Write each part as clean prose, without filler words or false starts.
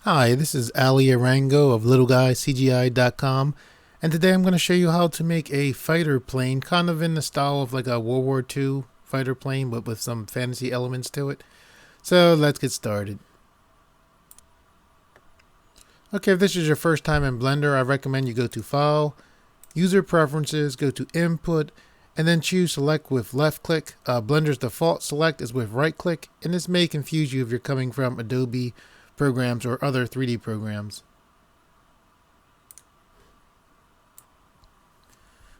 Hi, this is Alimayo Arango of littleguyscgi.com, and today I'm going to show you how to make a fighter plane, kind of in the style of like a World War II fighter plane, but with some fantasy elements to it. So let's get started. Okay, if this is your first time in Blender, I recommend you go to File, User Preferences, go to Input, and then choose Select with left click. Blender's default select is with right click, and this may confuse you if you're coming from Adobe programs or other 3D programs.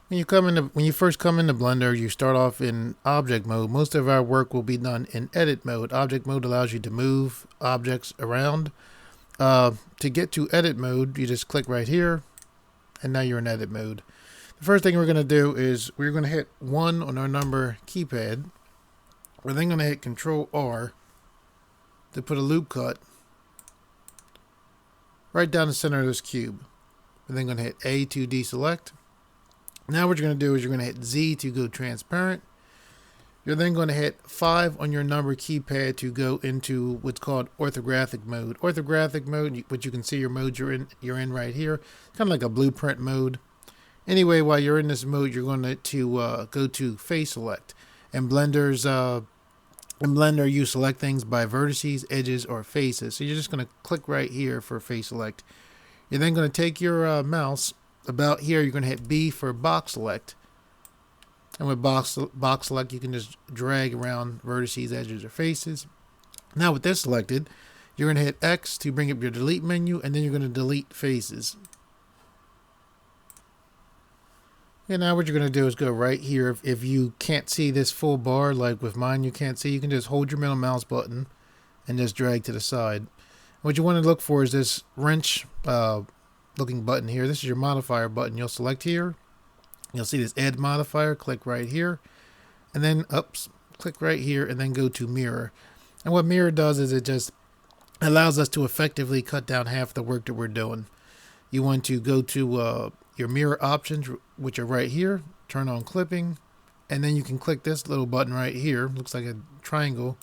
When you first come into Blender, you start off in object mode. Most of our work will be done in edit mode. Object mode allows you to move objects around. To get to edit mode, you just click right here, and now you're in edit mode. The first thing we're going to do is we're going to hit 1 on our number keypad. We're then going to hit Control R to put a loop cut right down the center of this cube. We're then going to hit A to deselect. Now what you're going to do is you're going to hit Z to go transparent. You're then going to hit 5 on your number keypad to go into what's called orthographic mode. Orthographic mode, which you can see your mode you're in right here. It's kind of like a blueprint mode. Anyway, while you're in this mode, you're going to go to face select. In Blender, you select things by vertices, edges, or faces. So you're just going to click right here for face select. You're then going to take your mouse about here. You're going to hit B for box select. And with box select, you can just drag around vertices, edges, or faces. Now with this selected, you're going to hit X to bring up your delete menu, and then you're going to delete faces. And now what you're going to do is go right here. If you can't see this full bar, like with mine you can't see, you can just hold your middle mouse button and just drag to the side. What you want to look for is this wrench looking button here. This is your modifier button. You'll select here. You'll see this add modifier. Click right here. And then, click right here and then go to mirror. And what mirror does is it just allows us to effectively cut down half the work that we're doing. You want to go to your mirror options, which are right here. Turn on clipping, and then you can click this little button right here. Looks like a triangle,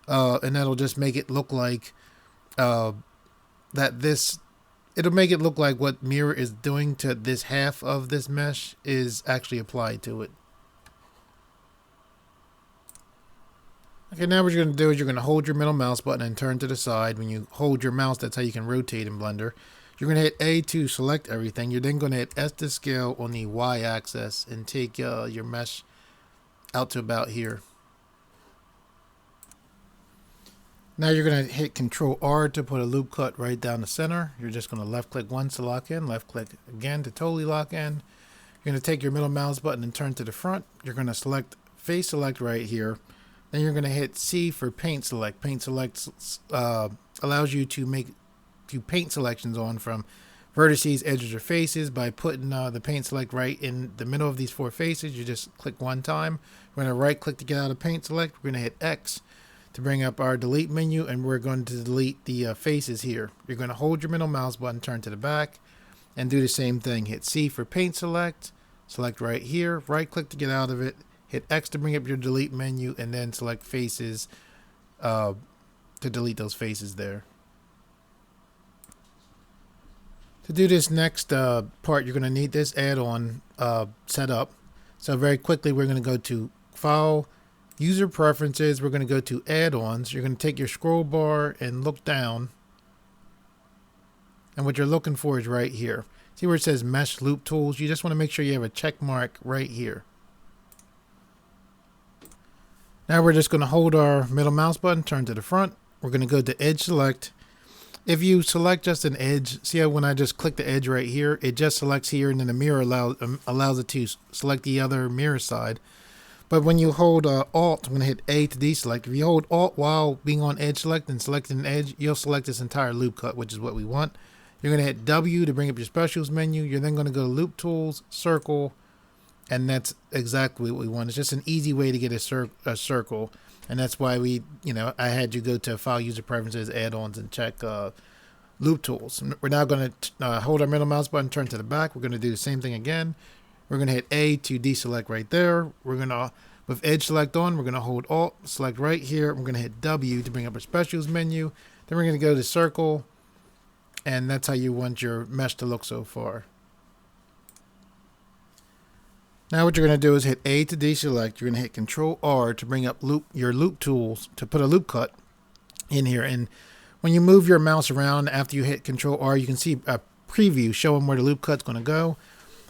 and that'll just make it look like it'll make it look like what mirror is doing to this half of this mesh is actually applied to it. Okay, now what you're going to do is you're going to hold your middle mouse button and turn to the side. When you hold your mouse, that's how you can rotate in Blender. You're going to hit A to select everything. You're then going to hit S to scale on the Y axis and take your mesh out to about here. Now you're going to hit Control R to put a loop cut right down the center. You're just going to left click once to lock in, left click again to totally lock in. You're going to take your middle mouse button and turn to the front. You're going to select face select right here. Then you're going to hit C for paint select. Paint select allows you to make paint selections on from vertices, edges, or faces by putting the paint select right in the middle of these 4 faces. You just click one time. We're going to right click to get out of paint select. We're going to hit X to bring up our delete menu, and we're going to delete the faces here. You're going to hold your middle mouse button, turn to the back, and do the same thing. Hit C for paint select, select right here, right click to get out of it, hit X to bring up your delete menu, and then select faces to delete those faces there. To do this next part, you're going to need this add-on set up. So very quickly, we're going to go to File, User Preferences. We're going to go to Add-ons. You're going to take your scroll bar and look down. And what you're looking for is right here. See where it says Mesh Loop Tools? You just want to make sure you have a check mark right here. Now we're just going to hold our middle mouse button, turn to the front. We're going to go to Edge Select. If you select just an edge, see how when I just click the edge right here, it just selects here, and then the mirror allows it to select the other mirror side. But when you hold Alt, I'm going to hit A to deselect. If you hold Alt while being on edge select and selecting an edge, you'll select this entire loop cut, which is what we want. You're going to hit W to bring up your specials menu. You're then going to go to Loop Tools, Circle, and that's exactly what we want. It's just an easy way to get a circle. And that's why I had you go to File, User Preferences, Add-ons, and check Loop Tools. We're now going to hold our middle mouse button, turn to the back. We're going to do the same thing again. We're going to hit A to deselect right there. We're going to, with Edge Select on, we're going to hold Alt, select right here. We're going to hit W to bring up our Specials menu. Then we're going to go to Circle, And that's how you want your mesh to look so far. Now what you're going to do is hit A to deselect. You're going to hit Control R to bring up your loop tools to put a loop cut in here. And when you move your mouse around after you hit Control R, you can see a preview showing where the loop cut's going to go.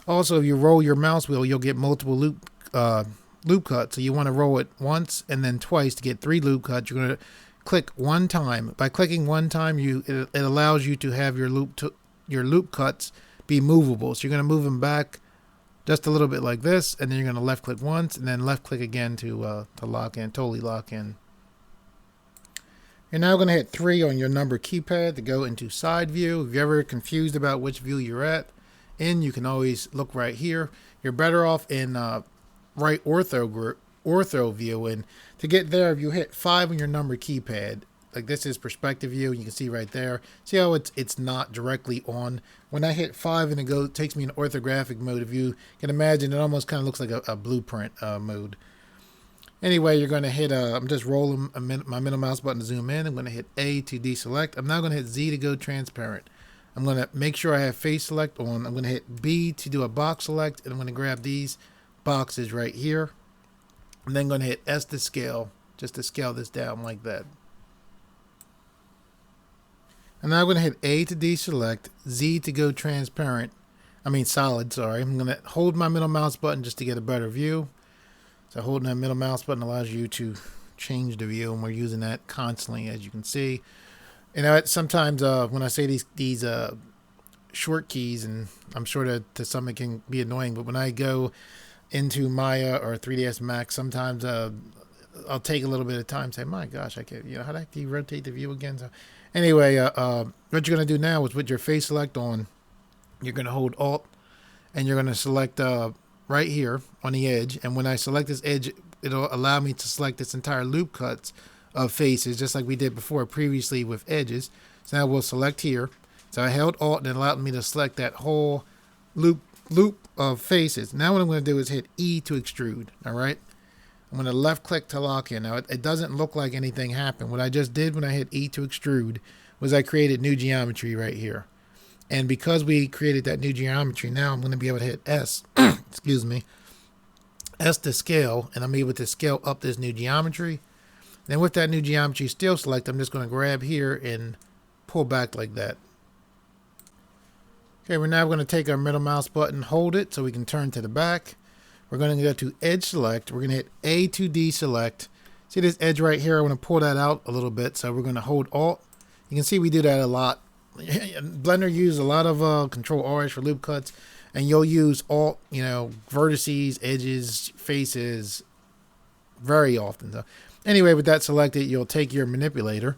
Also, if you roll your mouse wheel, you'll get multiple loop cuts. So you want to roll it once and then twice to get 3 loop cuts. You're going to click one time. By clicking one time, it allows you to have your loop cuts be movable. So you're going to move them back just a little bit like this, and then you're going to left click once and then left click again to lock in, totally lock in. You're now going to hit 3 on your number keypad to go into side view. If you're ever confused about which view you're in, you can always look right here. You're better off in right ortho view, and to get there, if you hit 5 on your number keypad, like this is perspective view, you can see right there. See how it's not directly on. When I hit 5 and it takes me in orthographic mode, if you can imagine, it almost kind of looks like a blueprint mode. Anyway, you're going to hit, I'm just rolling my middle mouse button to zoom in. I'm going to hit A to deselect. I'm now going to hit Z to go transparent. I'm going to make sure I have face select on. I'm going to hit B to do a box select, and I'm going to grab these boxes right here. And then I'm going to hit S to scale, just to scale this down like that. And now I'm going to hit A to deselect, Z to go solid, sorry. I'm going to hold my middle mouse button just to get a better view. So holding that middle mouse button allows you to change the view, and we're using that constantly, as you can see. You know, sometimes when I say these short keys, and I'm sure that to some it can be annoying, but when I go into Maya or 3ds Max, sometimes I'll take a little bit of time and say, my gosh, I can't, how do you rotate the view again? So anyway, what you're going to do now is with your face select on, you're going to hold Alt, and you're going to select right here on the edge. And when I select this edge, it'll allow me to select this entire loop cuts of faces, just like we did before previously with edges. So now we'll select here. So I held Alt and it allowed me to select that whole loop of faces. Now what I'm going to do is hit E to extrude. All right. I'm going to left click to lock in. Now it doesn't look like anything happened. What I just did when I hit E to extrude was I created new geometry right here. And because we created that new geometry, now I'm going to be able to hit S, excuse me, S to scale, and I'm able to scale up this new geometry. Then with that new geometry still select, I'm just going to grab here and pull back like that. Okay, we're now going to take our middle mouse button, hold it so we can turn to the back. We're going to go to edge select. We're going to hit A to deselect. See this edge right here? I want to pull that out a little bit. So we're going to hold Alt. You can see we do that a lot. Blender uses a lot of Control R's for loop cuts, and you'll use Alt, vertices, edges, faces very often. So anyway, with that selected, you'll take your manipulator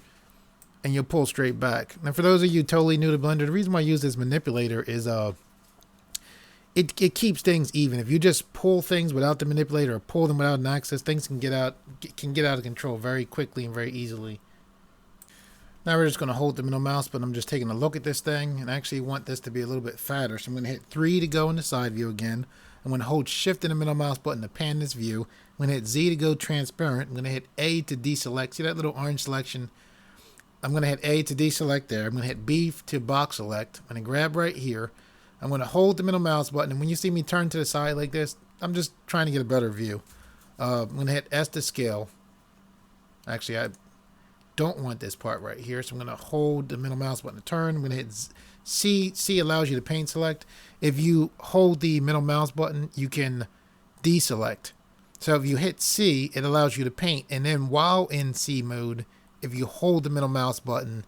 and you'll pull straight back. Now, for those of you totally new to Blender, the reason why I use this manipulator is it keeps things even. If you just pull things without the manipulator or pull them without an axis, things can get out of control very quickly and very easily. Now we're just going to hold the middle mouse, but I'm just taking a look at this thing, and I actually want this to be a little bit fatter. So I'm going to hit 3 to go into side view again. I'm going to hold Shift in the middle mouse button to pan this view. I'm going to hit Z to go transparent. I'm going to hit A to deselect. See that little orange selection? I'm going to hit A to deselect there. I'm going to hit B to box select. I'm going to grab right here. I'm going to hold the middle mouse button, and when you see me turn to the side like this, I'm just trying to get a better view. I'm going to hit S to scale. Actually, I don't want this part right here, so I'm going to hold the middle mouse button to turn. I'm going to hit C. C allows you to paint select. If you hold the middle mouse button, you can deselect. So if you hit C, it allows you to paint, and then while in C mode, if you hold the middle mouse button,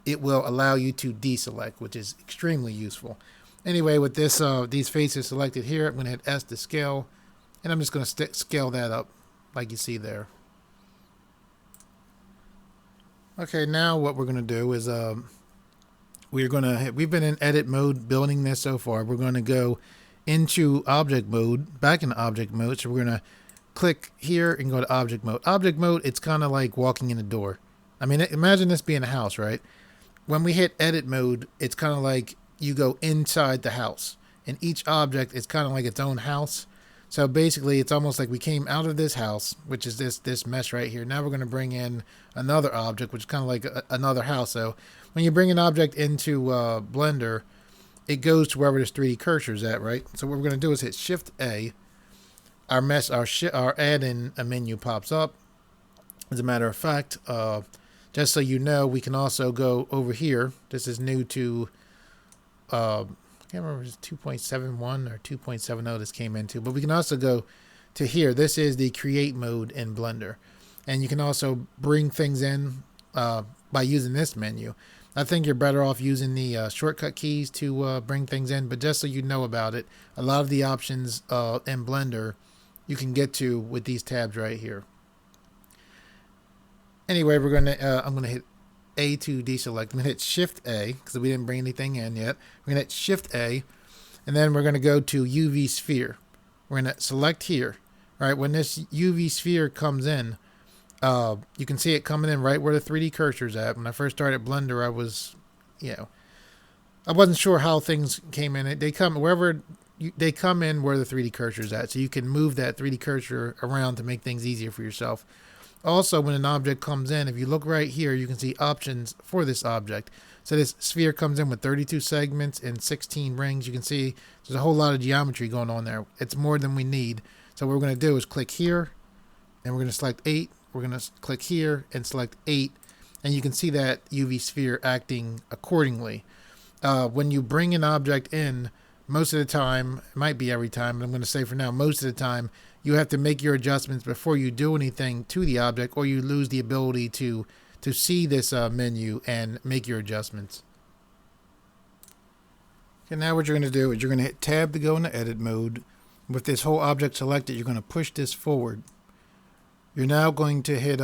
it will allow you to deselect, which is extremely useful. Anyway, with this these faces selected here, I'm going to hit S to scale, and I'm just going to scale that up like you see there. Okay, now what we're going to do is we've been in edit mode building this so far. We're going to go into object mode, back into object mode. So we're going to click here and go to object mode. Object mode, it's kind of like walking in a door. I mean, imagine this being a house, right? When we hit edit mode, it's kind of like you go inside the house, and each object is kind of like its own house. So basically, it's almost like we came out of this house, which is this mesh right here. Now we're going to bring in another object, which is kind of like another house. So when you bring an object into Blender, it goes to wherever this 3D cursor is at, right? So what we're going to do is hit Shift A. Our mesh, our add-in menu pops up. As a matter of fact, just so you know, we can also go over here. This is new to, I can't remember if it's 2.71 or 2.70 this came into, but we can also go to here. This is the create mode in Blender. And you can also bring things in by using this menu. I think you're better off using the shortcut keys to bring things in, but just so you know about it, a lot of the options in Blender you can get to with these tabs right here. Anyway, we're gonna I'm gonna hit A to deselect. I'm gonna hit Shift A because we didn't bring anything in yet. We're gonna hit Shift A, and then we're gonna go to UV sphere. We're gonna select here. All right, when this UV sphere comes in, you can see it coming in right where the 3D cursor is at. When I first started Blender, I was, I wasn't sure how things came in. They come wherever they come in where the 3D cursor is at, so you can move that 3D cursor around to make things easier for yourself. Also, when an object comes in, if you look right here, you can see options for this object. So this sphere comes in with 32 segments and 16 rings. You can see there's a whole lot of geometry going on there. It's more than we need. So what we're going to do is click here, and we're going to select 8. We're going to click here and select 8. And you can see that UV sphere acting accordingly. When you bring an object in, most of the time, it might be every time, but I'm going to say for now, most of the time, you have to make your adjustments before you do anything to the object, or you lose the ability to see this menu and make your adjustments. Okay, now what you're going to do is you're going to hit Tab to go into edit mode. With this whole object selected, you're going to push this forward. You're now going to hit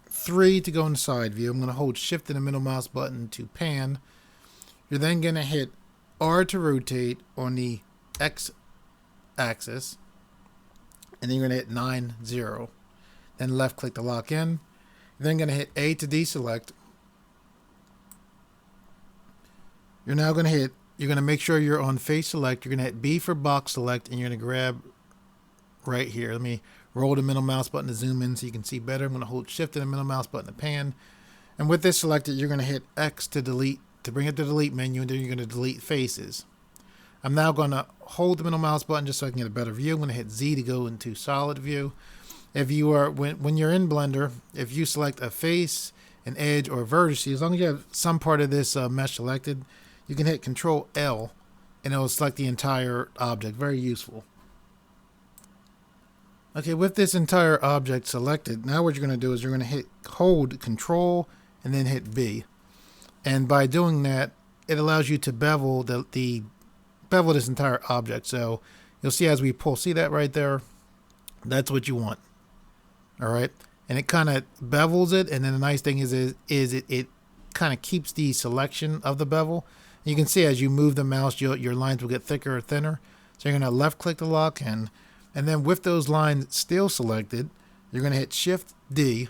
3 to go in the side view. I'm going to hold Shift and the middle mouse button to pan. You're then going to hit R to rotate on the X axis. And then you're going to hit 9, 0. Then left click to lock in. You're then going to hit A to deselect. You're now going to make sure you're on face select. You're going to hit B for box select, and you're going to grab right here. Let me roll the middle mouse button to zoom in so you can see better. I'm going to hold Shift and the middle mouse button to pan. And with this selected, you're going to hit X to delete, to bring it to the delete menu, and then you're going to delete faces. I'm now going to hold the middle mouse button just so I can get a better view. I'm going to hit Z to go into solid view. If you are, when you're in Blender, if you select a face, an edge, or a vertex, as long as you have some part of this mesh selected, you can hit Control L and it will select the entire object. Very useful. Okay, with this entire object selected, now what you're going to do is you're going to hold Control and then hit V. And by doing that, it allows you to bevel bevel this entire object. So you'll see as we pull, see that right there? That's what you want. All right. And it kind of bevels it. And then the nice thing is it kind of keeps the selection of the bevel. And you can see as you move the mouse, your lines will get thicker or thinner. So you're going to left click to lock in. And then with those lines still selected, you're going to hit Shift D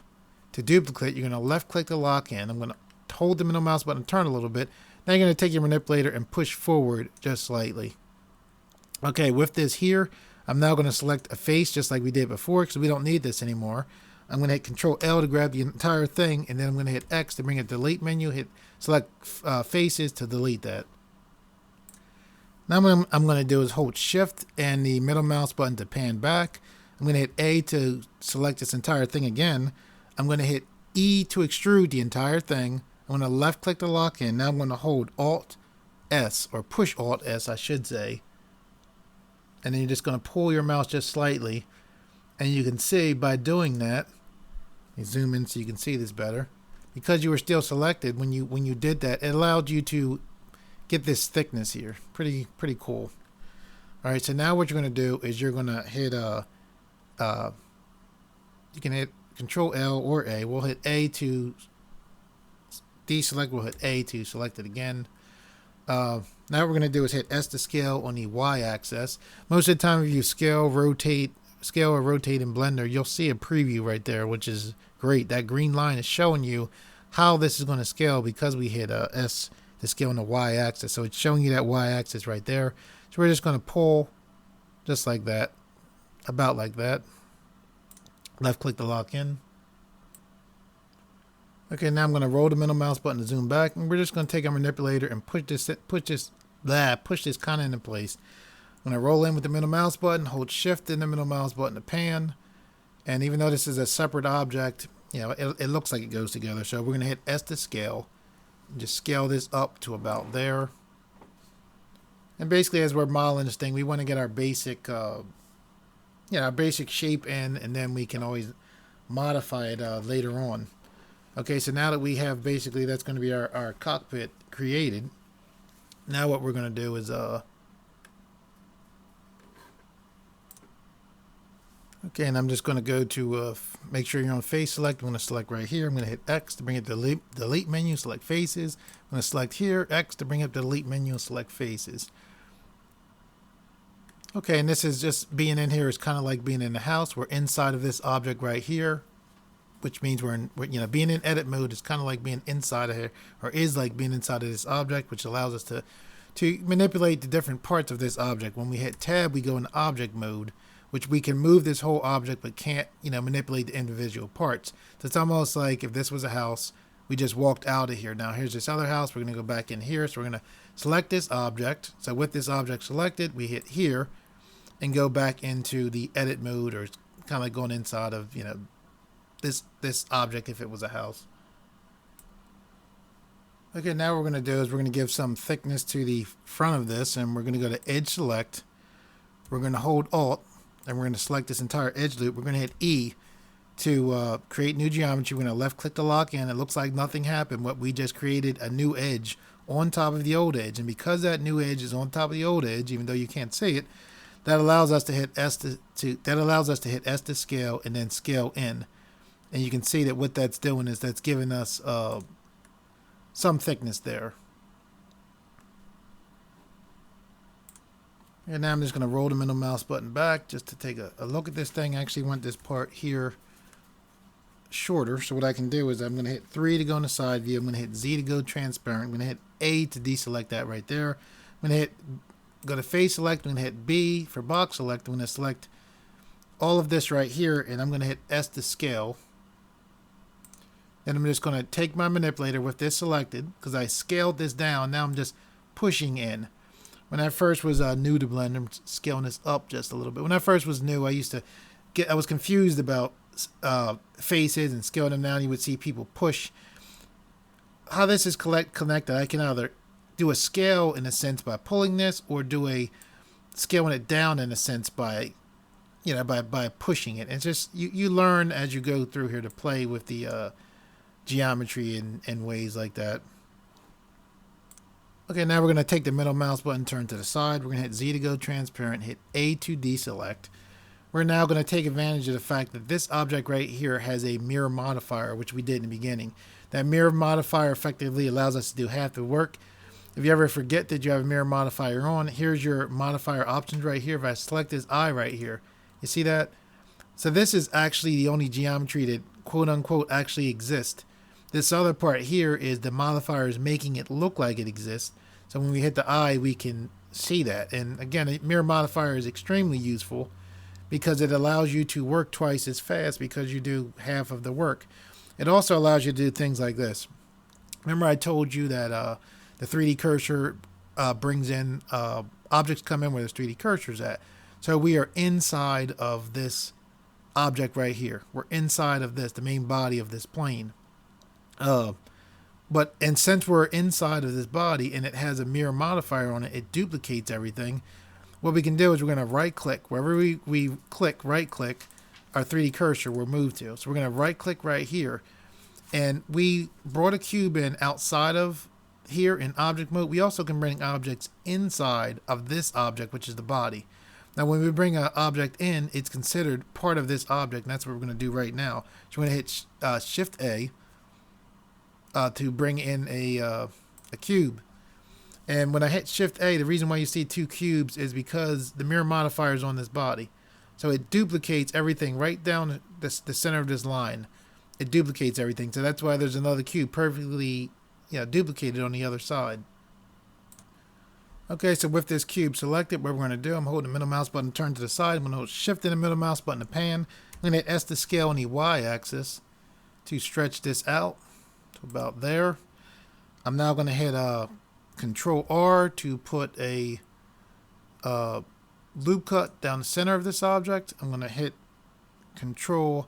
to duplicate. You're going to left click to lock in. I'm going to hold the middle mouse button, turn a little bit. Now you're going to take your manipulator and push forward just slightly. Okay, with this here, I'm now going to select a face just like we did before because we don't need this anymore. I'm going to hit Control L to grab the entire thing, and then I'm going to hit X to bring it to the delete menu, hit select faces to delete that. Now what I'm going to do is hold Shift and the middle mouse button to pan back. I'm going to hit A to select this entire thing again. I'm going to hit E to extrude the entire thing. I'm going to left click to lock in. Now I'm going to hold Alt S, or push Alt S I should say. And then you're just going to pull your mouse just slightly. And you can see by doing that, let me zoom in so you can see this better. Because you were still selected when you did that, it allowed you to get this thickness here. Pretty cool. All right, so now what you're going to do is you're going to hit you can hit Control L or A. We'll hit A to deselect. We'll hit A to select it again. Now what we're going to do is hit S to scale on the Y axis. Most of the time if you scale or rotate in Blender, you'll see a preview right there, which is great. That green line is showing you how this is going to scale because we hit S to scale on the Y axis. So it's showing you that Y axis right there. So we're just going to pull just like that, about like that. Left click to lock in. Okay, now I'm going to roll the middle mouse button to zoom back, and we're just going to take our manipulator and push this kind of into place. I'm going to roll in with the middle mouse button, hold shift in the middle mouse button to pan, and even though this is a separate object, you know, it looks like it goes together. So we're going to hit S to scale, and just scale this up to about there. And basically, as we're modeling this thing, we want to get our basic, our basic shape in, and then we can always modify it later on. Okay, so now that we have basically, that's going to be our cockpit created. Now what we're going to do is, okay, and I'm just going to go to, make sure you're on face select. I'm going to select right here. I'm going to hit X to bring it to the delete menu, select faces. I'm going to select here, X to bring up the delete menu and select faces. Okay, and this is just being in here is kind of like being in the house. We're inside of this object right here, which means we're being in edit mode is kind of like being inside of here, or is like being inside of this object, which allows us to manipulate the different parts of this object. When we hit tab, we go into object mode, which we can move this whole object but can't, manipulate the individual parts. So it's almost like if this was a house, we just walked out of here. Now here's this other house. We're going to go back in here. So we're going to select this object. So with this object selected, we hit here and go back into the edit mode, or it's kind of like going inside of, this object if it was a house. Okay, now what we're going to do is we're going to give some thickness to the front of this, and we're going to go to edge select. We're going to hold Alt, and we're going to select this entire edge loop. We're going to hit E to create new geometry. We're going to left click to lock in. It looks like nothing happened. What we just created a new edge on top of the old edge, and because that new edge is on top of the old edge, even though you can't see it, that allows us to hit S to scale and then scale in. And you can see that what that's doing is that's giving us some thickness there. And now I'm just going to roll the middle mouse button back just to take a look at this thing. I actually want this part here shorter. So what I can do is I'm going to hit 3 to go in the side view. I'm going to hit Z to go transparent. I'm going to hit A to deselect that right there. I'm going to go to face select. I'm going to hit B for box select. I'm going to select all of this right here, and I'm going to hit S to scale. Then I'm just going to take my manipulator with this selected because I scaled this down. Now I'm just pushing in. When I first was new to Blender, I'm scaling this up just a little bit. When I first was new, I was confused about faces and scaling them down. You would see people push. How this is connected, I can either do a scale in a sense by pulling this, or do a scaling it down in a sense by by pushing it. And it's just you learn as you go through here to play with the geometry in ways like that. Okay, now we're going to take the middle mouse button, turn to the side. We're going to hit Z to go transparent, hit A to deselect. We're now going to take advantage of the fact that this object right here has a mirror modifier, which we did in the beginning. That mirror modifier effectively allows us to do half the work. If you ever forget that you have a mirror modifier on, here's your modifier options right here. If I select this eye right here, you see that? So this is actually the only geometry that quote unquote actually exists. This other part here is the modifier is making it look like it exists. So when we hit the eye, we can see that. And again, a mirror modifier is extremely useful because it allows you to work twice as fast because you do half of the work. It also allows you to do things like this. Remember I told you that the 3D cursor brings in objects come in where this 3D cursor is at. So we are inside of this object right here. We're inside of this, the main body of this plane. And since we're inside of this body and it has a mirror modifier on it, it duplicates everything. What we can do is we're going to right click. Wherever we click, right click, our 3D cursor will move to. So we're going to right click right here. And we brought a cube in outside of here in object mode. We also can bring objects inside of this object, which is the body. Now when we bring an object in, it's considered part of this object, and that's what we're going to do right now. So we're going to hit Shift A to bring in a cube. And when I hit Shift A, the reason why you see two cubes is because the mirror modifier is on this body. So it duplicates everything right down the center of this line. It duplicates everything. So that's why there's another cube perfectly duplicated on the other side. Okay, so with this cube selected, what we're going to do, I'm holding the middle mouse button turned to the side. I'm going to hold shift in the middle mouse button to pan. I'm going to hit S to scale on the Y axis to stretch this out to about there. I'm now going to hit Control R to put a loop cut down the center of this object. I'm going to hit Control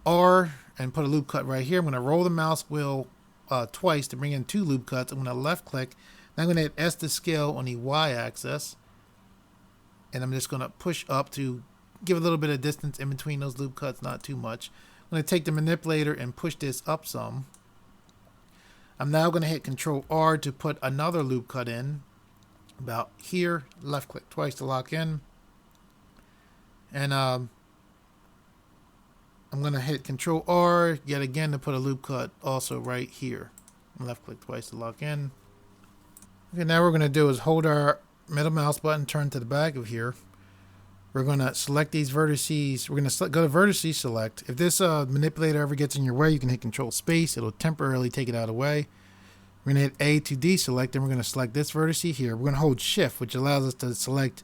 R and put a loop cut right here. I'm going to roll the mouse wheel twice to bring in 2 loop cuts. I'm going to left click. Now I'm going to hit S to scale on the Y axis. And I'm just going to push up to give a little bit of distance in between those loop cuts, not too much. I'm going to take the manipulator and push this up some. I'm now going to hit Control R to put another loop cut in about here. Left click twice to lock in. And I'm going to hit Control R yet again to put a loop cut also right here. Left click twice to lock in. Okay, now what we're going to do is hold our middle mouse button, turn to the back of here. We're going to select these vertices. We're going to go to vertices select. If this manipulator ever gets in your way, you can hit Control Space. It'll temporarily take it out of the way. We're going to hit A to deselect, and we're going to select this vertice here. We're going to hold Shift, which allows us to select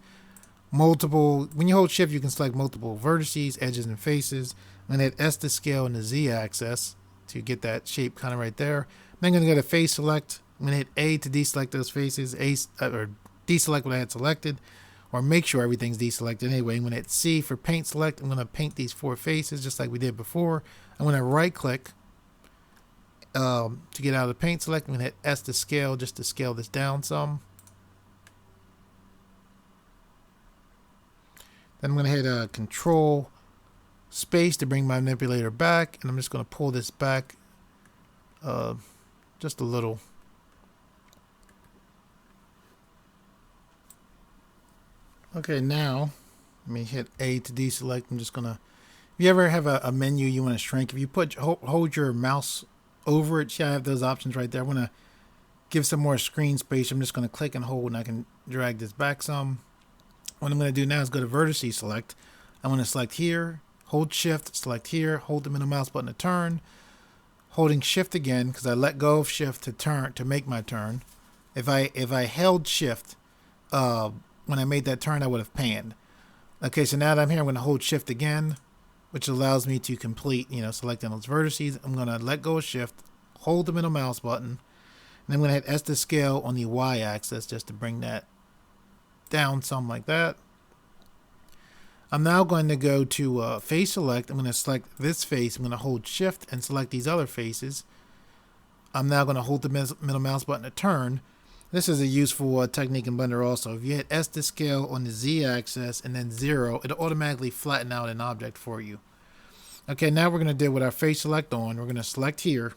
multiple. When you hold Shift, you can select multiple vertices, edges, and faces. I'm going to hit S to scale in the Z axis to get that shape kind of right there. Then I'm going to go to Face Select. I'm going to hit A to deselect those faces, or deselect what I had selected, or make sure everything's deselected anyway. I'm going to hit C for Paint Select. I'm going to paint these 4 faces just like we did before. I'm going to right click to get out of the Paint Select. I'm going to hit S to scale just to scale this down some. Then I'm going to hit Control Space to bring my manipulator back, and I'm just going to pull this back just a little. Okay, now let me hit A to deselect. I'm just gonna. If you ever have a menu you want to shrink, if you hold your mouse over it, see I have those options right there. I want to give some more screen space. I'm just going to click and hold, and I can drag this back some. What I'm going to do now is go to vertice select. I'm going to select here, hold Shift, select here, hold the middle mouse button to turn, holding Shift again because I let go of Shift to turn to make my turn. If I held Shift, when I made that turn, I would have panned. Okay, so now that I'm here, I'm going to hold Shift again, which allows me to complete, selecting those vertices. I'm going to let go of Shift, hold the middle mouse button, and I'm going to hit S to scale on the Y axis just to bring that down some like that. I'm now going to go to Face Select. I'm going to select this face. I'm going to hold Shift and select these other faces. I'm now going to hold the middle mouse button to turn. This is a useful technique in Blender also. If you hit S to scale on the Z axis and then 0, it'll automatically flatten out an object for you. Okay, now we're going to do with our face select on. We're going to select here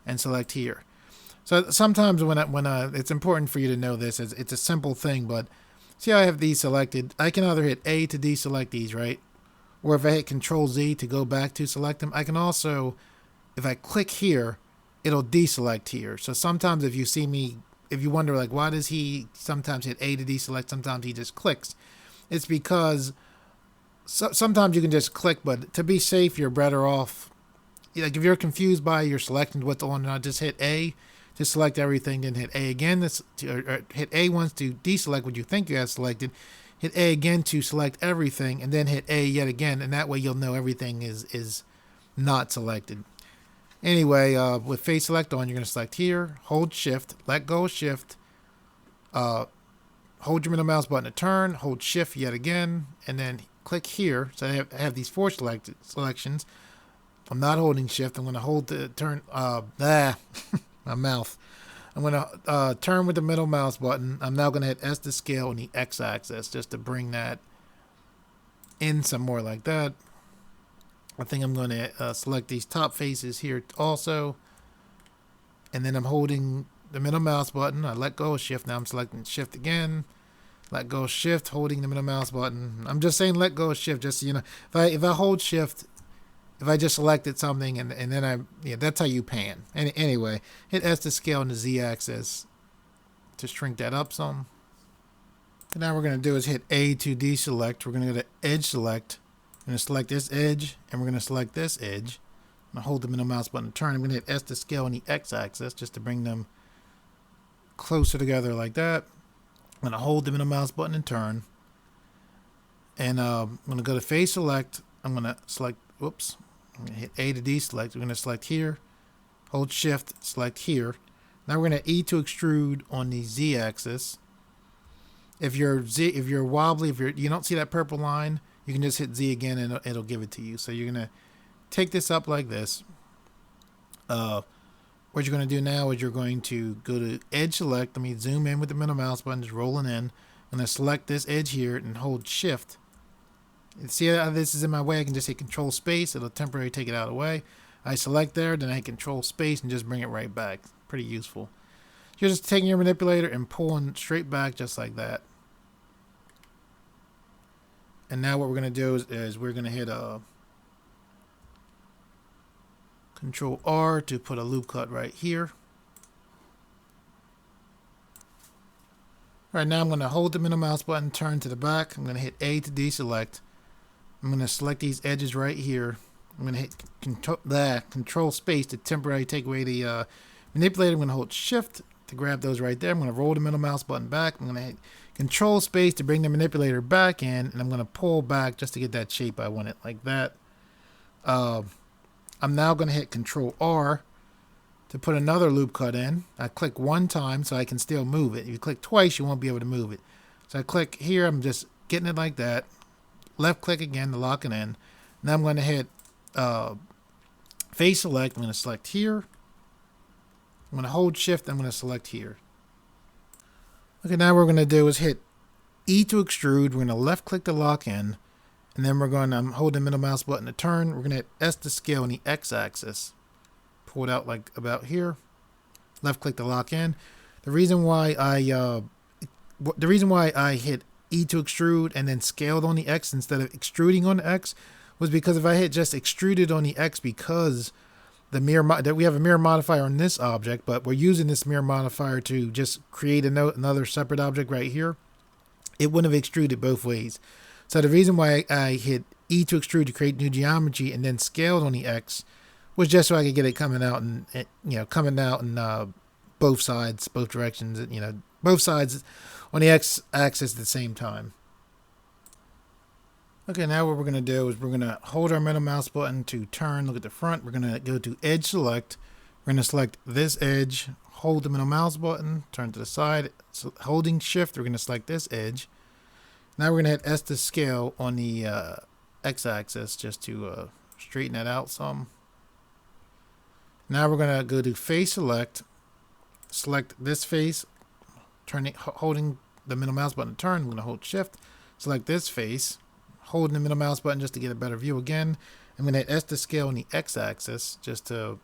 and select here. So sometimes when it's important for you to know this. It's a simple thing, but see how I have these selected? I can either hit A to deselect these, right? Or if I hit Control Z to go back to select them, I can also, if I click here, it'll deselect here. So sometimes if you see me, if you wonder like why does he sometimes hit A to deselect, sometimes he just clicks, it's because sometimes you can just click, but to be safe you're better off, like if you're confused by your selections what's on, not just hit A to select everything, then hit A again, or hit A once to deselect what you think you have selected, hit A again to select everything, and then hit A yet again, and that way you'll know everything is not selected. Anyway, with face select on, you're going to select here, hold Shift, let go of Shift, hold your middle mouse button to turn, hold Shift yet again, and then click here. So I have these 4 selections. I'm not holding Shift. I'm going to hold the turn, my mouth. I'm going to turn with the middle mouse button. I'm now going to hit S to scale on the X axis just to bring that in some more like that. I think I'm going to select these top faces here also. And then I'm holding the middle mouse button. I let go of Shift. Now I'm selecting Shift again. Let go of Shift, holding the middle mouse button. I'm just saying let go of Shift just so you know. If I hold Shift, if I just selected something and then that's how you pan. Anyway, hit S to scale on the Z axis to shrink that up some. And now what we're going to do is hit A to deselect. We're going to go to Edge Select. I'm going to select this edge, and we're going to select this edge. I'm going to hold the middle mouse button to turn. I'm going to hit S to scale on the X axis just to bring them closer together like that. I'm going to hold the middle mouse button and turn. And I'm going to go to face select. I'm going to select, whoops, I'm going to hit A to deselect. We're going to select here, hold shift, select here. Now we're going to E to extrude on the Z axis. If you're wobbly, you don't see that purple line, you can just hit Z again and it'll give it to you. So you're going to take this up like this. What you're going to do now is you're going to go to edge select. Let me zoom in with the middle mouse button, just rolling in. I'm going to select this edge here and hold shift. See how this is in my way? I can just hit control space. It'll temporarily take it out of the way. I select there, then I hit control space and just bring it right back. Pretty useful. You're just taking your manipulator and pulling straight back just like that. And now what we're going to do is we're going to hit Control R to put a loop cut right here. All right, now I'm going to hold the middle mouse button, turn to the back. I'm going to hit A to deselect. I'm going to select these edges right here. I'm going to hit control space to temporarily take away the manipulator. I'm going to hold shift to grab those right there. I'm going to roll the middle mouse button back. I'm going to hit control space to bring the manipulator back in, and I'm going to pull back just to get that shape I want it, like that. I'm now going to hit control R to put another loop cut in. I click one time so I can still move it. If you click twice, you won't be able to move it. So I click here. I'm just getting it like that. Left click again to lock it in. Now I'm going to hit face select. I'm going to select here. I'm going to hold shift. I'm going to select here. Okay, now what we're going to do is hit E to extrude. We're going to left click to lock in. And then we're going to hold the middle mouse button to turn. We're going to hit S to scale on the X axis. Pull it out like about here. Left click to lock in. The reason why I hit E to extrude and then scaled on the X instead of extruding on the X was because if I hit just extruded on the X, because that we have a mirror modifier on this object, but we're using this mirror modifier to just create another separate object right here, it wouldn't have extruded both ways. So the reason why I hit E to extrude to create new geometry and then scaled on the X was just so I could get it coming out in both sides, both directions, both sides on the X axis at the same time. Okay, now what we're going to do is we're going to hold our middle mouse button to turn, look at the front. We're going to go to edge select. We're going to select this edge, hold the middle mouse button, turn to the side, so holding shift, we're going to select this edge. Now we're going to hit S to scale on the X axis just to straighten that out some. Now we're going to go to face select this face, holding the middle mouse button to turn. I'm going to hold shift, select this face, holding the middle mouse button just to get a better view again. I'm going to hit S to scale on the X axis just to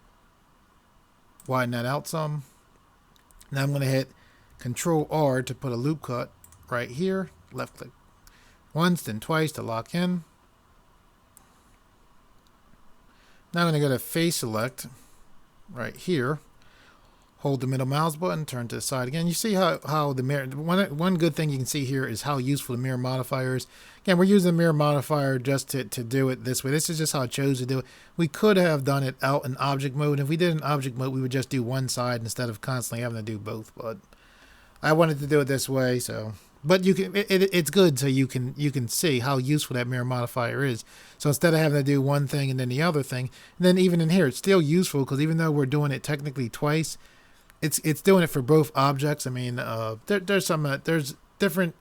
widen that out some. Now I'm going to hit Control R to put a loop cut right here. Left click once, then twice to lock in. Now I'm going to go to face select right here. Hold the middle mouse button, turn to the side again. You see how the mirror, one good thing you can see here is how useful the mirror modifier is. Again, we're using the mirror modifier just to do it this way. This is just how I chose to do it. We could have done it out in object mode. If we did in object mode, we would just do one side instead of constantly having to do both. But I wanted to do it this way, so. But you can, it's good so you can see how useful that mirror modifier is. So instead of having to do one thing and then the other thing, and then even in here, it's still useful because even though we're doing it technically twice, it's doing it for both objects. I mean, there's different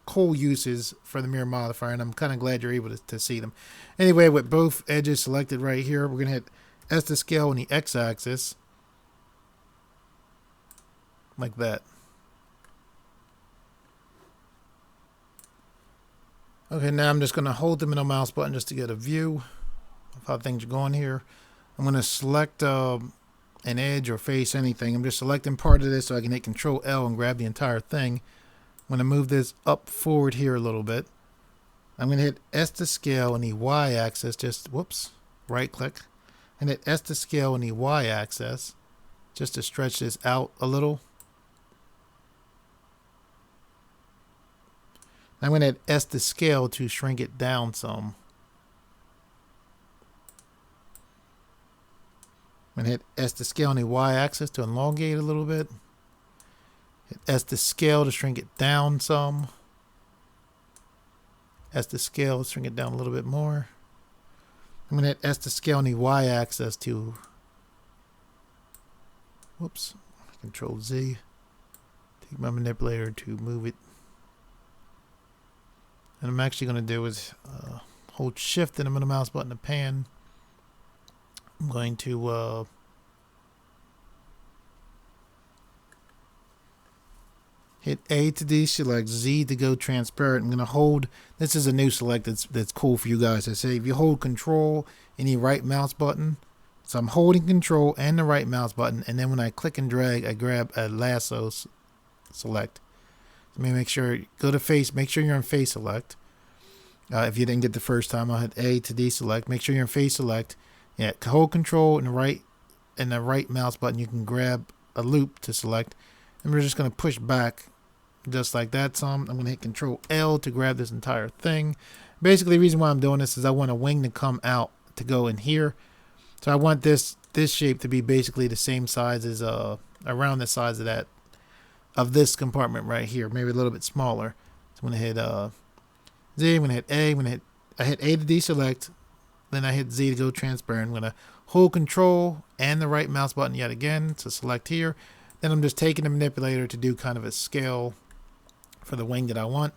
cool uses for the mirror modifier, and I'm kind of glad you're able to see them. Anyway, with both edges selected right here, we're gonna hit S to scale on the X axis, like that. Okay, now I'm just gonna hold the middle mouse button just to get a view of how things are going here. I'm gonna select an edge or face, anything. I'm just selecting part of this so I can hit Control L and grab the entire thing. I'm going to move this up forward here a little bit. I'm going to hit S to scale on the Y axis, just right click, and hit S to scale on the Y axis just to stretch this out a little. I'm going to hit S to scale to shrink it down some. I'm going to hit S to scale on the Y axis to elongate a little bit. Hit S to scale to shrink it down some. S to scale, let's shrink it down a little bit more. I'm going to hit S to scale on the Y axis to, whoops, Control Z. Take my manipulator to move it. And I'm actually going to do is hold Shift and the middle mouse button to pan. I'm going to hit A to deselect, Z to go transparent. I'm going to hold, this is a new select that's cool for you guys. I say if you hold Control and the right mouse button, so I'm holding Control and the right mouse button, and then when I click and drag, I grab a lasso select. Let me make sure, go to face, make sure you're in face select. If you didn't get the first time, I'll hit A to deselect. Make sure you're in face select. Yeah, hold Control and the right mouse button. You can grab a loop to select, and we're just going to push back just like that. I'm going to hit Control L to grab this entire thing. Basically, the reason why I'm doing this is I want a wing to come out to go in here. So I want this shape to be basically the same size as around the size of this compartment right here, maybe a little bit smaller. So I'm going to hit Z, I'm going to hit A, I hit A to deselect, then I hit Z to go transparent. I'm going to hold Control and the right mouse button yet again to select here. Then I'm just taking the manipulator to do kind of a scale for the wing that I want.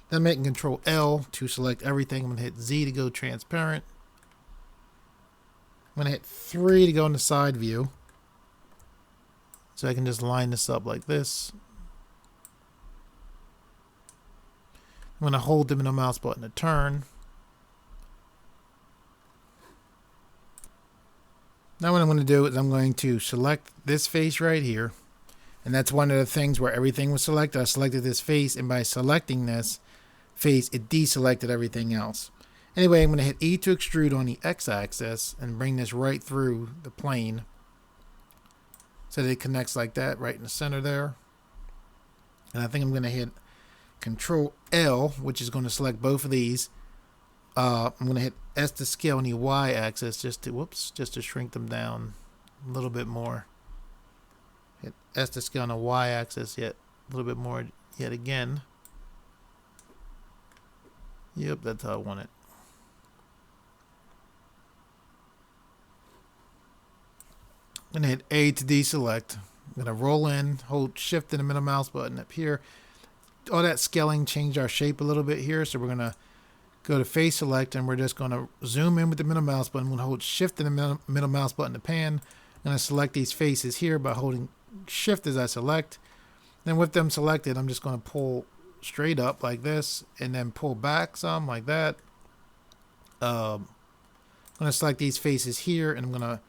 Then I'm making Control L to select everything. I'm going to hit Z to go transparent. I'm going to hit 3 to go in the side view. So I can just line this up like this. I'm going to hold the middle mouse button to turn. Now what I'm going to do is I'm going to select this face right here. And that's one of the things where everything was selected. I selected this face, and by selecting this face, it deselected everything else. Anyway, I'm going to hit E to extrude on the X-axis and bring this right through the plane so that it connects like that right in the center there. And I think I'm going to hit Control L, which is going to select both of these. I'm going to hit S to scale on the Y-axis just to shrink them down a little bit more. Hit S to scale on the Y-axis yet a little bit more yet again. Yep, that's how I want it. I'm going to hit A to deselect. I'm going to roll in, hold Shift and the middle mouse button up here. All that scaling changed our shape a little bit here, so we're going to go to face select, and we're just going to zoom in with the middle mouse button. I'm going to hold Shift and the middle mouse button to pan. I'm going to select these faces here by holding Shift as I select. Then with them selected, I'm just going to pull straight up like this and then pull back some like that. I'm going to select these faces here, and I'm going to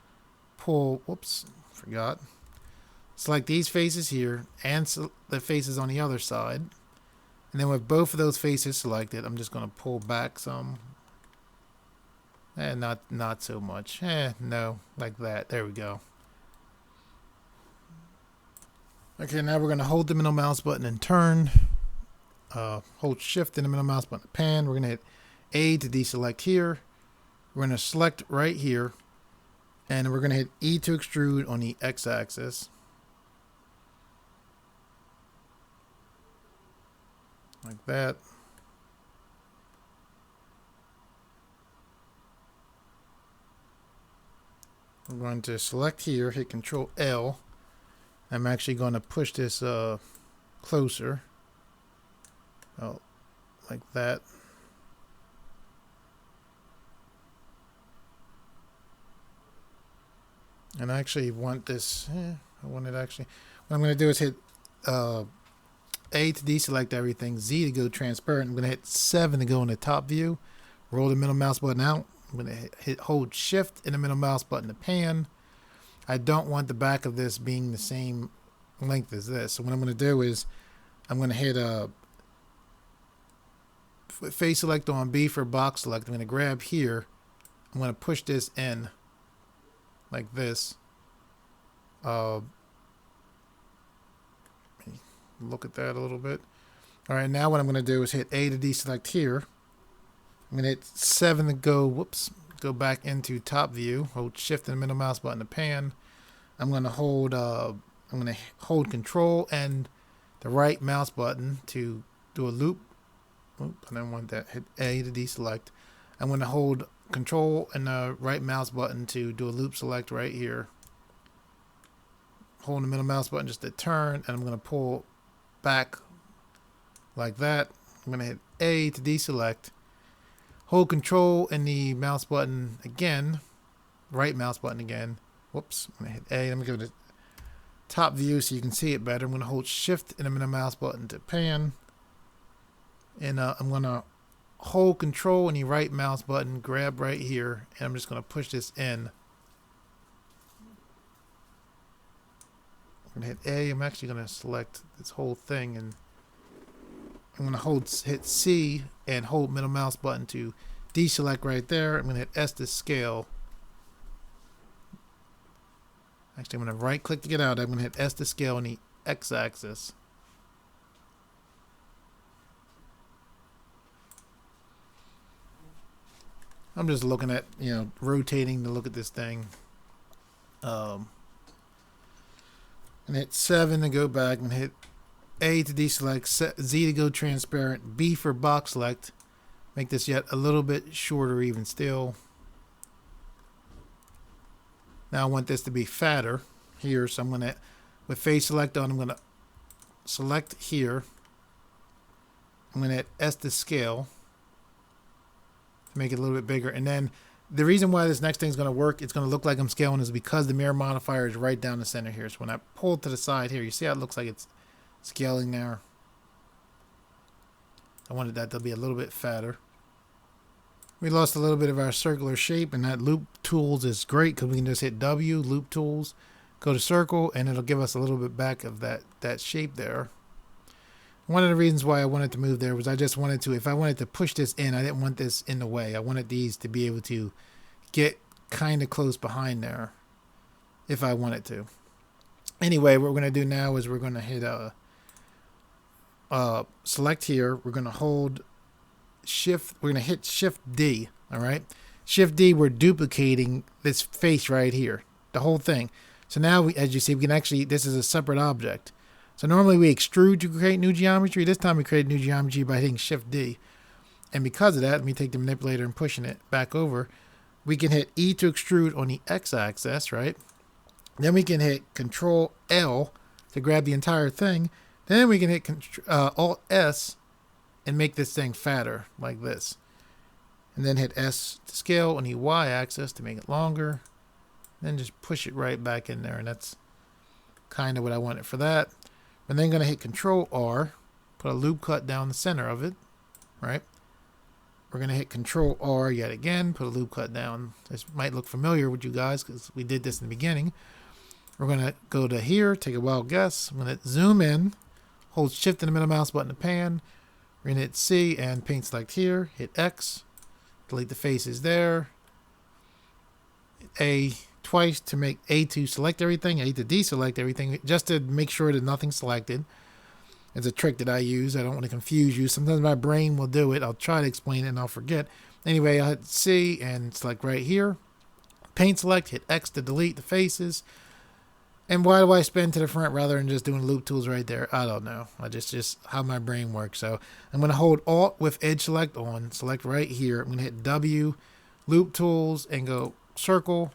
pull, select these faces here and the faces on the other side. And then with both of those faces selected, I'm just going to pull back some. Not so much. No, like that. There we go. Okay, now we're going to hold the middle mouse button and turn. Hold Shift and the middle mouse button to pan. We're going to hit A to deselect here. We're going to select right here. And we're going to hit E to extrude on the X-axis. Like that. I'm going to select here, hit Control L. I'm actually going to push this closer. Oh, like that. And I actually want this. I want it actually. What I'm going to do is hit A to deselect everything, Z to go transparent. I'm going to hit 7 to go in the top view. Roll the middle mouse button out. I'm going to hold Shift and the middle mouse button to pan. I don't want the back of this being the same length as this. So what I'm going to do is I'm going to hit face select on B for box select. I'm going to grab here. I'm going to push this in like this. Look at that a little bit. All right, now what I'm going to do is hit A to deselect here. I'm going to hit 7 to go, go back into top view. Hold Shift and the middle mouse button to pan. I'm going to hold Control and the right mouse button to do a loop. Oops, I don't want that. Hit A to deselect. I'm going to hold Control and the right mouse button to do a loop select right here. Hold the middle mouse button just to turn, and I'm going to pull back like that. I'm going to hit A to deselect. Hold Control and the mouse button again. Right mouse button again. Whoops. I'm going to hit A. Let me go to top view so you can see it better. I'm going to hold Shift and the middle mouse button to pan. And I'm going to hold Control and the right mouse button, grab right here, and I'm just going to push this in. I'm going to hit A. I'm actually going to select this whole thing, and I'm going to hit C and hold middle mouse button to deselect right there. I'm going to hit S to scale. Actually, I'm going to right click to get out. I'm going to hit S to scale on the X axis. I'm just looking at, rotating to look at this thing. And hit 7 to go back, and hit A to deselect, Z to go transparent, B for box select. Make this yet a little bit shorter even still. Now I want this to be fatter here, so I'm going to, with face select on, I'm going to select here. I'm going to hit S to scale to make it a little bit bigger. And then the reason why this next thing is going to work, it's going to look like I'm scaling, is because the mirror modifier is right down the center here. So when I pull it to the side here, you see how it looks like it's scaling there? I wanted that to be a little bit fatter. We lost a little bit of our circular shape, and that loop tools is great because we can just hit W, loop tools, go to circle, and it'll give us a little bit back of that shape there. One of the reasons why I wanted to move there was I just wanted to, if I wanted to push this in, I didn't want this in the way. I wanted these to be able to get kind of close behind there if I wanted to. Anyway, what we're going to do now is we're going to hit select here. We're going to hold Shift. We're going to hit Shift D. All right. Shift D, we're duplicating this face right here, the whole thing. So now, as you see, we can actually, this is a separate object. So normally we extrude to create new geometry. This time we create new geometry by hitting Shift D. And because of that, let me take the manipulator and pushing it back over. We can hit E to extrude on the X axis, right? Then we can hit Control L to grab the entire thing. Then we can hit Alt S and make this thing fatter like this. And then hit S to scale on the Y axis to make it longer. Then just push it right back in there. And that's kind of what I wanted for that. I'm then going to hit Control R, put a loop cut down the center of it, right? We're going to hit Control R yet again, put a loop cut down. This might look familiar with you guys because we did this in the beginning. We're going to go to here, take a wild guess. I'm going to zoom in, hold Shift and the middle mouse button to pan. We're going to hit C and paint select here, hit X, delete the faces there. Hit A twice to make A to select everything, A to deselect everything, just to make sure that nothing's selected. It's a trick that I use. I don't want to confuse you. Sometimes my brain will do it. I'll try to explain it and I'll forget. Anyway, I'll hit C and select right here. Paint select, hit X to delete the faces. And why do I spin to the front rather than just doing loop tools right there? I don't know. I just how my brain works. So I'm going to hold Alt with edge select on, select right here. I'm going to hit W, loop tools, and go circle.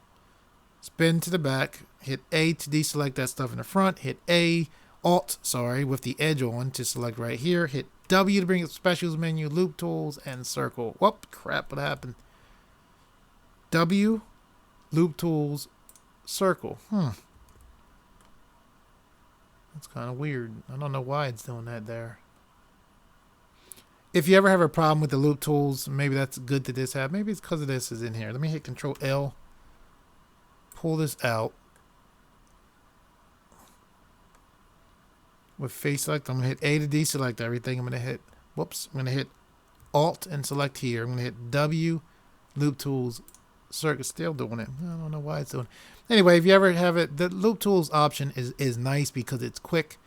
Spin to the back, hit A to deselect that stuff in the front, hit Alt with the edge on to select right here, hit W to bring up specials menu, loop tools, and circle. Whoop, crap, what happened? W, loop tools, circle. That's kind of weird. I don't know why it's doing that there. If you ever have a problem with the loop tools, maybe that's good that this have. Maybe it's because of this is in here. Let me hit Control L. Pull this out with face select. I'm going to hit A to deselect everything. I'm going to hit Alt and select here. I'm going to hit W, loop tools, circle. Still doing it. I don't know why it's doing it. Anyway, if you ever have it, the loop tools option is nice because it's quick.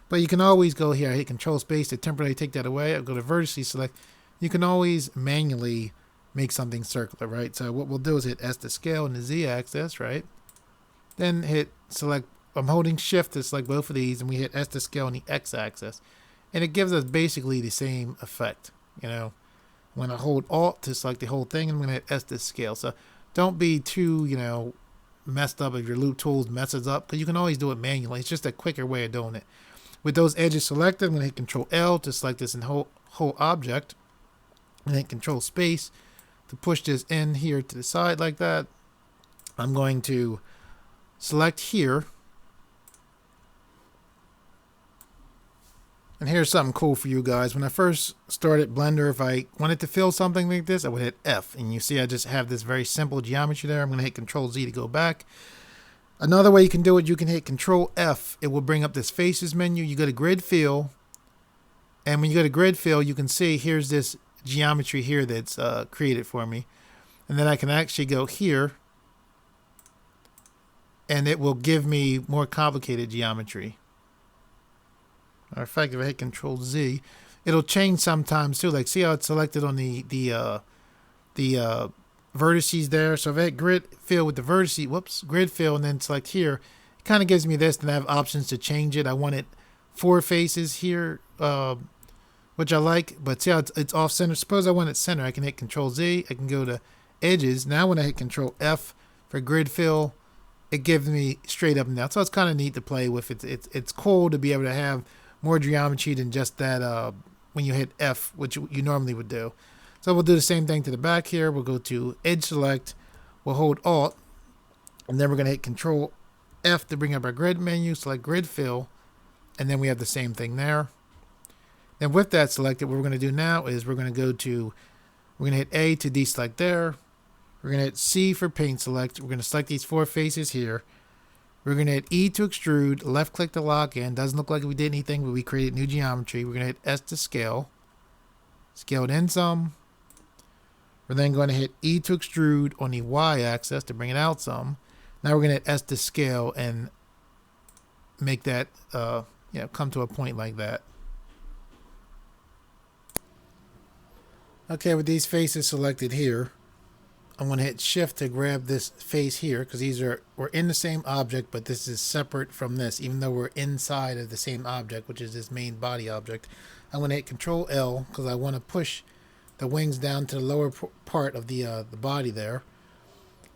But you can always go here. I hit Control Space to temporarily take that away. I'll go to vertically select. You can always manually make something circular, right? So what we'll do is hit S to scale in the Z axis, right? Then hit select I'm holding shift to select both of these, and we hit S to scale on the X axis, and it gives us basically the same effect. You know, when I hold Alt to select the whole thing, I'm going to hit S to scale. So don't be too, you know, messed up if your loop tools messes up, because you can always do it manually. It's just a quicker way of doing it. With those edges selected, I'm going to hit Control L to select this in whole object, and hit Control Space to push this in here to the side like that. I'm going to select here. And here's something cool for you guys. When I first started Blender, if I wanted to fill something like this, I would hit F. And you see I just have this very simple geometry there. I'm going to hit Control Z to go back. Another way you can do it, you can hit Control F. It will bring up this Faces menu. You go to Grid Fill. And when you go to Grid Fill, you can see here's this geometry here that's created for me. And then I can actually go here. And it will give me more complicated geometry. Matter of fact, if I hit Control Z, it'll change sometimes too. Like, see how it's selected on the vertices there. So if I hit Grid Fill with the vertices, Grid Fill, and then select here, it kind of gives me this. Then I have options to change it. I want it 4 faces here, which I like. But see how it's off center. Suppose I want it center. I can hit Control Z. I can go to Edges. Now when I hit Control F for Grid Fill, it gives me straight up and down. So it's kind of neat to play with. It's cool to be able to have more geometry than just that when you hit F, which you normally would do. So we'll do the same thing to the back here. We'll go to Edge Select. We'll hold Alt. And then we're going to hit Control F to bring up our grid menu. Select Grid Fill. And then we have the same thing there. Then with that selected, what we're going to do now is we're going to hit A to deselect there. We're going to hit C for Paint Select. We're going to select these 4 faces here. We're going to hit E to extrude, left click to lock in. Doesn't look like we did anything, but we created new geometry. We're going to hit S to scale. Scale it in some. We're then going to hit E to extrude on the Y axis to bring it out some. Now we're going to hit S to scale and make that come to a point like that. Okay, with these faces selected here, I'm going to hit Shift to grab this face here, because we're in the same object, but this is separate from this, even though we're inside of the same object, which is this main body object. I'm going to hit Control L because I want to push the wings down to the lower part of the body there.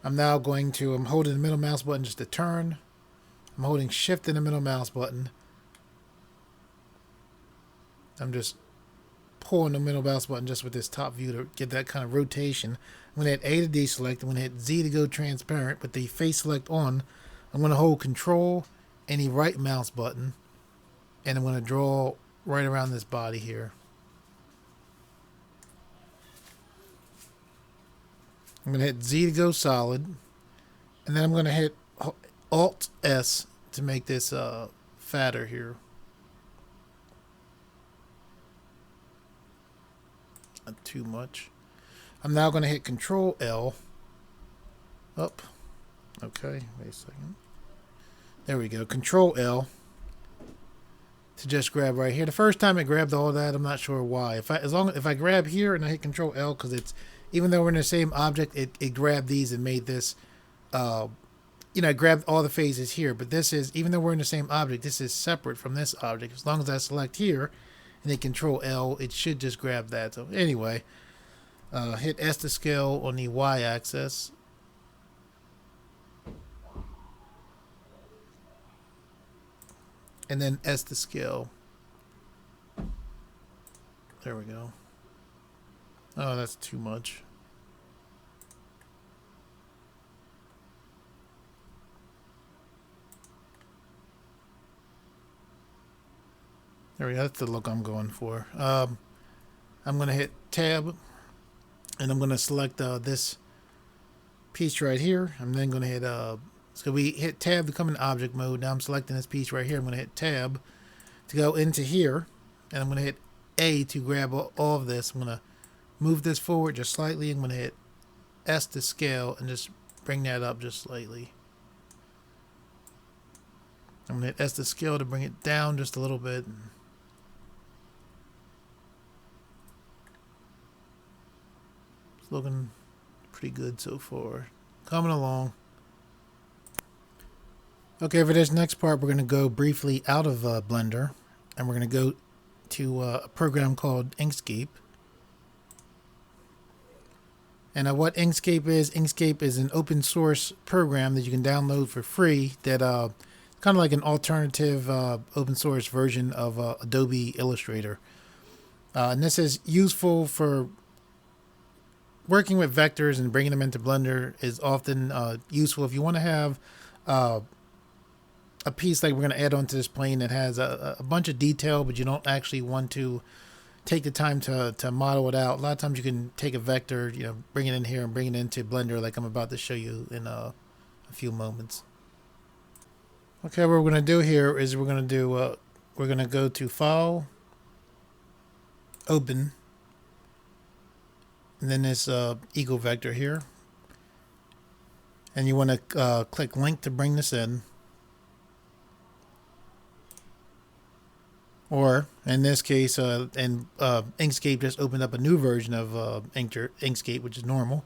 I'm holding the middle mouse button just to turn. I'm holding Shift in the middle mouse button. I'm just pulling the middle mouse button just with this top view to get that kind of rotation. I'm going to hit A to deselect. I'm going to hit Z to go transparent. With the face select on, I'm going to hold Control and the right mouse button. And I'm going to draw right around this body here. I'm going to hit Z to go solid. And then I'm going to hit Alt S to make this fatter here. Not too much. I'm now going to hit Control L. Up. Okay, wait a second. There we go. Control L to just grab right here. The first time it grabbed all that, I'm not sure why. If I grab here and I hit Control L, because even though we're in the same object, it grabbed these and made this. It grabbed all the phases here. But this is, even though we're in the same object, this is separate from this object. As long as I select here and hit Control L, it should just grab that. So anyway. Hit S to scale on the Y axis. And then S to scale. There we go. Oh, that's too much. There we go. That's the look I'm going for. I'm going to hit Tab. And I'm going to select this piece right here. I'm then going to hit, so we hit Tab to come in object mode. Now I'm selecting this piece right here. I'm going to hit Tab to go into here. And I'm going to hit A to grab all of this. I'm going to move this forward just slightly. I'm going to hit S to scale and just bring that up just slightly. I'm going to hit S to scale to bring it down just a little bit. It's looking pretty good so far. Coming along. Okay, for this next part, we're going to go briefly out of Blender, and we're going to go to a program called Inkscape. And what Inkscape is an open source program that you can download for free that kind of like an alternative open source version of Adobe Illustrator. And this is useful for working with vectors and bringing them into Blender. Is often useful if you want to have a piece like we're going to add onto this plane that has a bunch of detail, but you don't actually want to take the time to model it out. A lot of times you can take a vector, bring it in here and bring it into Blender like I'm about to show you in a few moments. Okay, what we're going to do here is we're going to go to File, Open, and then this equal vector here. And you want to click Link to bring this in. Or in this case, Inkscape just opened up a new version of Inkscape, which is normal.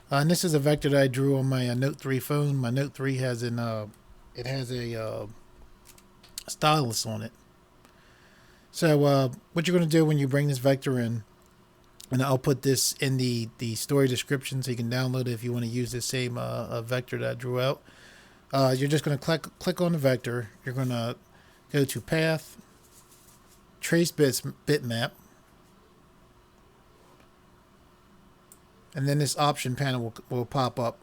And this is a vector that I drew on my Note 3 phone. My Note 3 has a stylus on it. So what you're going to do when you bring this vector in, and I'll put this in the story description so you can download it if you want to use the same vector that I drew out. You're just going to click on the vector. You're going to go to Path, Trace Bitmap, and then this option panel will pop up.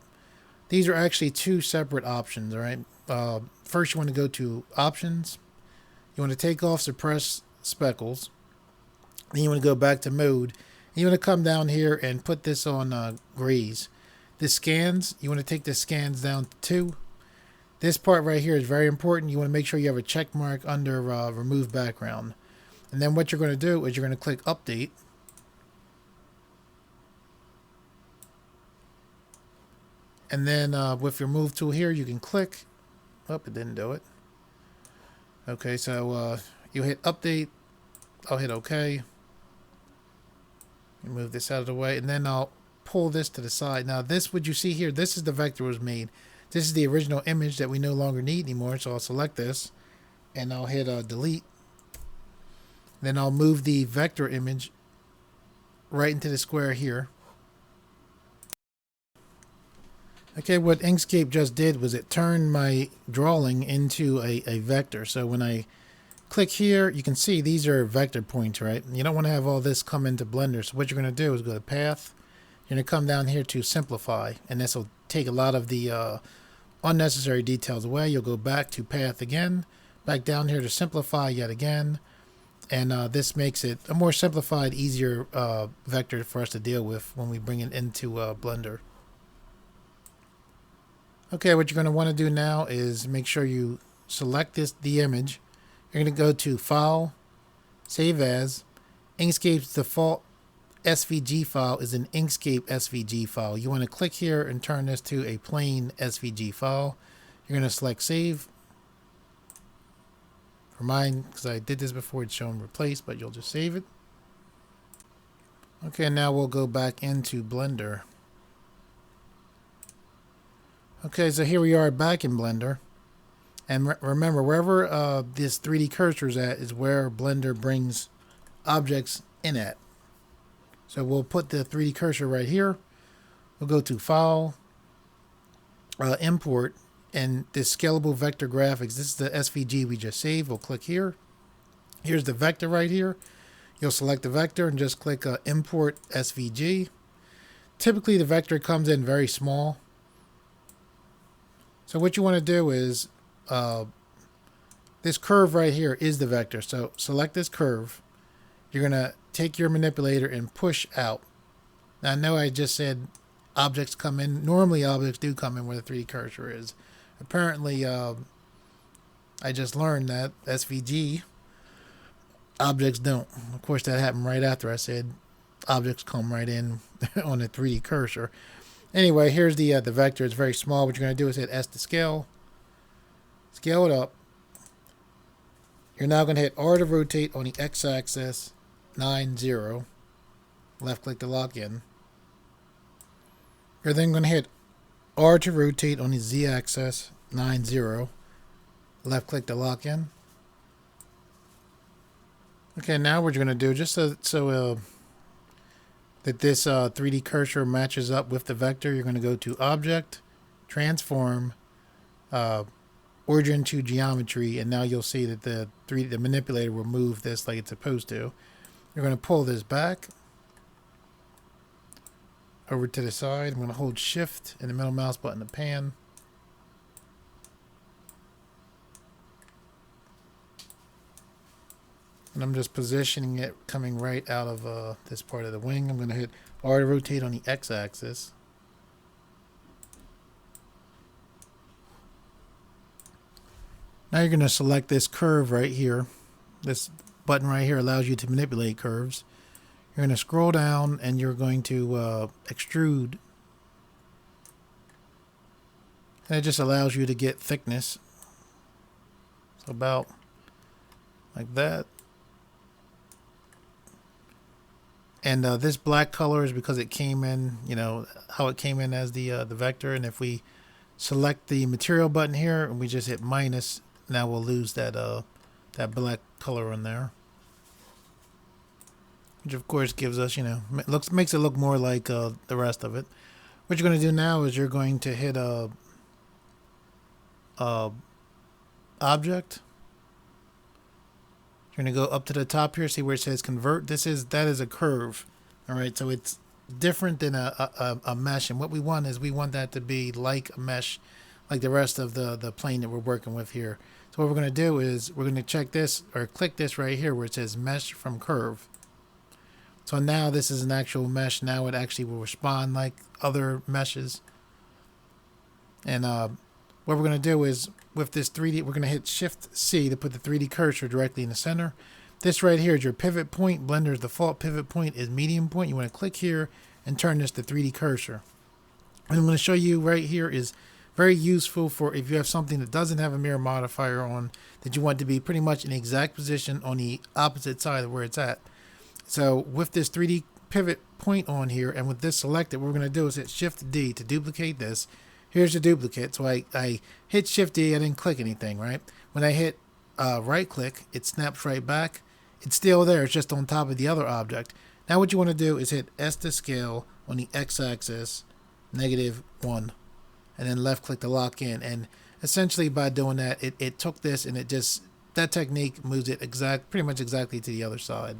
These are actually two separate options, all right? First, you want to go to Options. You want to take off Suppress Speckles. Then you want to go back to Mode. And you want to come down here and put this on Grays. The Scans, you want to take the Scans down to 2. This part right here is very important. You want to make sure you have a check mark under Remove Background. And then what you're going to do is you're going to click Update. And then with your Move tool here, you can click. Oh, it didn't do it. Okay, so you hit Update. I'll hit OK. Move this out of the way. And then I'll pull this to the side. Now this, what you see here, this is the vector was made. This is the original image that we no longer need anymore. So I'll select this. And I'll hit Delete. Then I'll move the vector image right into the square here. Okay, what Inkscape just did was it turned my drawing into a vector. So when I click here, you can see these are vector points, right? You don't want to have all this come into Blender. So what you're going to do is go to Path. You're going to come down here to Simplify. And this will take a lot of the unnecessary details away. You'll go back to Path again. Back down here to Simplify yet again. And this makes it a more simplified, easier vector for us to deal with when we bring it into Blender. Okay, what you're going to want to do now is make sure you select the image. You're going to go to File, Save As. Inkscape's default SVG file is an Inkscape SVG file. You want to click here and turn this to a plain SVG file. You're going to select Save. For mine, because I did this before, it's showing replace, but you'll just save it. Okay, now we'll go back into Blender. Okay, so here we are back in Blender. And remember, wherever this 3D cursor is at is where Blender brings objects in at. So we'll put the 3D cursor right here. We'll go to File, Import. And this scalable vector graphics, this is the SVG we just saved. We'll click here. Here's the vector right here. You'll select the vector and just click Import SVG. Typically, the vector comes in very small. So what you want to do is, this curve right here is the vector. So select this curve. You're going to take your manipulator and push out. Now, I know I just said objects come in. Normally, objects do come in where the 3D cursor is. Apparently, I just learned that SVG objects don't. Of course, that happened right after I said objects come right in on the 3D cursor. Anyway, here's the vector. It's very small. What you're going to do is hit S to scale. Scale it up. You're now going to hit R to rotate on the X-axis 9, 0. Left click to lock in. You're then going to hit R to rotate on the Z-axis 9, 0. left click to lock in. Okay, now what you're going to do, just so that this 3D cursor matches up with the vector, you're going to go to Object, Transform, Origin to Geometry, and now you'll see that the manipulator will move this like it's supposed to. You're going to pull this back over to the side. I'm going to hold Shift and the middle mouse button to pan. And I'm just positioning it coming right out of this part of the wing. I'm going to hit R to rotate on the X-axis. Now you're going to select this curve right here. This button right here allows you to manipulate curves. You're going to scroll down and you're going to extrude. And it just allows you to get thickness. So about like that. And this black color is because it came in, you know, how it came in as the vector. And if we select the material button here and we just hit minus, now we'll lose that that black color in there. Which of course gives us, you know, makes it look more like the rest of it. What you're going to do now is you're going to hit Object. You're going to go up to the top here, see where it says convert. That is a curve. All right, so it's different than a mesh. And what we want is we want that to be like a mesh, like the rest of the plane that we're working with here. So what we're going to do is we're going to check this or click this right here where it says mesh from curve. So now this is an actual mesh. Now it actually will respond like other meshes. And what we're going to do is with this 3D, we're going to hit Shift C to put the 3D cursor directly in the center. This right here is your pivot point. Blender's default pivot point is medium point. You want to click here and turn this to 3D cursor. And I'm going to show you right here is very useful for if you have something that doesn't have a mirror modifier on, that you want to be pretty much in the exact position on the opposite side of where it's at. So with this 3D pivot point on here and with this selected, what we're going to do is hit Shift D to duplicate this. Here's the duplicate. So I hit Shift D, I didn't click anything, right? When I hit right click, it snaps right back. It's still there, it's just on top of the other object. Now what you want to do is hit S to scale on the X-axis, -1, and then left click to lock in. And essentially by doing that, it took this and it just, that technique moves it pretty much exactly to the other side.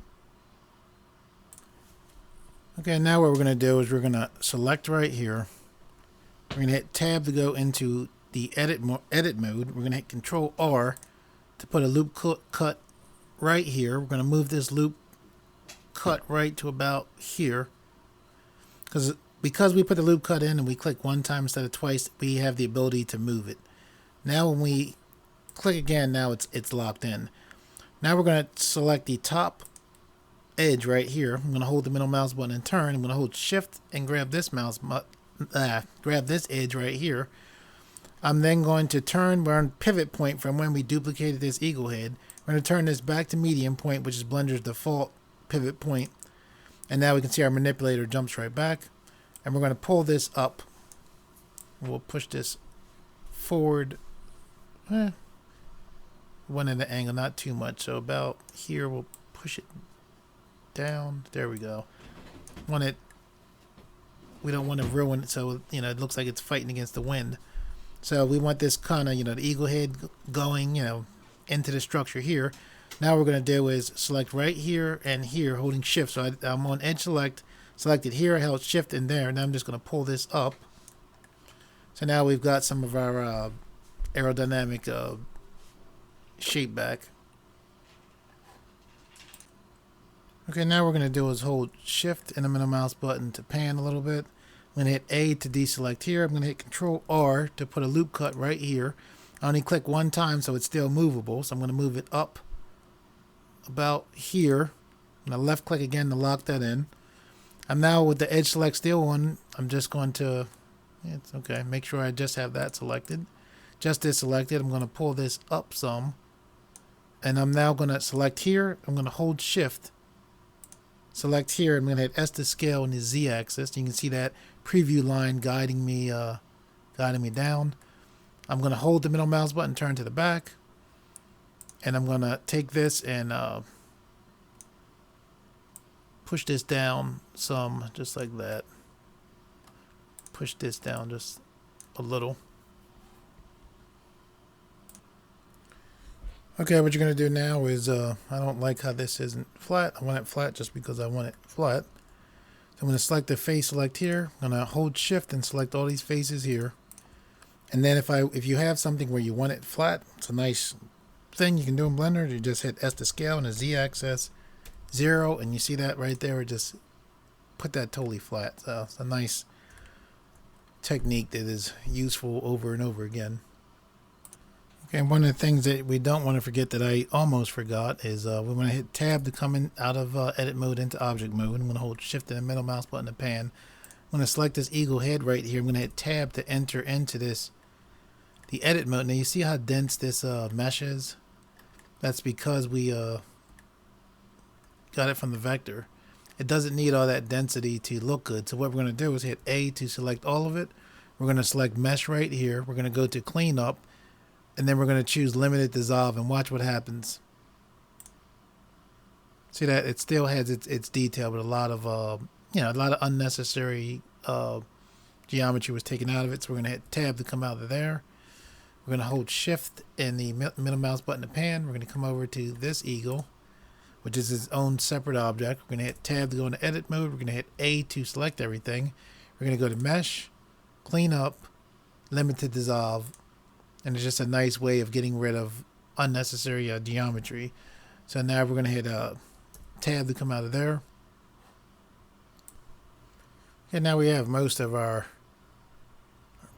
Okay, now what we're going to do is we're going to select right here. We're going to hit Tab to go into the edit mode. We're going to hit Control R to put a loop cut right here. We're going to move this loop cut right to about here. Because we put the loop cut in and we click one time instead of twice, we have the ability to move it. Now when we click again, now it's locked in. Now we're going to select the top edge right here. I'm going to hold the middle mouse button and turn. I'm going to hold Shift and grab this grab this edge right here. I'm then going to turn, we're on pivot point from when we duplicated this eagle head. We're going to turn this back to medium point, which is Blender's default pivot point. And now we can see our manipulator jumps right back. And we're going to pull this up. We'll push this forward. One at an angle, not too much. So about here, we'll push it down. There we go. We don't want to ruin it, so you know it looks like it's fighting against the wind. So we want this kind of, you know, the eagle head going, you know, into the structure here. Now what we're going to do is select right here and here, holding Shift. So I'm on Edge Select, selected here, I held Shift in there. Now I'm just going to pull this up. So now we've got some of our aerodynamic shape back. Okay, now what we're going to do is hold Shift and the middle mouse button to pan a little bit. I'm going to hit A to deselect here. I'm going to hit Control R to put a loop cut right here. I only click one time, so it's still movable. So I'm going to move it up about here. I'm going to left click again to lock that in. I'm now with the edge select still on. I'm just going to, it's okay, make sure I just have that selected. Just this selected. I'm going to pull this up some. And I'm now going to select here. I'm going to hold Shift. Select here. I'm going to hit S to scale on the Z axis. You can see that preview line guiding me down. I'm going to hold the middle mouse button, turn to the back. And I'm gonna take this and push this down some, just like that. Push this down just a little. Okay, what you're going to do now is, I don't like how this isn't flat. I want it flat just because I want it flat. So I'm going to select the face select here. I'm going to hold shift and select all these faces here. And then if you have something where you want it flat, it's a nice thing you can do in Blender. You just hit S to scale and the Z axis 0, and you see that right there. It just put that totally flat. So it's a nice technique that is useful over and over again. Okay, one of the things that we don't want to forget that I almost forgot is we want to hit tab to come in out of edit mode into object mode. I'm going to hold shift and the middle mouse button to pan. I'm going to select this eagle head right here. I'm going to hit tab to enter into the edit mode. Now you see how dense this mesh is? That's because we got it from the vector. It doesn't need all that density to look good. So what we're going to do is hit A to select all of it. We're going to select mesh right here. We're going to go to clean up. And then we're going to choose limited dissolve and watch what happens. See that it still has its detail, but a lot of a lot of unnecessary geometry was taken out of it. So we're going to hit tab to come out of there. We're going to hold shift and the middle mouse button to pan. We're going to come over to this eagle, which is its own separate object. We're going to hit tab to go into edit mode. We're going to hit A to select everything. We're going to go to mesh, clean up, limited dissolve. And it's just a nice way of getting rid of unnecessary geometry. So now we're going to hit tab to come out of there. And now we have most of our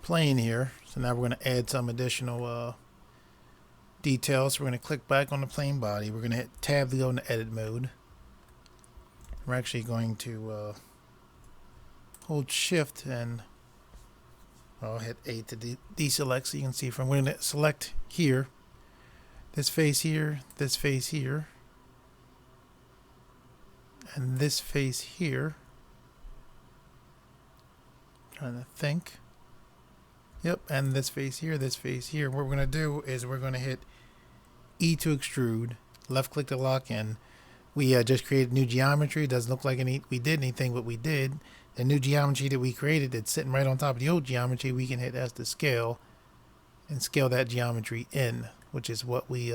plane here. So now we're going to add some additional details. So we're going to click back on the plane body. We're going to hit tab to go into edit mode. We're actually going to hold shift and I'll hit A to deselect so you can see from. We're going to select here, this face here, this face here, and this face here. I'm trying to think. Yep, and this face here, this face here. What we're going to do is we're going to hit E to extrude, left click to lock in. We just created new geometry. It doesn't look like we did anything, but we did. The new geometry that we created that's sitting right on top of the old geometry, we can hit S to scale and scale that geometry in, which is what we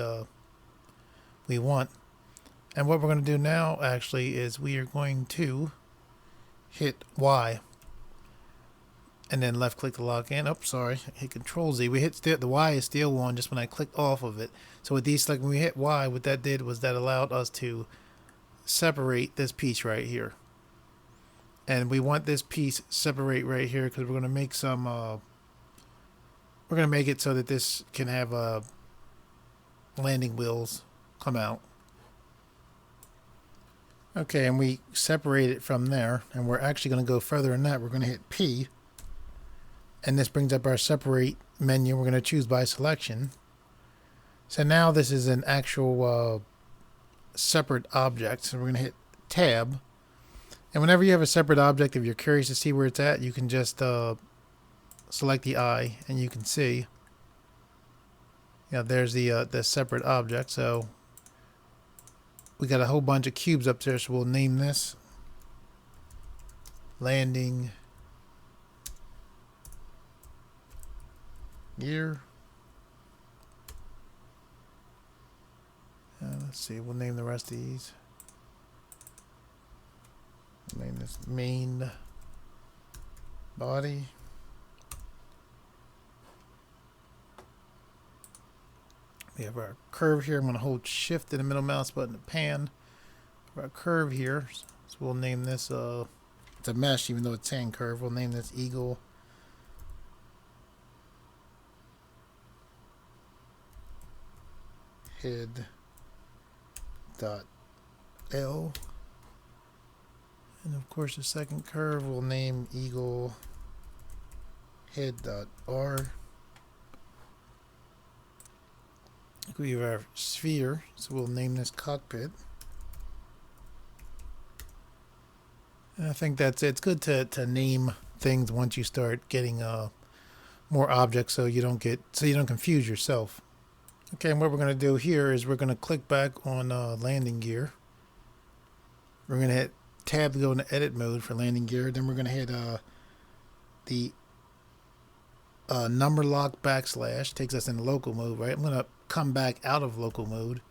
want. And what we're going to do now actually is we are going to hit Y and then left click to lock in. Oh, sorry, hit Control Z. We hit the Y is still on just when I clicked off of it. So with these, like when we hit Y, what that did was that allowed us to separate this piece right here. And we want this piece separate right here because we're going to make some, we're going to make it so that this can have landing wheels come out. Okay, and we separate it from there, and we're actually going to go further than that. We're going to hit P, and this brings up our separate menu. We're going to choose by selection. So now this is an actual separate object. So we're going to hit Tab. And whenever you have a separate object, if you're curious to see where it's at, you can just select the eye, and you can see, there's the separate object. So we got a whole bunch of cubes up there, so we'll name this landing gear. Let's see, we'll name the rest of these. Name this main body. We have our curve here. I'm going to hold shift and the middle mouse button to pan. Our curve here. So we'll name this, it's a mesh even though it's saying curve. We'll name this eagle head dot L. And of course the second curve we'll name eagle head.r. We have our sphere, so we'll name this cockpit. And I think that's it. It's good to name things once you start getting more objects so you don't confuse yourself. Okay, and what we're going to do here is we're going to click back on landing gear. We're going to hit tab to go into edit mode for landing gear. Then we're going to hit the number lock backslash, takes us into local mode, right? I'm going to come back out of local mode.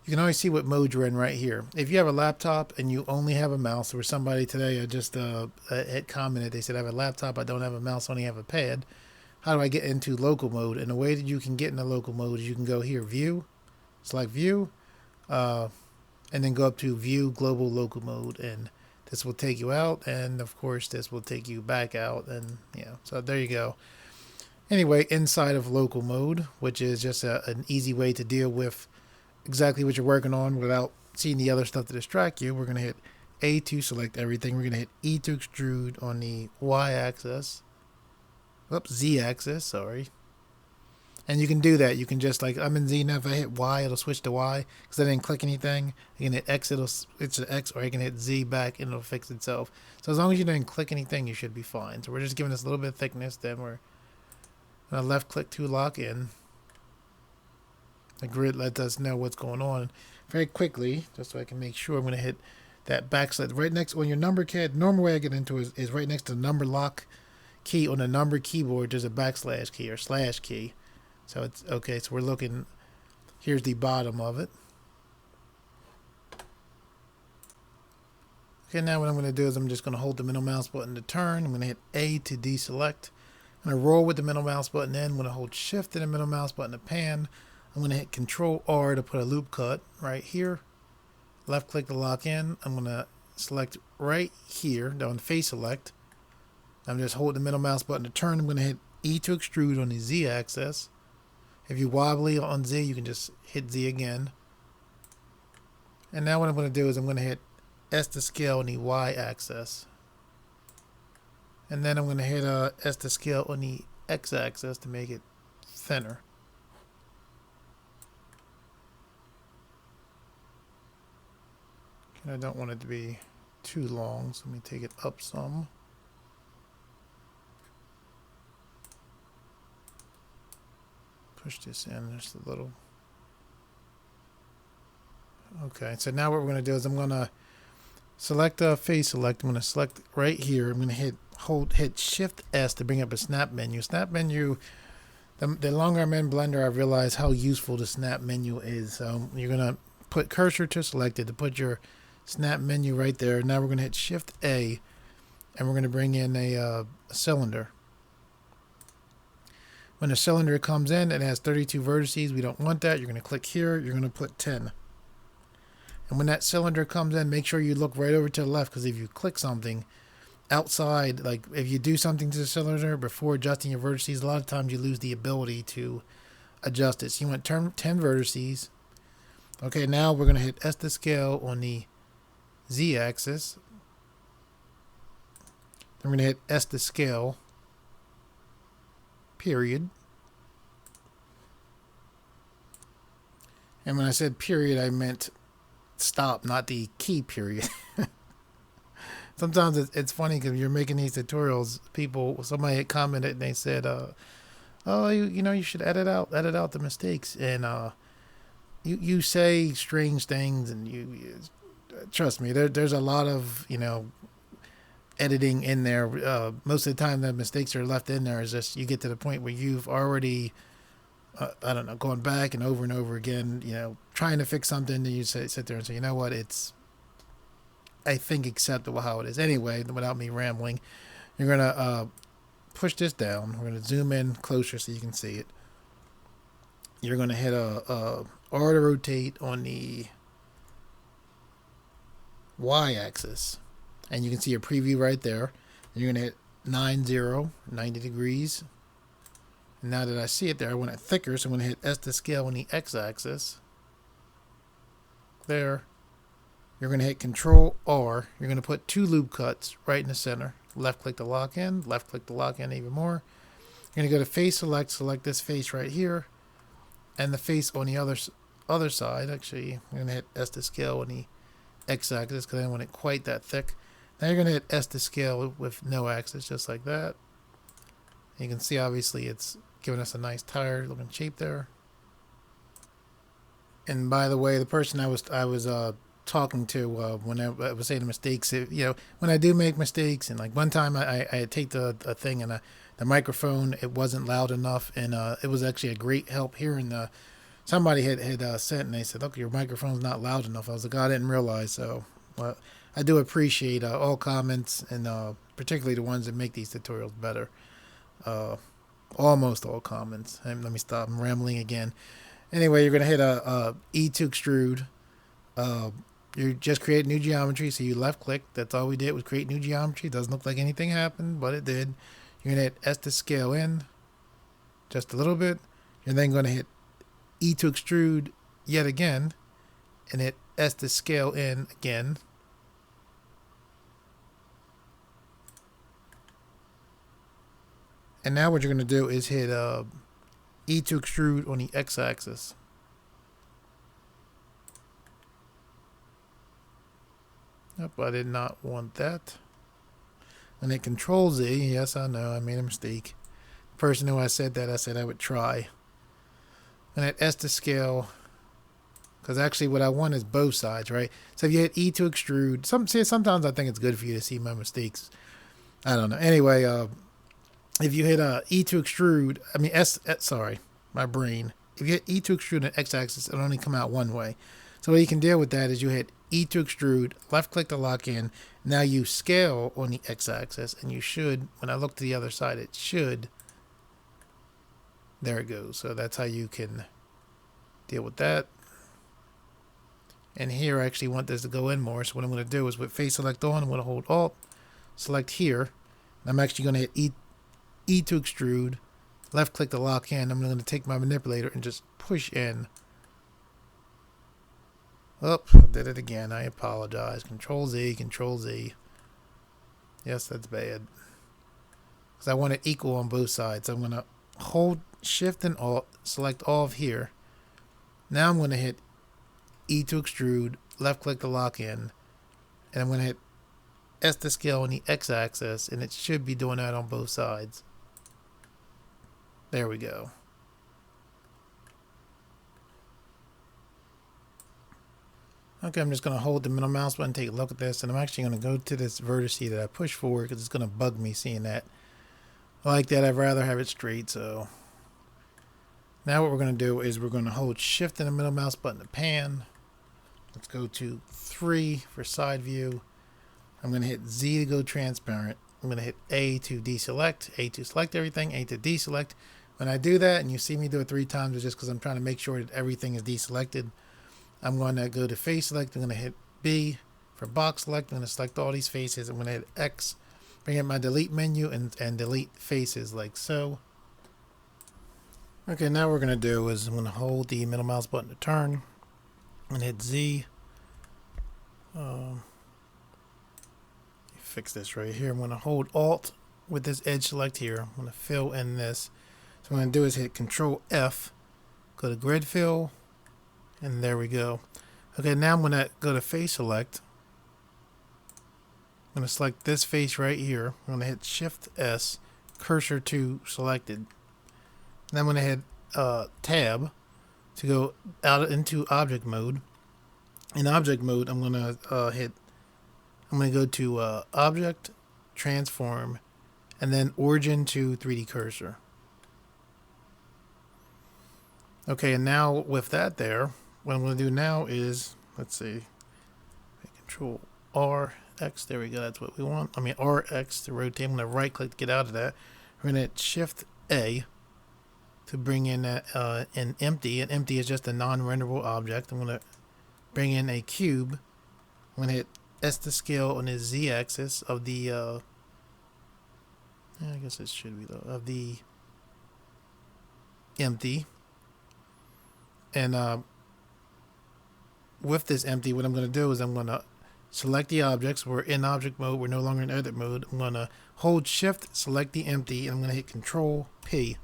You can always see what mode you're in right here. If you have a laptop and you only have a mouse, there was somebody today I just had commented, they said I have a laptop, I don't have a mouse, I only have a pad. How do I get into local mode? And the way that you can get into local mode is you can go here, view, select view, and then go up to view global local mode, and this will take you out, and of course this will take you back out, and yeah, so there you go. Anyway, inside of local mode, which is just an easy way to deal with exactly what you're working on without seeing the other stuff to distract you, we're going to hit A to select everything. We're going to hit E to extrude on the Y-axis. Oops, Z-axis, sorry. And you can do that. You can just, like, I'm in Z now. If I hit Y, it'll switch to Y because I didn't click anything. You can hit X, it'll switch to X, or you can hit Z back and it'll fix itself. So as long as you didn't click anything, you should be fine. So we're just giving this a little bit of thickness. Then we're going to left click to lock in. The grid lets us know what's going on very quickly, just so I can make sure. I'm going to hit that backslash right next on your number key. Normal way I get into it is right next to the number lock key on the number keyboard. There's a backslash key or slash key. So it's okay. So we're looking. Here's the bottom of it. Okay, now what I'm going to do is I'm just going to hold the middle mouse button to turn. I'm going to hit A to deselect. I'm going to roll with the middle mouse button in. I'm going to hold Shift and the middle mouse button to pan. I'm going to hit Control R to put a loop cut right here. Left click to lock in. I'm going to select right here down face select. I'm just holding the middle mouse button to turn. I'm going to hit E to extrude on the Z axis. If you wobbly on Z, you can just hit Z again. And now what I'm going to do is I'm going to hit S to scale on the Y axis. And then I'm going to hit S to scale on the X axis to make it thinner. I don't want it to be too long, so let me take it up some. Push this in just a little. Okay, so now what we're going to do is I'm going to select face select. I'm going to select right here. I'm going to hit Shift S to bring up a snap menu. Snap menu. The longer I'm in Blender, I've realized how useful the snap menu is. You're going to put cursor to selected to put your snap menu right there. Now we're going to hit Shift A, and we're going to bring in a cylinder. When the cylinder comes in, it has 32 vertices. We don't want that. You're going to click here. You're going to put 10. And when that cylinder comes in, make sure you look right over to the left, because if you click something outside, like if you do something to the cylinder before adjusting your vertices, a lot of times you lose the ability to adjust it. So you want 10 vertices. Okay, now we're going to hit S to scale on the Z axis. Then we're going to hit S to scale, period. And when I said period, I meant stop, not the key period. Sometimes it's funny because you're making these tutorials. Somebody had commented and they said, "Oh, you should edit out the mistakes." And you say strange things, and you trust me. There's a lot of editing in there. Most of the time, the mistakes are left in there. Is just you get to the point where you've already, I don't know, going back and over again, trying to fix something. And you sit there and say, you know what, it's, I think, acceptable how it is. Anyway, without me rambling, you're gonna push this down. We're gonna zoom in closer so you can see it. You're gonna hit a R to rotate on the Y-axis, and you can see a preview right there. And you're gonna hit 90 degrees. And now that I see it there, I want it thicker, so I'm gonna hit S to scale on the X-axis. There. You're gonna hit Control R. You're gonna put 2 loop cuts right in the center. Left click to lock in. Left click to lock in even more. You're gonna go to face select. Select this face right here, and the face on the other side. Actually, I'm gonna hit S to scale on the X-axis because I don't want it quite that thick. Now you're gonna hit S to scale with no axis, just like that. You can see obviously it's giving us a nice tire looking shape there. And by the way, the person I was talking to when I was saying the mistakes, when I do make mistakes, and like one time I take the a thing and the microphone, it wasn't loud enough, and it was actually a great help hearing somebody had sent, and they said, "Look, your microphone's not loud enough." I was like, "Oh, I didn't realize." So I do appreciate all comments, and particularly the ones that make these tutorials better. Almost all comments. And let me stop. I'm rambling again. Anyway, you're gonna hit a E to extrude. You just create new geometry, so you left click. That's all we did was create new geometry. Doesn't look like anything happened, but it did. You're gonna hit S to scale in, just a little bit. You're then gonna hit E to extrude yet again, and hit S to scale in again. And now what you're gonna do is hit E to extrude on the x-axis. Nope, I did not want that. And hit Control Z. Yes, I know, I made a mistake. The person who I said that, I said I would try. And hit S to scale. Because actually what I want is both sides, right? So if you hit E to extrude, sometimes I think it's good for you to see my mistakes. I don't know. Anyway, if you hit E to extrude, I mean sorry, my brain. If you hit E to extrude on the x-axis, it'll only come out one way. So what you can deal with that is you hit E to extrude, left click to lock in. Now you scale on the x-axis, and you should, when I look to the other side, it should. There it goes. So that's how you can deal with that. And here I actually want this to go in more. So what I'm going to do is with face select on, I'm going to hold Alt, select here. I'm actually going to hit E to extrude, left click to lock in. I'm going to take my manipulator and just push in. Oh, I did it again. I apologize. Control Z, Control Z. Yes, that's bad. Because I want it equal on both sides. I'm going to hold Shift and Alt, select all of here. Now I'm going to hit E to extrude, left click to lock in. And I'm going to hit S to scale on the x-axis, and it should be doing that on both sides. There we go. Okay, I'm just going to hold the middle mouse button, take a look at this, and I'm actually going to go to this vertex that I pushed forward because it's going to bug me seeing that. I like that. I'd rather have it straight, so. Now what we're going to do is we're going to hold Shift and the middle mouse button to pan. Let's go to 3 for side view. I'm going to hit Z to go transparent. I'm going to hit A to deselect, A to select everything, A to deselect. When I do that, and you see me do it 3 times, it's just because I'm trying to make sure that everything is deselected. I'm going to go to face select. I'm going to hit B for box select. I'm going to select all these faces. I'm going to hit X, bring up my delete menu, and delete faces like so. Okay, now what we're going to do is I'm going to hold the middle mouse button to turn and hit Z. Fix this right here. I'm going to hold Alt with this edge select here. I'm going to fill in this. So what I'm going to do is hit Control F, go to grid fill, and there we go. Okay, now I'm going to go to face select. I'm going to select this face right here. I'm going to hit Shift S, cursor to selected. Then I'm going to hit Tab to go out into object mode. In object mode, I'm going to go to Object, Transform, and then Origin to 3D Cursor. Okay, and now with that there, what I'm going to do now is, let's see, Control R, X, there we go, that's what we want. I mean RX to rotate. I'm going to right click to get out of that. We're going to hit Shift A to bring in an empty. An empty is just a non-renderable object. I'm going to bring in a cube. I'm going to hit S to scale on the Z axis of the I guess it should be though, of the empty. And with this empty, what I'm going to do is I'm going to select the objects. We're in object mode. We're no longer in edit mode. I'm going to hold Shift, select the empty, and I'm going to hit Control P.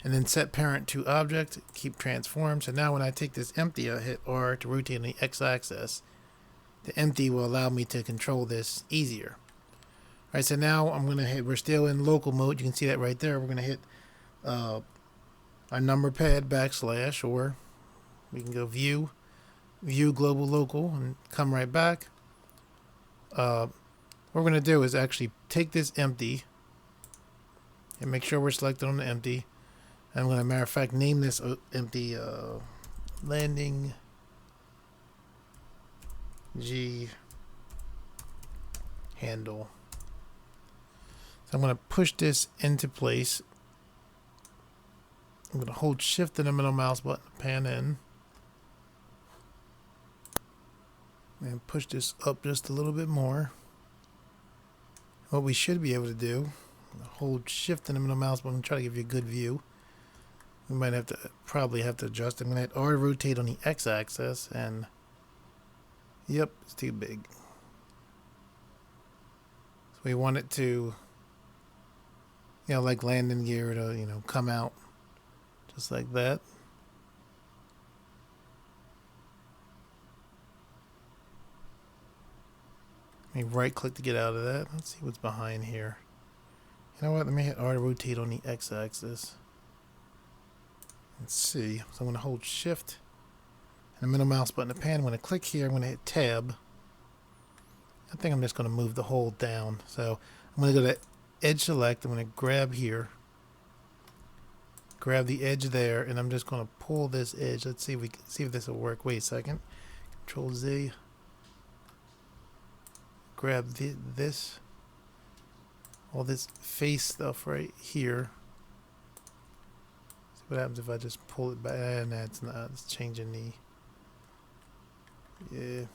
And then set parent to object, keep transform. So now when I take this empty, I hit R to rotate on the x-axis. The empty will allow me to control this easier. All right, so now I'm going to hit, we're still in local mode. You can see that right there. We're going to hit our number pad backslash, or We can go view, global, local, and come right back. What we're going to do is actually take this empty and make sure we're selected on the empty. I'm going to, matter of fact, name this empty landing G handle. So I'm going to push this into place. I'm going to hold shift in the middle mouse button to pan in. And push this up just a little bit more. What we should be able to do, hold shift in the middle mouse button and try to give you a good view. We might have to, probably have to adjust. I'm going to hit R to rotate on the X axis, and yep, it's too big. So we want it to, like landing gear to, come out just like that. Let me right click to get out of that. Let's see what's behind here. You know what? Let me hit R to rotate on the X axis. Let's see. So I'm going to hold shift and the middle mouse button to pan. I'm going to click here. I'm going to hit tab. I think I'm just going to move the hole down. So I'm going to go to edge select. I'm going to grab here. Grab the edge there, and I'm just going to pull this edge. Let's see if this will work. Wait a second. Control Z. Grab this, all this face stuff right here. See what happens if I just pull it back. And that's not. It's changing the. Yeah.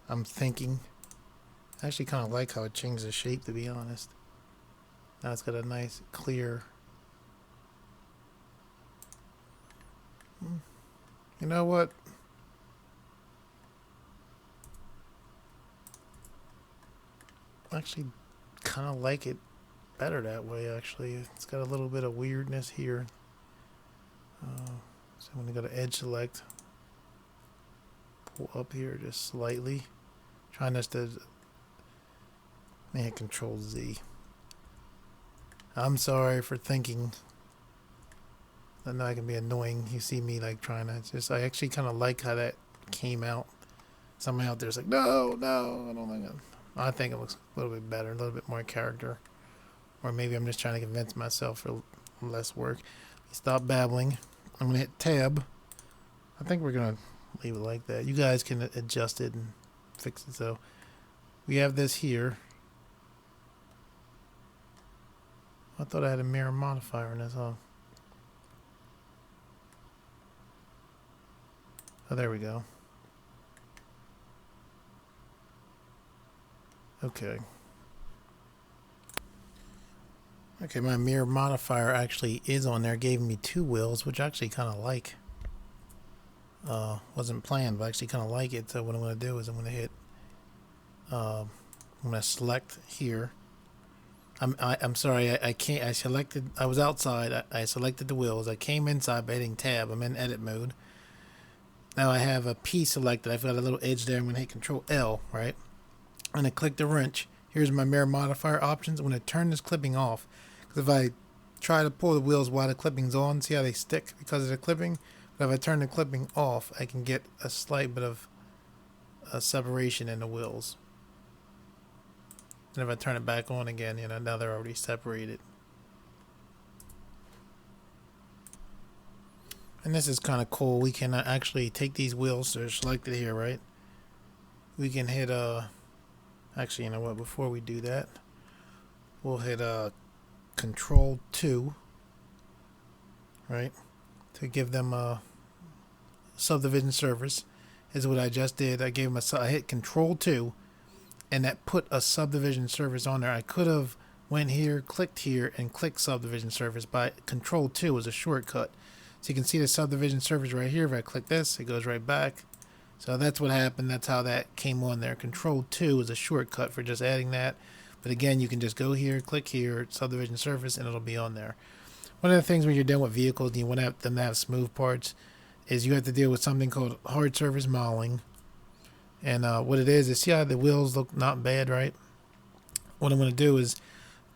I'm thinking. I actually kind of like how it changed the shape, to be honest. Now it's got a nice clear. You know what? I actually kind of like it better that way, actually. It's got a little bit of weirdness here. So I'm going to go to edge select. Pull up here just slightly. Trying just to. Man, Control Z. I'm sorry for thinking. I know I can be annoying. You see me like trying to I actually kind of like how that came out. Somebody out there's like, no, I don't think I think it looks a little bit better, a little bit more character. Or maybe I'm just trying to convince myself for less work. Stop babbling. I'm going to hit tab. I think we're going to leave it like that. You guys can adjust it and fix it. So we have this here. I thought I had a mirror modifier in this, huh? Oh, there we go. Okay. Okay, my mirror modifier actually is on there. Gave me 2 wheels, which I actually kind of like. Wasn't planned, but I actually kind of like it. So what I'm going to do is I'm going to hit. I'm going to select here. I'm sorry. I can't. I selected. I was outside. I selected the wheels. I came inside by hitting tab. I'm in edit mode. Now I have a P selected. I've got a little edge there. I'm going to hit Control L, right? I'm going to click the wrench. Here's my mirror modifier options. I'm going to turn this clipping off. Because if I try to pull the wheels while the clipping's on, see how they stick because of the clipping? But if I turn the clipping off, I can get a slight bit of separation in the wheels. And if I turn it back on again, now they're already separated. And this is kind of cool. We can actually take these wheels. They're selected here, right? We can hit, actually, you know what? Before we do that, we'll hit Control 2, right? To give them a subdivision surface. Is what I just did. I gave them I hit Control 2. And that put a subdivision surface on there. I could have went here, clicked here, and clicked subdivision surface. But Control 2 was a shortcut. So you can see the subdivision surface right here. If I click this, it goes right back. So that's what happened. That's how that came on there. Control 2 is a shortcut for just adding that. But again, you can just go here, click here, subdivision surface, and it'll be on there. One of the things when you're dealing with vehicles and you want them to have smooth parts is you have to deal with something called hard surface modeling. And what it is see how the wheels look not bad, right? What I'm going to do is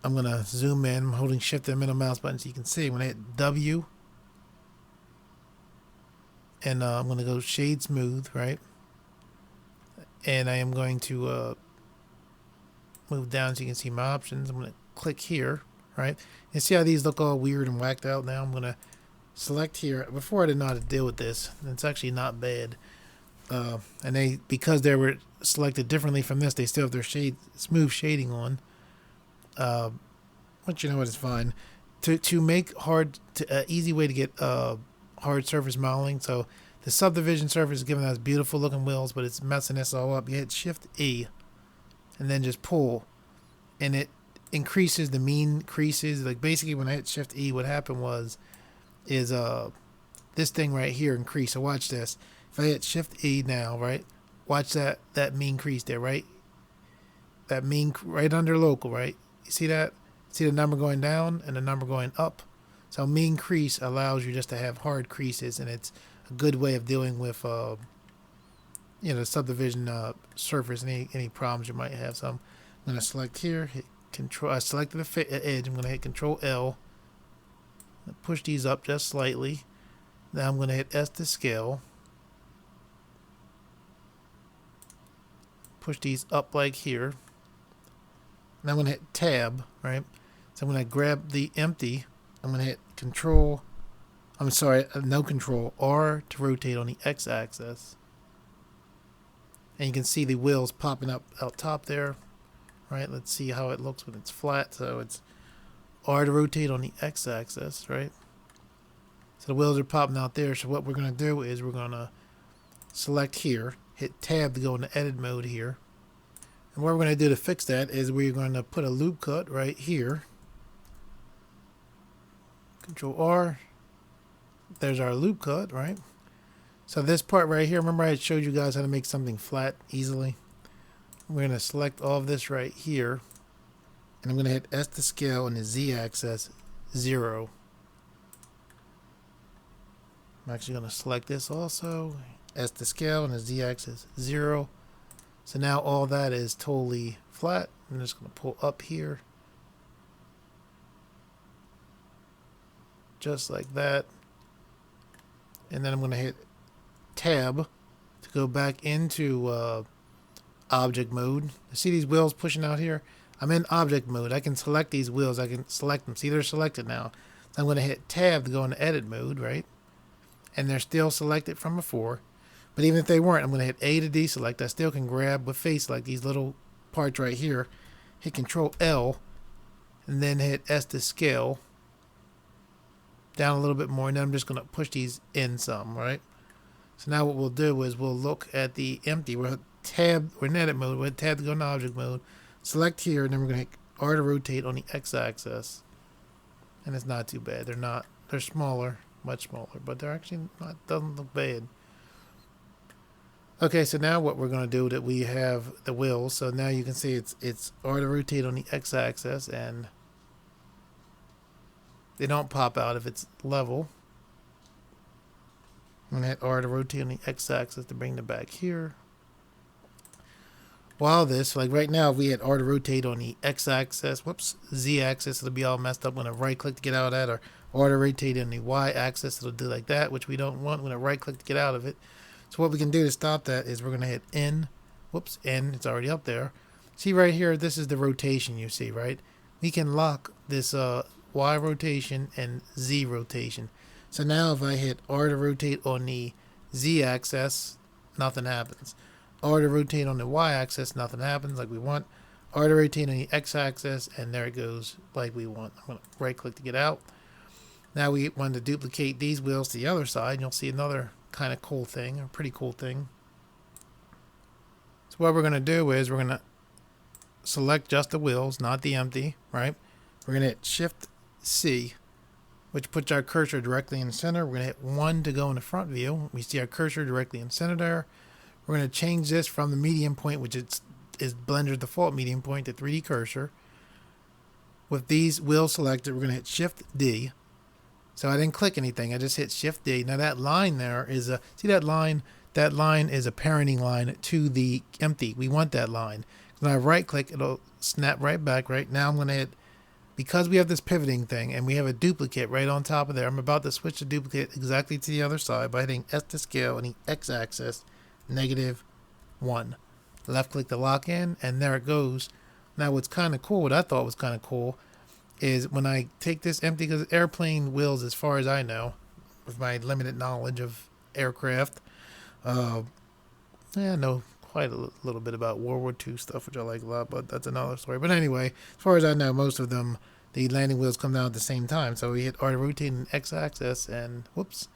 I'm going to zoom in. I'm holding shift and middle mouse button so you can see. When I hit W, and I'm going to go shade smooth, right? And I am going to move down so you can see my options. I'm going to click here, right? And see how these look all weird and whacked out now? I'm going to select here. Before I didn't know how to deal with this. It's actually not bad. And they, because they were selected differently from this, they still have their smooth shading on. But you know what, it's fine. To make easy way to get hard surface modeling. So the subdivision surface is giving us beautiful looking wheels, but it's messing this all up. You hit Shift E, and then just pull, and it increases the mean creases. Like basically, when I hit Shift E, what happened is this thing right here increased. So watch this. If I hit Shift E now, right? Watch that mean crease there, right? That mean right under local, right? You see that? See the number going down and the number going up. So mean crease allows you just to have hard creases, and it's a good way of dealing with the subdivision surface, any problems you might have. So I'm going to select here, hit Control. I selected the edge. I'm going to hit Control L. Push these up just slightly. Now I'm going to hit S to scale. Push these up like here. Now I'm going to hit Tab, right? So I'm going to grab the empty. I'm going to hit Control. I'm sorry, no Control. R to rotate on the X axis. And you can see the wheels popping up out top there, right? Let's see how it looks when it's flat. So it's R to rotate on the X axis, right? So the wheels are popping out there. So what we're going to do is we're going to select here, hit Tab to go into edit mode here. And what we're going to do to fix that is we're going to put a loop cut right here. Control R. There's our loop cut, right? So this part right here, remember I showed you guys how to make something flat easily? We're going to select all of this right here. And I'm going to hit S to scale on the Z axis 0. I'm actually going to select this also. S to scale on the Z axis 0. So now all that is totally flat. I'm just going to pull up here. Just like that. And then I'm going to hit Tab to go back into object mode. See these wheels pushing out here? I'm in object mode. I can select these wheels. I can select them. See, they're selected now. So I'm going to hit Tab to go into edit mode, right? And they're still selected from before. But even if they weren't, I'm going to hit A to deselect. I still can grab with face like these little parts right here. Hit Control L and then hit S to scale down a little bit more. And then I'm just going to push these in some, right? So now what we'll do is we'll look at the empty. We're in edit mode. We'll hit Tab to go into object mode. Select here, and then we're going to hit R to rotate on the X axis. And it's not too bad. They're smaller, much smaller, but they're actually not, doesn't look bad. Okay, so now what we're going to do that we have the wheels. So now you can see it's R to rotate on the X axis, and they don't pop out if it's level. I'm going to hit R to rotate on the X axis to bring them back here. While this, like right now, if we hit R to rotate on the X axis, Z axis, it'll be all messed up. I'm going to right click to get out of that, or R to rotate on the Y axis, it'll do like that, which we don't want. We're going to right click to get out of it. So what we can do to stop that is we're going to hit N. N, it's already up there. See right here, this is the rotation you see, right? We can lock this Y rotation and Z rotation. So now if I hit R to rotate on the Z axis, nothing happens. R to rotate on the Y axis, nothing happens like we want. R to rotate on the X axis, and there it goes like we want. I'm going to right click to get out. Now we want to duplicate these wheels to the other side, and you'll see another kind of cool thing, a pretty cool thing. So what we're going to do is we're going to select just the wheels, not the empty, right? We're going to hit Shift C, which puts our cursor directly in the center. We're going to hit 1 to go in the front view. We see our cursor directly in the center there. We're going to change this from the medium point, which is Blender's default medium point, to 3D cursor. With these wheels selected, we're going to hit Shift D. So I didn't click anything. I just hit Shift D. Now that line there is see that line that line is a parenting line to the empty. We want that line. When I right click, it'll snap right back. Right now I'm going to hit, because we have this pivoting thing and we have a duplicate right on top of there, I'm about to switch the duplicate exactly to the other side by hitting S to scale and the x-axis -1. Left click to lock in, and there it goes. Now what's kind of cool, what I thought was kind of cool, is when I take this empty, because airplane wheels, as far as I know, with my limited knowledge of aircraft, I know quite a little bit about World War II stuff, which I like a lot, but that's another story. But anyway, as far as I know, most of them, the landing wheels come down at the same time. So we hit R to rotate in x-axis, and whoops,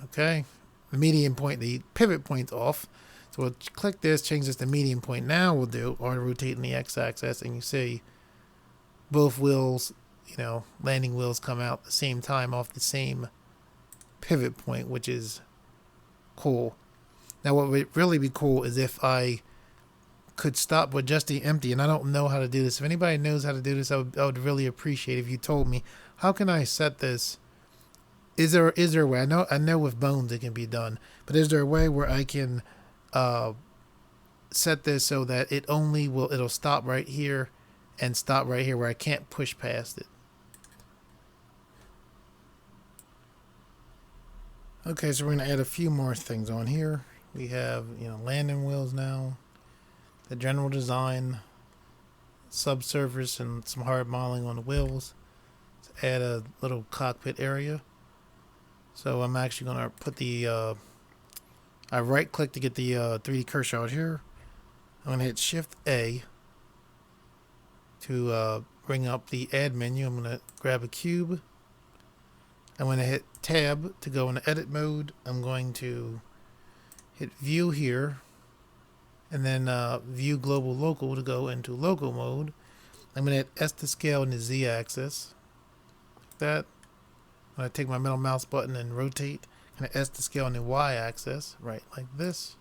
okay, the median point, the pivot point's off. So we'll click this, change this to median point. Now we'll do R to rotate in the x-axis, and you see both wheels, landing wheels come out at the same time off the same pivot point, which is cool. Now what would really be cool is if I could stop with just the empty, and I don't know how to do this. If anybody knows how to do this, I would really appreciate if you told me. How can I set this? Is there a way? I know with bones it can be done, but is there a way where I can set this so that it'll stop right here and stop right here, where I can't push past it? Okay, so we're going to add a few more things on here. We have, landing wheels now, the general design, subsurface, and some hard modeling on the wheels. Let's add a little cockpit area. So I'm actually going to put I right click to get the 3D cursor out here. I'm going to hit Shift A to bring up the add menu. I'm going to grab a cube. I'm going to hit Tab to go into edit mode. I'm going to hit View here, and then View Global Local to go into local mode. I'm going to hit S to scale in the Z axis. Like that. I'm going to take my middle mouse button and rotate. I'm going to S to scale in the Y axis, right like this.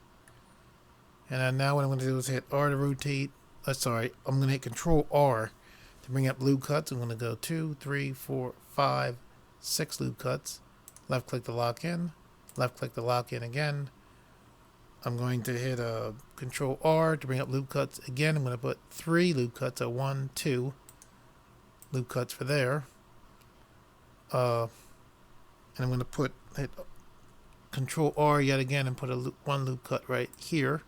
And then now what I'm going to do is hit R to rotate. I'm going to hit Control R to bring up loop cuts. I'm going to go 2, 3, 4, 5, 6 loop cuts. Left click to lock in. Left click to lock in again. I'm going to hit Control R to bring up loop cuts again. I'm going to put 3 loop cuts. So 1, 2 loop cuts for there. And I'm going to hit Control R yet again and put one loop cut right here.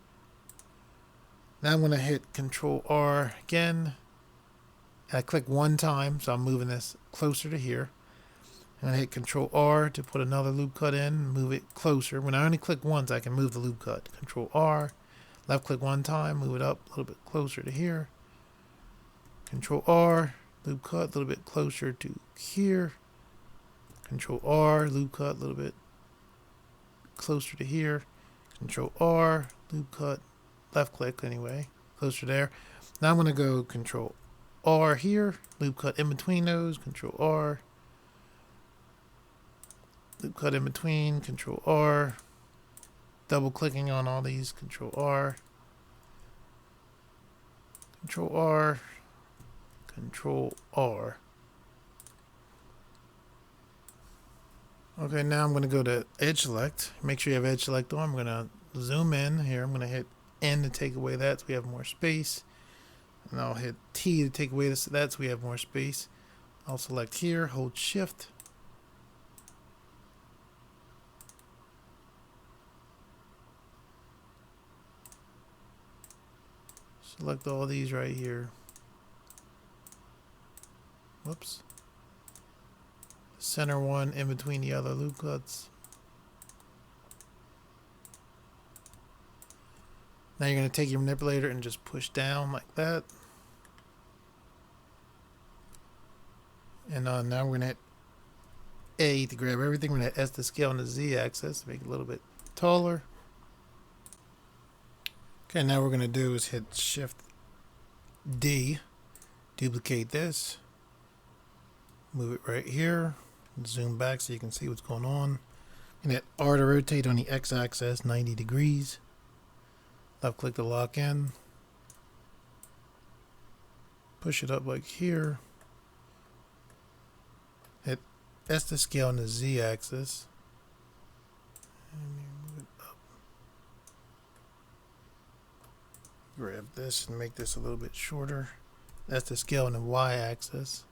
Now I'm going to hit Control R again. And I click one time, so I'm moving this closer to here. I'm going to hit Control R to put another loop cut in, move it closer. When I only click once, I can move the loop cut. Control R, left click one time, move it up a little bit closer to here. Control R, loop cut a little bit closer to here. Control R, loop cut a little bit closer to here. Control R, loop cut, left click anyway, closer there. Now I'm going to go Control R here, loop cut in between those, Control R. Loop cut in between, Control R. Double clicking on all these, Control R. Control R. Control R. Okay, now I'm going to go to Edge Select. Make sure you have Edge Select on. I'm going to zoom in here. I'm going to hit N to take away that so we have more space. And I'll hit T to take away that so we have more space. I'll select here, hold Shift. Select all these right here. Whoops. Center one in between the other loop cuts. Now you're going to take your manipulator and just push down like that. And now we're going to hit A to grab everything. We're going to hit S to scale on the Z axis to make it a little bit taller. Okay, now what we're going to do is hit Shift D, duplicate this, move it right here, zoom back so you can see what's going on. And hit R to rotate on the X axis 90 degrees. Left click to lock in. Push it up like here. Hit S to scale on the Z axis. And move it up. grab this and make this a little bit shorter. That's the scale on the y-axis.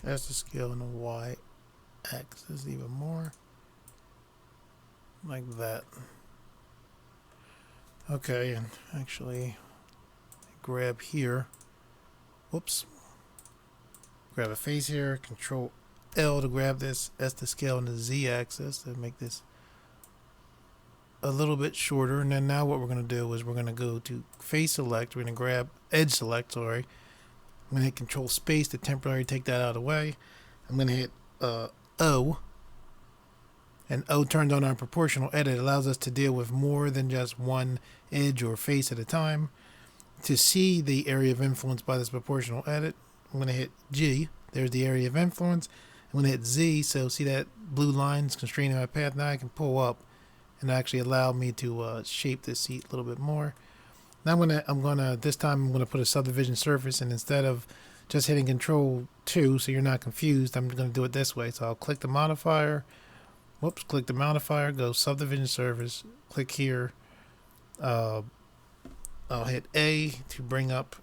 That's the scale on the y-axis even more. Like that. Okay, and actually grab here. Whoops. Grab a face here. Control L to grab this. That's the scale on the z-axis to make this a little bit shorter. And then now what we're going to do is we're going to go to face select. We're going to grab edge select, sorry. I'm going to hit control space to temporarily take that out of the way. I'm going to hit O. And O turns on our proportional edit. It allows us to deal with more than just one edge or face at a time. To see the area of influence by this proportional edit, I'm going to hit G. There's the area of influence. I'm going to hit Z. So see that blue line's constraining my path. Now I can pull up and actually allow me to shape this seat a little bit more. Now this time I'm gonna put a subdivision surface, and instead of just hitting Control 2, so you're not confused, I'm gonna do it this way. So I'll click the modifier. Whoops, click the modifier, go subdivision surface, click here. I'll hit A to bring up,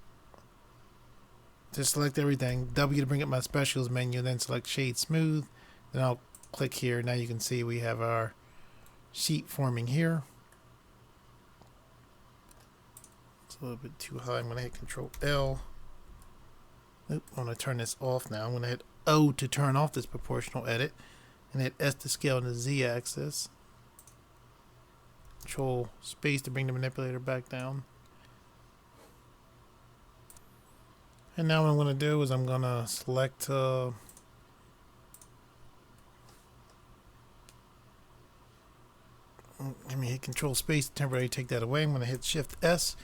to select everything, W to bring up my specials menu, then select shade smooth. Then I'll click here. Now you can see we have our sheet forming here. It's a little bit too high. I'm going to hit Control L. Oop, I'm going to turn this off now. I'm going to hit O to turn off this proportional edit, and hit S to scale on the Z-axis. Control space to bring the manipulator back down. And now what I'm going to do is I'm going to select let me hit Control space to temporarily take that away. I'm going to hit Shift S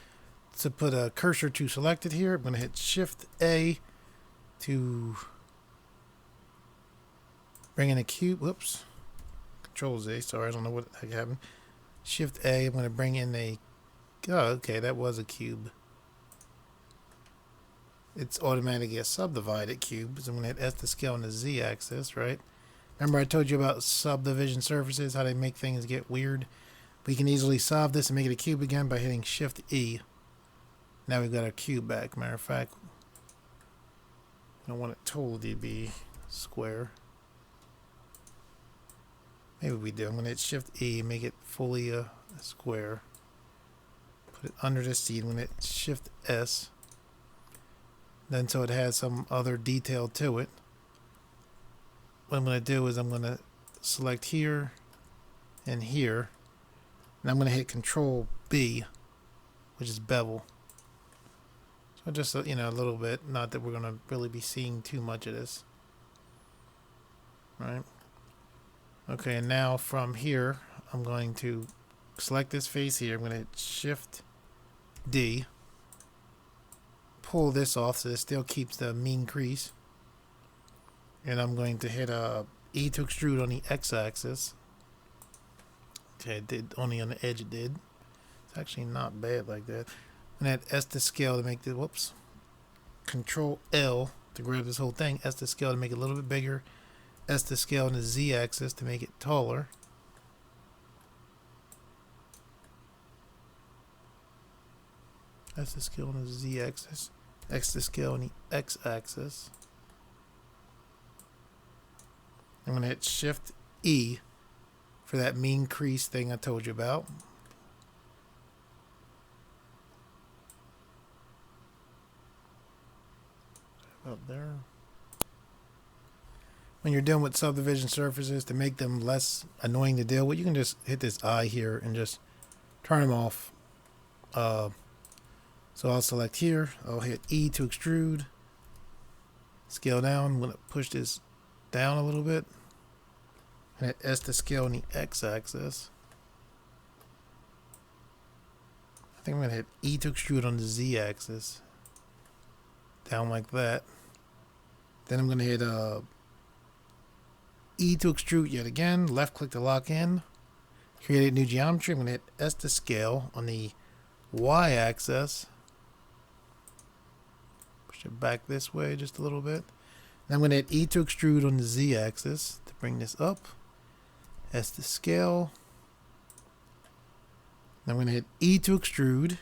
to put a cursor to selected here. I'm going to hit Shift A to bring in a cube. Whoops. Control Z. Sorry, I don't know what the heck happened. Shift A. I'm going to bring in a. Oh, okay, that was a cube. It's automatically a subdivided cube. So I'm going to hit S to scale on the Z axis, right? Remember I told you about subdivision surfaces, how they make things get weird? We can easily solve this and make it a cube again by hitting Shift E. Now we've got our cube back. Matter of fact, I don't want it totally to be square. Maybe we do. I'm going to hit Shift E, make it fully a square. Put it under the seat. I'm going to hit Shift S. Then so it has some other detail to it. What I'm going to do is I'm going to select here and here. And I'm going to hit Control B, which is bevel. So just, a little bit. Not that we're going to really be seeing too much of this. Right? Okay, and now from here, I'm going to select this face here. I'm going to hit Shift D. Pull this off so it still keeps the mean crease. And I'm going to hit E to extrude on the X-axis. Okay, it did only on the edge. It did. It's actually not bad like that. And hit S to scale to make the whoops. Control L to grab this whole thing. S to scale to make it a little bit bigger. S to scale on the Z-axis to make it taller. S to scale on the Z-axis. X to scale on the X-axis. I'm going to hit Shift E for that mean crease thing I told you about. About there. When you're dealing with subdivision surfaces, to make them less annoying to deal with, you can just hit this eye here and just turn them off. So I'll select here. I'll hit E to extrude. Scale down. I'm going to push this down a little bit. And hit S to scale on the X-axis. I think I'm going to hit E to extrude on the Z-axis. Down like that. Then I'm going to hit E to extrude yet again. Left click to lock in. Create a new geometry. I'm going to hit S to scale on the Y-axis. Push it back this way just a little bit. Then I'm going to hit E to extrude on the Z-axis to bring this up. S to scale. Then I'm going to hit E to extrude.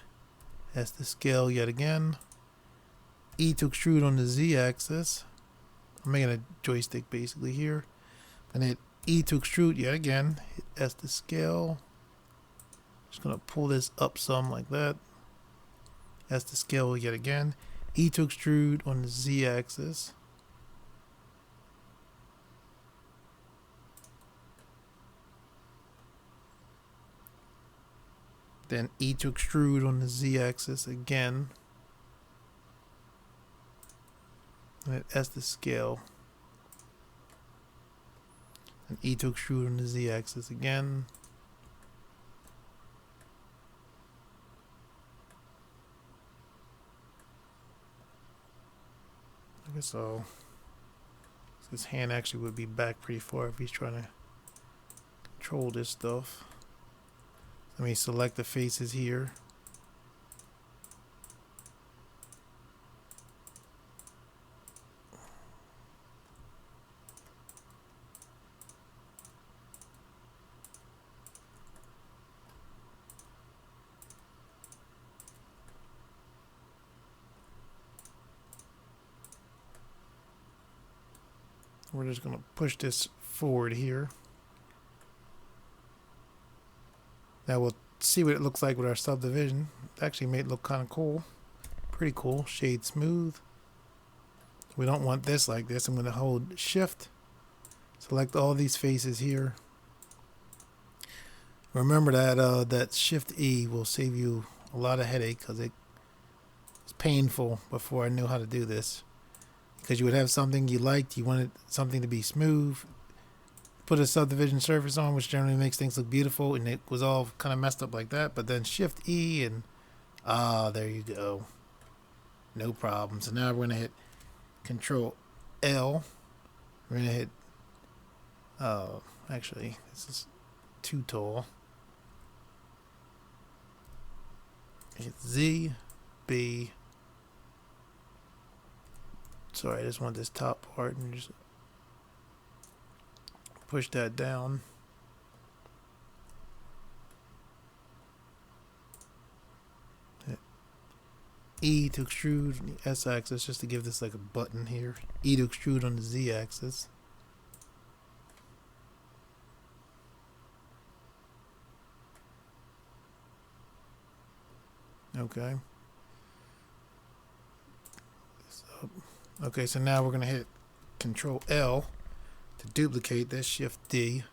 S to scale yet again. E to extrude on the Z axis. I'm making a joystick basically here. I'm going to hit E to extrude yet again. Hit S to scale. Just going to pull this up some like that. S to scale yet again. E to extrude on the Z axis. Then E to extrude on the Z axis again. And S to scale. And E to extrude on the Z axis again. I guess so. His hand actually would be back pretty far if he's trying to control this stuff. Let me select the faces here. We're just going to push this forward here. Now we'll see what it looks like with our subdivision. It actually made it look kind of cool. Pretty cool. Shade smooth. We don't want this like this. I'm going to hold shift. Select all these faces here. Remember that that shift E will save you a lot of headache because it was painful before I knew how to do this. Because you would have something you liked, you wanted something to be smooth, put a subdivision surface on, which generally makes things look beautiful, and it was all kind of messed up like that. But then shift E and there you go. No problem. So now we're going to hit Control L. We're going to hit, actually, this is too tall. Hit Z, B. Sorry, I just want this top part and just push that down. Hit E to extrude on the S axis just to give this like a button here. E to extrude on the Z axis. Okay. Okay, so now we're going to hit Control L to duplicate this, Shift D.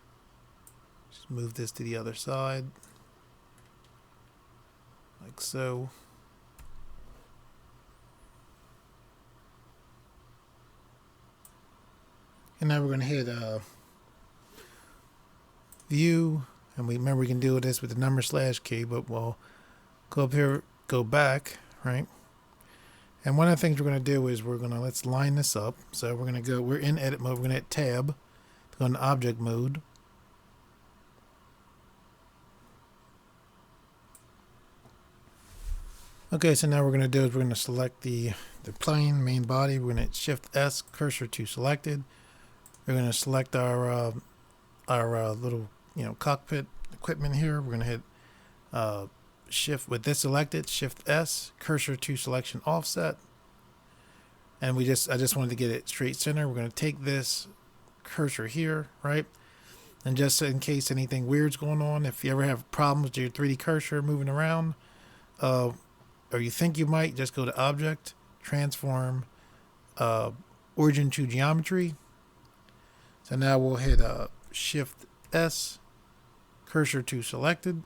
Just move this to the other side. Like so. And now we're going to hit View. And we remember we can do this with the number / key, but we'll go up here, go back, right? And one of the things we're going to do is let's line this up. So we're in edit mode. We're going to hit tab to go into object mode. Okay, so now we're going to select the plane, main body. We're going to hit Shift S, cursor to selected. We're going to select our little, cockpit equipment here. We're going to hit Shift with this selected, Shift S, cursor to selection offset. And I just wanted to get it straight center. We're going to take this cursor here, right? And just in case anything weird's going on, if you ever have problems with your 3D cursor moving around, or you think you might, just go to Object, Transform, Origin to Geometry. So now we'll hit Shift S, cursor to selected.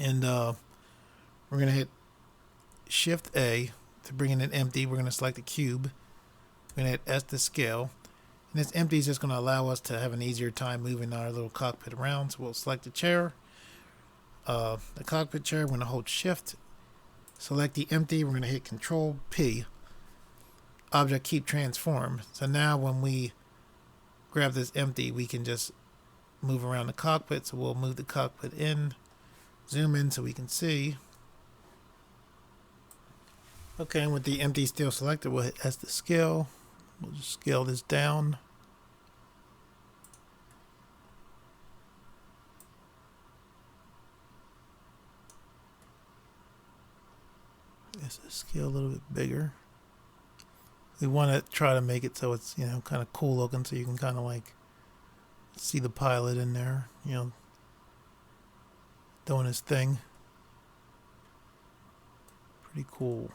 And we're going to hit Shift A to bring in an empty. We're going to select a cube. We're going to hit S to scale. And this empty is just going to allow us to have an easier time moving our little cockpit around. So we'll select the chair, the cockpit chair. We're going to hold Shift, select the empty. We're going to hit Control P. Object keep transform. So now when we grab this empty, we can just move around the cockpit. So we'll move the cockpit in. Zoom in so we can see. Okay, and with the empty still selected, we'll hit S to scale. We'll just scale this down. this scale a little bit bigger. We want to try to make it so it's, you know, kind of cool looking, so you can kind of like see the pilot in there, you know, doing his thing. Pretty cool.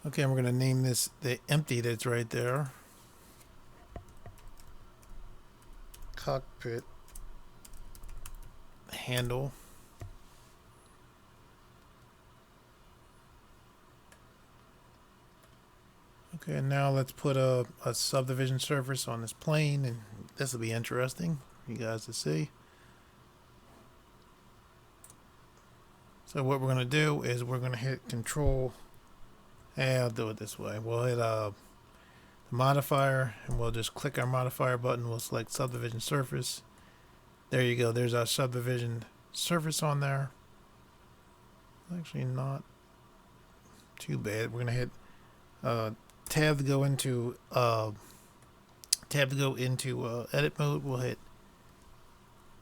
Okay, and we're going to name this the empty that's right there. Cockpit handle. Okay, and now let's put a subdivision surface on this plane, and this will be interesting for you guys to see. So what we're going to do is we're going to hit Control. I'll do it this way. We'll hit the modifier, and we'll just click our modifier button. We'll select subdivision surface. There you go. There's our subdivision surface on there. Actually, not too bad. We're gonna hit tab to go into edit mode. We'll hit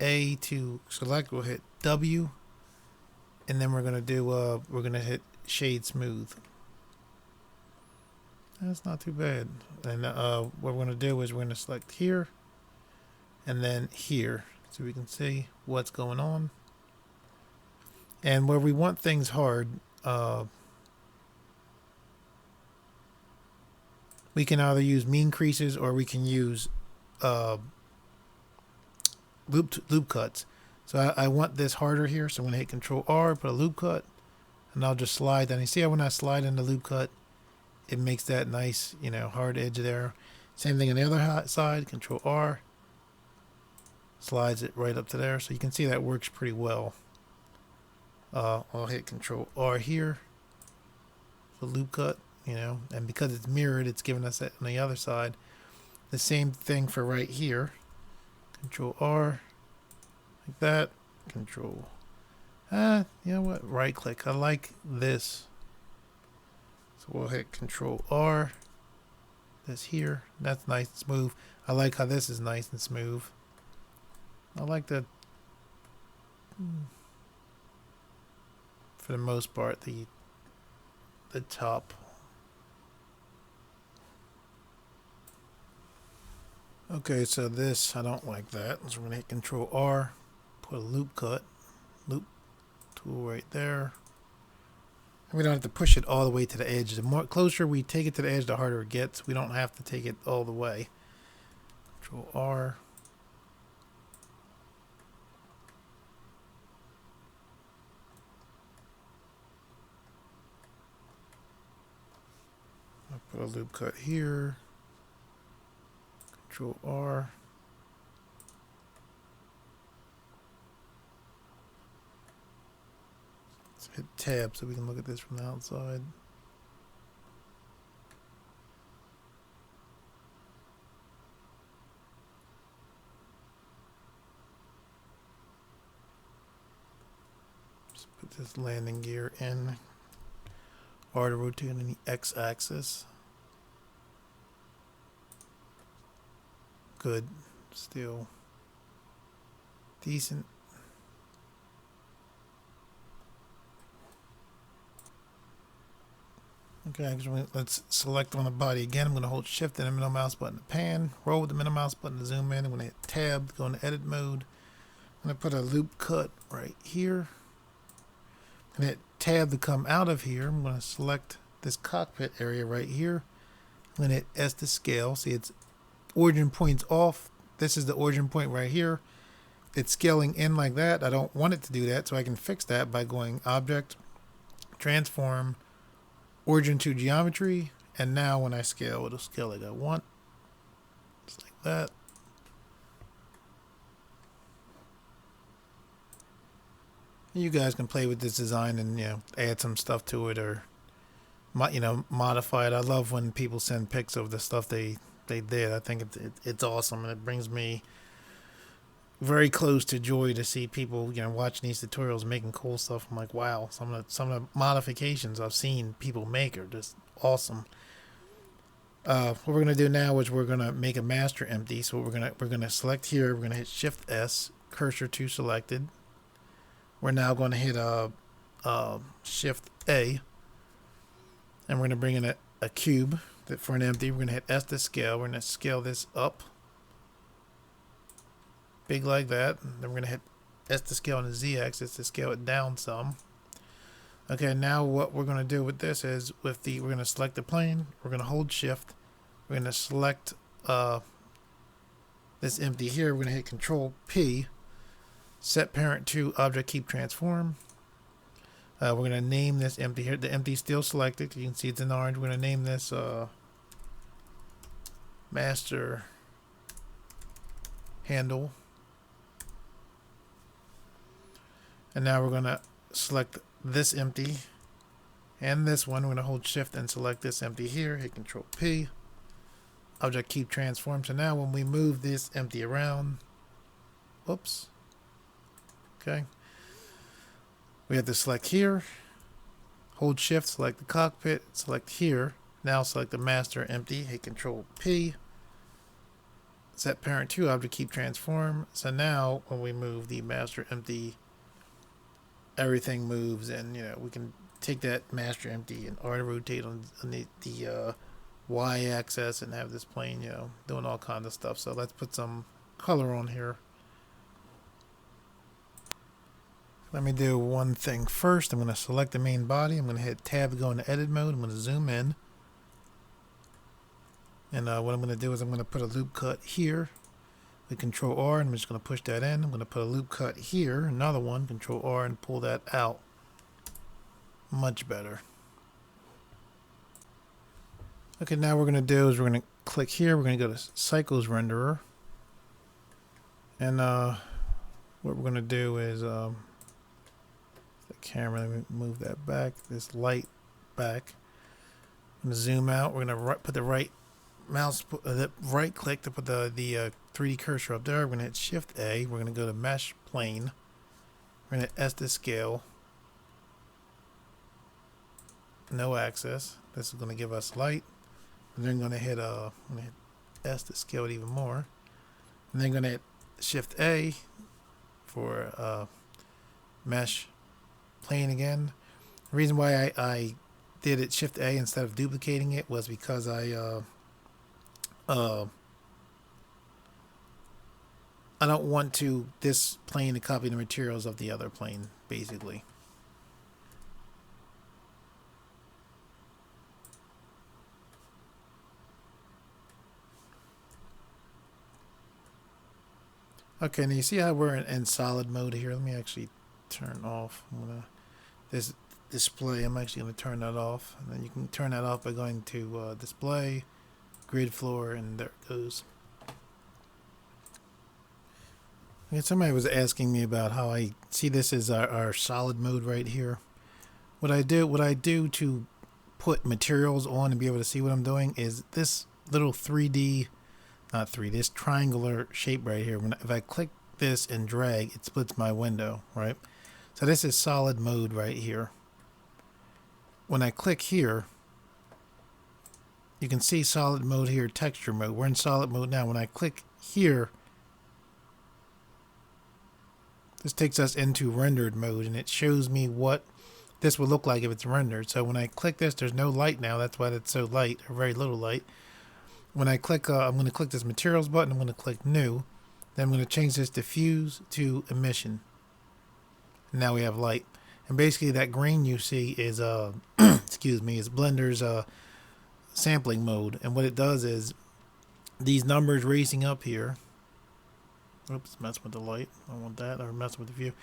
A to select. We'll hit W, and then we're gonna hit shade smooth. That's not too bad. And what we're going to do is we're going to select here and then here, so we can see what's going on. And where we want things hard, we can either use mean creases or we can use loop cuts. So I want this harder here, so I'm going to hit Control R, put a loop cut, and I'll just slide down. You see how when I slide in the loop cut, it makes that nice, you know, hard edge there. Same thing on the other side. Control R slides it right up to there, so you can see that works pretty well. I'll hit Control R here for loop cut, you know, and because it's mirrored, it's giving us that on the other side. The same thing for right here. Control R like that. Control. You know what? Right click. I like this. So we'll hit Control R. This here. That's nice and smooth. I like how this is nice and smooth. I like that. For the most part, the top. Okay, so this, I don't like that. So we're going to hit Control R. Put a loop cut. Loop tool right there. We don't have to push it all the way to the edge. The more closer we take it to the edge, the harder it gets. We don't have to take it all the way. Control R. I'll put a loop cut here. Control R. Hit tab so we can look at this from the outside. Just put this landing gear in. R to rotate on the X-axis. Good. Still decent. Okay, let's select on the body again. I'm going to hold Shift and the middle mouse button to pan. Roll with the middle mouse button to zoom in. I'm going to hit Tab to go into edit mode. I'm going to put a loop cut right here. I'm going to hit Tab to come out of here. I'm going to select this cockpit area right here. I'm going to hit S to scale. See, its origin point's off. This is the origin point right here. It's scaling in like that. I don't want it to do that, so I can fix that by going Object, Transform, Origin to Geometry, and now when I scale, it'll scale like I want. Just like that. You guys can play with this design and, you know, add some stuff to it or, you know, modify it. I love when people send pics of the stuff they did. I think it's awesome, and it brings me very close to joy to see people, you know, watching these tutorials making cool stuff. I'm like, wow, some of the modifications I've seen people make are just awesome. What we're gonna do now is we're gonna make a master empty. So we're gonna select here. We're gonna hit Shift S, cursor to selected. We're now going to hit Shift A, and we're going to bring in a cube for an empty. We're going to hit S to scale. We're going to scale this up, big like that. And then we're going to hit S to scale on the Z axis to scale it down some. Okay, now what we're going to do with this is we're going to select the plane. We're going to hold Shift. We're going to select this empty here. We're going to hit Control P. Set parent to object keep transform. We're going to name this empty here. The empty is still selected. You can see it's in orange. We're going to name this master handle. And now we're going to select this empty and this one. We're going to hold Shift and select this empty here. Hit Control P. Object keep transform. So now when we move this empty around, whoops. Okay. We have to select here, hold Shift, select the cockpit, select here. Now select the master empty, hit Control P. Set parent to object keep transform. So now when we move the master empty, everything moves, and we can take that master empty and auto rotate on the Y axis and have this plane doing all kinds of stuff. So let's put some color on here. Let me do one thing first. I'm going to select the main body. I'm going to hit Tab to go into edit mode. I'm going to zoom in. And what I'm going to do is I'm going to put a loop cut here with Control R, and I'm just going to push that in. I'm going to put a loop cut here, another one, Control R, and pull that out. Much better. Okay, now what we're going to do is we're going to click here. We're going to go to Cycles Renderer. And what we're going to do is the camera, let me move that back, this light back. I'm going to zoom out. We're going to put the right click to put the 3D cursor up there. We're going to hit Shift A. We're going to go to Mesh Plane. We're going to hit S to scale. No axis. This is going to give us light. And then I'm going to hit S to scale it even more. And then I'm going to hit Shift A for Mesh Plane again. The reason why I did it Shift A instead of duplicating it was because I don't want this plane to copy the materials of the other plane, basically. Okay, now you see how we're in solid mode here. Let me actually turn off. This display, I'm actually going to turn that off. And then you can turn that off by going to display, grid floor, and there it goes. Okay, somebody was asking me about how I see this as our solid mode right here. What I do to put materials on and be able to see what I'm doing is this little 3D, this triangular shape right here. If I click this and drag, it splits my window, right? So this is solid mode right here. When I click here, you can see solid mode here, texture mode. We're in solid mode now. When I click here, this takes us into rendered mode, and it shows me what this would look like if it's rendered. So when I click this, there's no light now. That's why it's so light, or very little light. When I click, I'm going to click this materials button. I'm going to click new. Then I'm going to change this diffuse to emission. And now we have light. And basically that green you see is excuse me, is Blender's sampling mode. And what it does is these numbers racing up here. Oops, messing with the light. I don't want that, or messing with the view.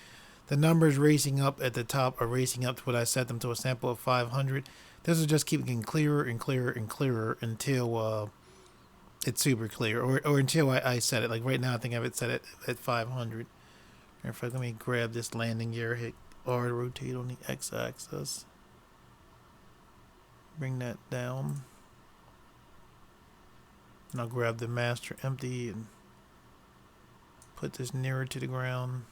The numbers racing up at the top are racing up to what I set them to, a sample of 500. This will just keep getting clearer and clearer and clearer until it's super clear, or until I set it. Like right now, I think I have it set at 500. If let me grab this landing gear, hit R to rotate on the X-axis. Bring that down. And I'll grab the master empty and put this nearer to the ground.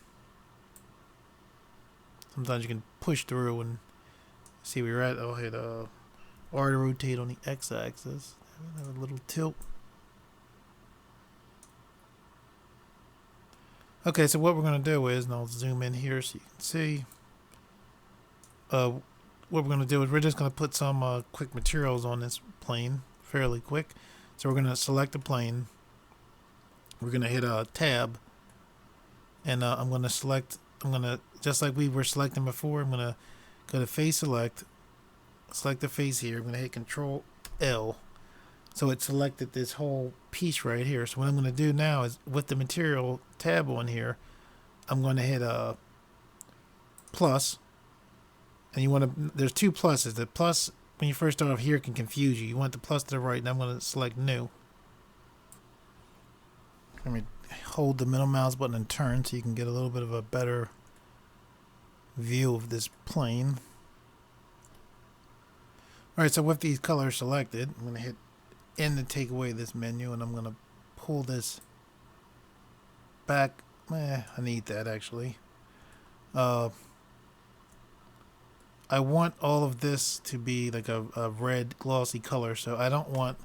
Sometimes you can push through and see where you're at. I'll hit R to rotate on the X-axis. Have a little tilt. Okay, so what we're going to do is, and I'll zoom in here so you can see. What we're going to do is we're just going to put some quick materials on this plane fairly quick. So we're going to select the plane. We're going to hit a tab. And I'm going to select, just like we were selecting before, I'm going to go to face select the face here. I'm going to hit Control L. So it selected this whole piece right here. So what I'm going to do now is with the material tab on here, I'm going to hit a plus. And you want to, there's two pluses. The plus, when you first start off here, can confuse you. You want the plus to the right, and I'm going to select new. Let me hold the middle mouse button and turn so you can get a little bit of a better view of this plane. Alright, so with these colors selected, I'm going to hit N to take away this menu, and I'm going to pull this back. I need that actually. I want all of this to be like a red glossy color, so I don't want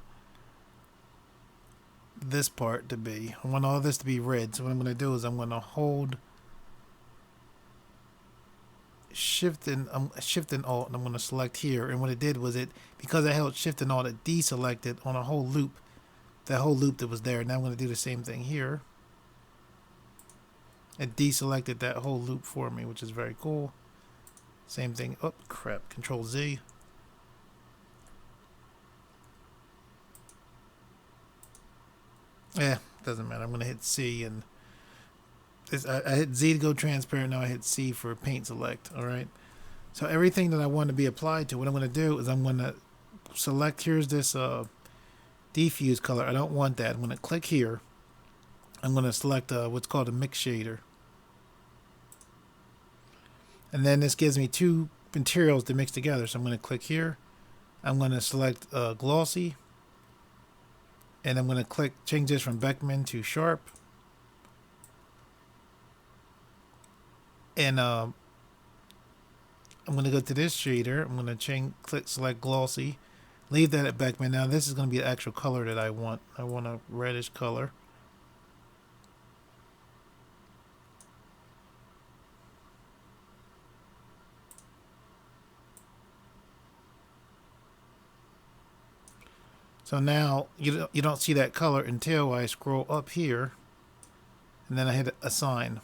this part to be. I want all this to be red. So what I'm going to do is I'm going to hold Shift and Alt, and I'm going to select here. And what it did was because I held Shift and Alt, it deselected on a whole loop, that whole loop that was there. Now I'm going to do the same thing here. It deselected that whole loop for me, which is very cool. Same thing. Oh crap! Control Z. Yeah, doesn't matter. I'm going to hit C, and I hit Z to go transparent. Now I hit C for paint select. All right. So everything that I want to be applied to, what I'm going to do is I'm going to select, here's this diffuse color. I don't want that. I'm going to click here. I'm going to select what's called a mix shader. And then this gives me two materials to mix together. So I'm going to click here. I'm going to select glossy. And I'm going to change this from Beckman to sharp. And I'm going to go to this shader. I'm going to select glossy. Leave that at Beckman. Now this is going to be the actual color that I want. I want a reddish color. So now you don't see that color until I scroll up here, and then I hit assign,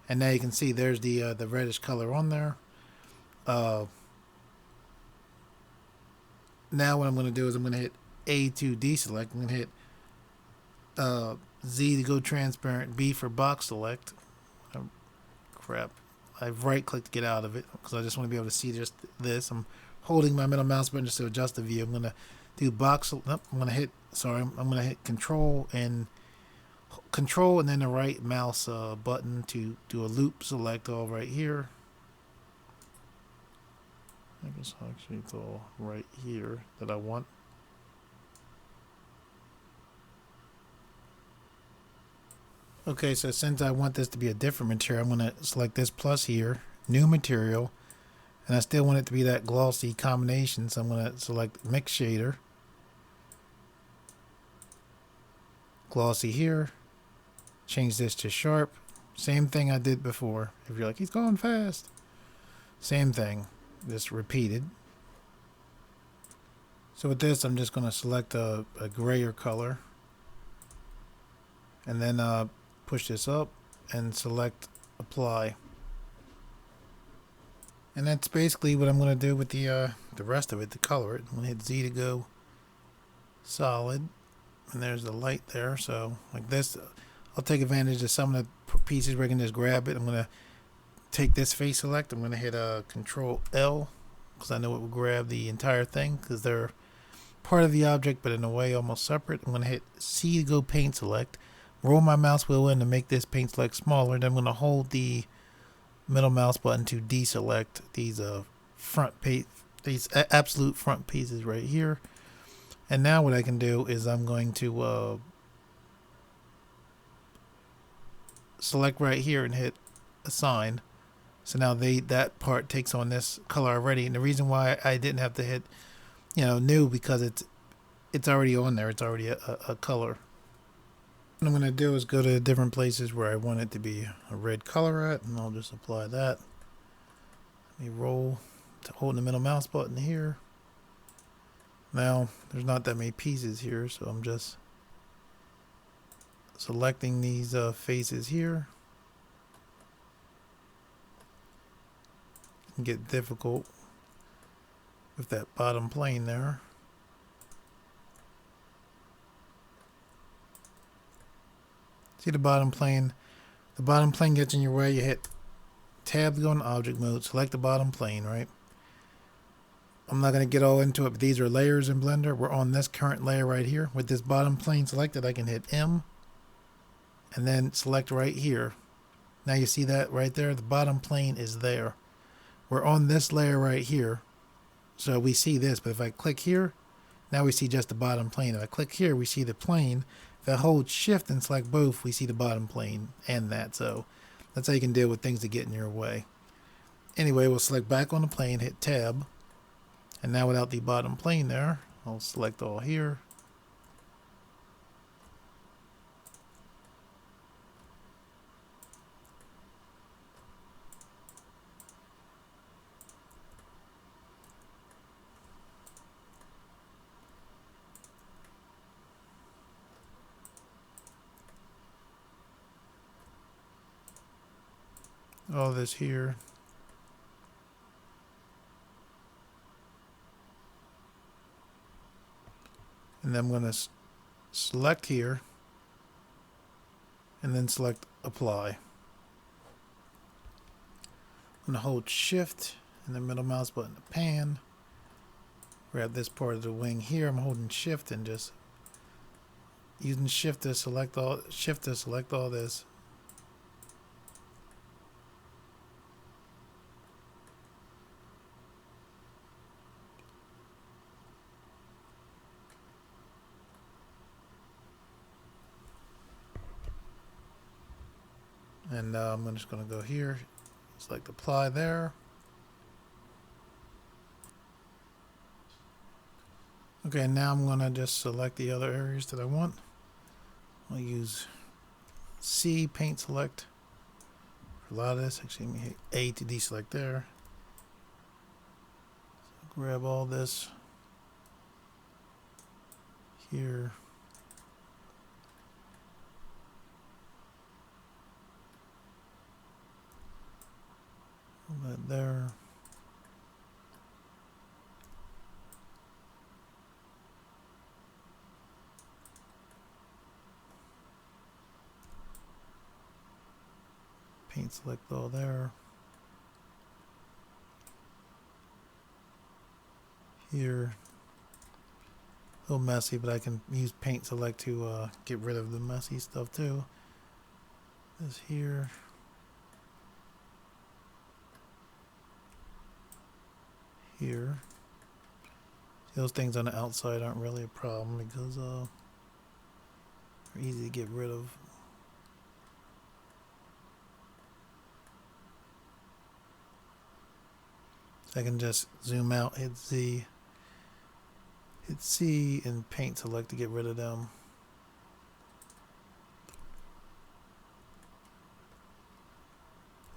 and now you can see there's the reddish color on there. Now what I'm going to do is I'm going to hit A to deselect. I'm going to hit Z to go transparent, B for box select. Crap. I've right clicked to get out of it because I just want to be able to see just this. I'm holding my middle mouse button just to adjust the view. I'm going to do box. Nope, I'm going to hit control and then the right mouse button to do a loop select all right here. I guess actually it's all right here that I want. Okay, so since I want this to be a different material, I'm going to select this plus here, new material, and I still want it to be that glossy combination, so I'm going to select mix shader, glossy here, change this to sharp, same thing I did before. If you're like, he's going fast, same thing, just repeated. So with this, I'm just going to select a grayer color, and then push this up and select apply. And that's basically what I'm going to do with the rest of it, to color it. I'm going to hit Z to go solid, and there's the light there. So like this, I'll take advantage of some of the pieces where I can just grab it. I'm going to take this face select. I'm going to hit Control L because I know it will grab the entire thing because they're part of the object but in a way almost separate. I'm going to hit C to go paint select. Roll my mouse wheel in to make this paint select smaller. Then I'm going to hold the middle mouse button to deselect these these absolute front pieces right here. And now what I can do is I'm going to select right here and hit assign. So now that part takes on this color already. And the reason why I didn't have to hit new because it's already on there. It's already a color. What I'm going to do is go to different places where I want it to be a red color at, and I'll just apply that. Let me roll to hold the middle mouse button here. Now, there's not that many pieces here, so I'm just selecting these faces here. It can get difficult with that bottom plane there. See the bottom plane? The bottom plane gets in your way. You hit tab to go in object mode. Select the bottom plane, right? I'm not going to get all into it, but these are layers in Blender. We're on this current layer right here. With this bottom plane selected, I can hit M and then select right here. Now you see that right there? The bottom plane is there. We're on this layer right here, so we see this. But if I click here, now we see just the bottom plane. If I click here, we see the plane. If I hold shift and select both, we see the bottom plane and that. So that's how you can deal with things that get in your way. Anyway, we'll select back on the plane, hit tab. And now without the bottom plane there, I'll select all here. All this here. And then I'm going to select here and then select apply. I'm going to hold shift and the middle mouse button to pan. Grab this part of the wing here. I'm holding shift and just using shift to select all this. And I'm just going to go here, select apply there. Okay, now I'm going to just select the other areas that I want. I'll use C, paint select for a lot of this. Actually, let me hit A to deselect there. So grab all this here. That there. Paint select all there. Here. A little messy, but I can use paint select to get rid of the messy stuff too. This here. Here. Those things on the outside aren't really a problem because they're easy to get rid of. I can just zoom out, hit Z, hit C, and paint select to get rid of them.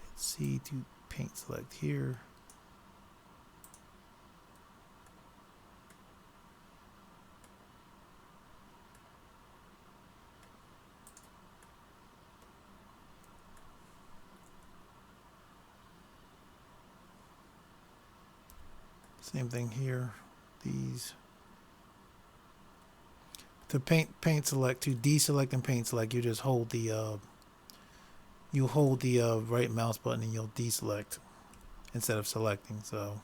Hit C to paint select here. Same thing here. These. To paint select, to deselect and paint select, you just hold the right mouse button and you'll deselect instead of selecting. So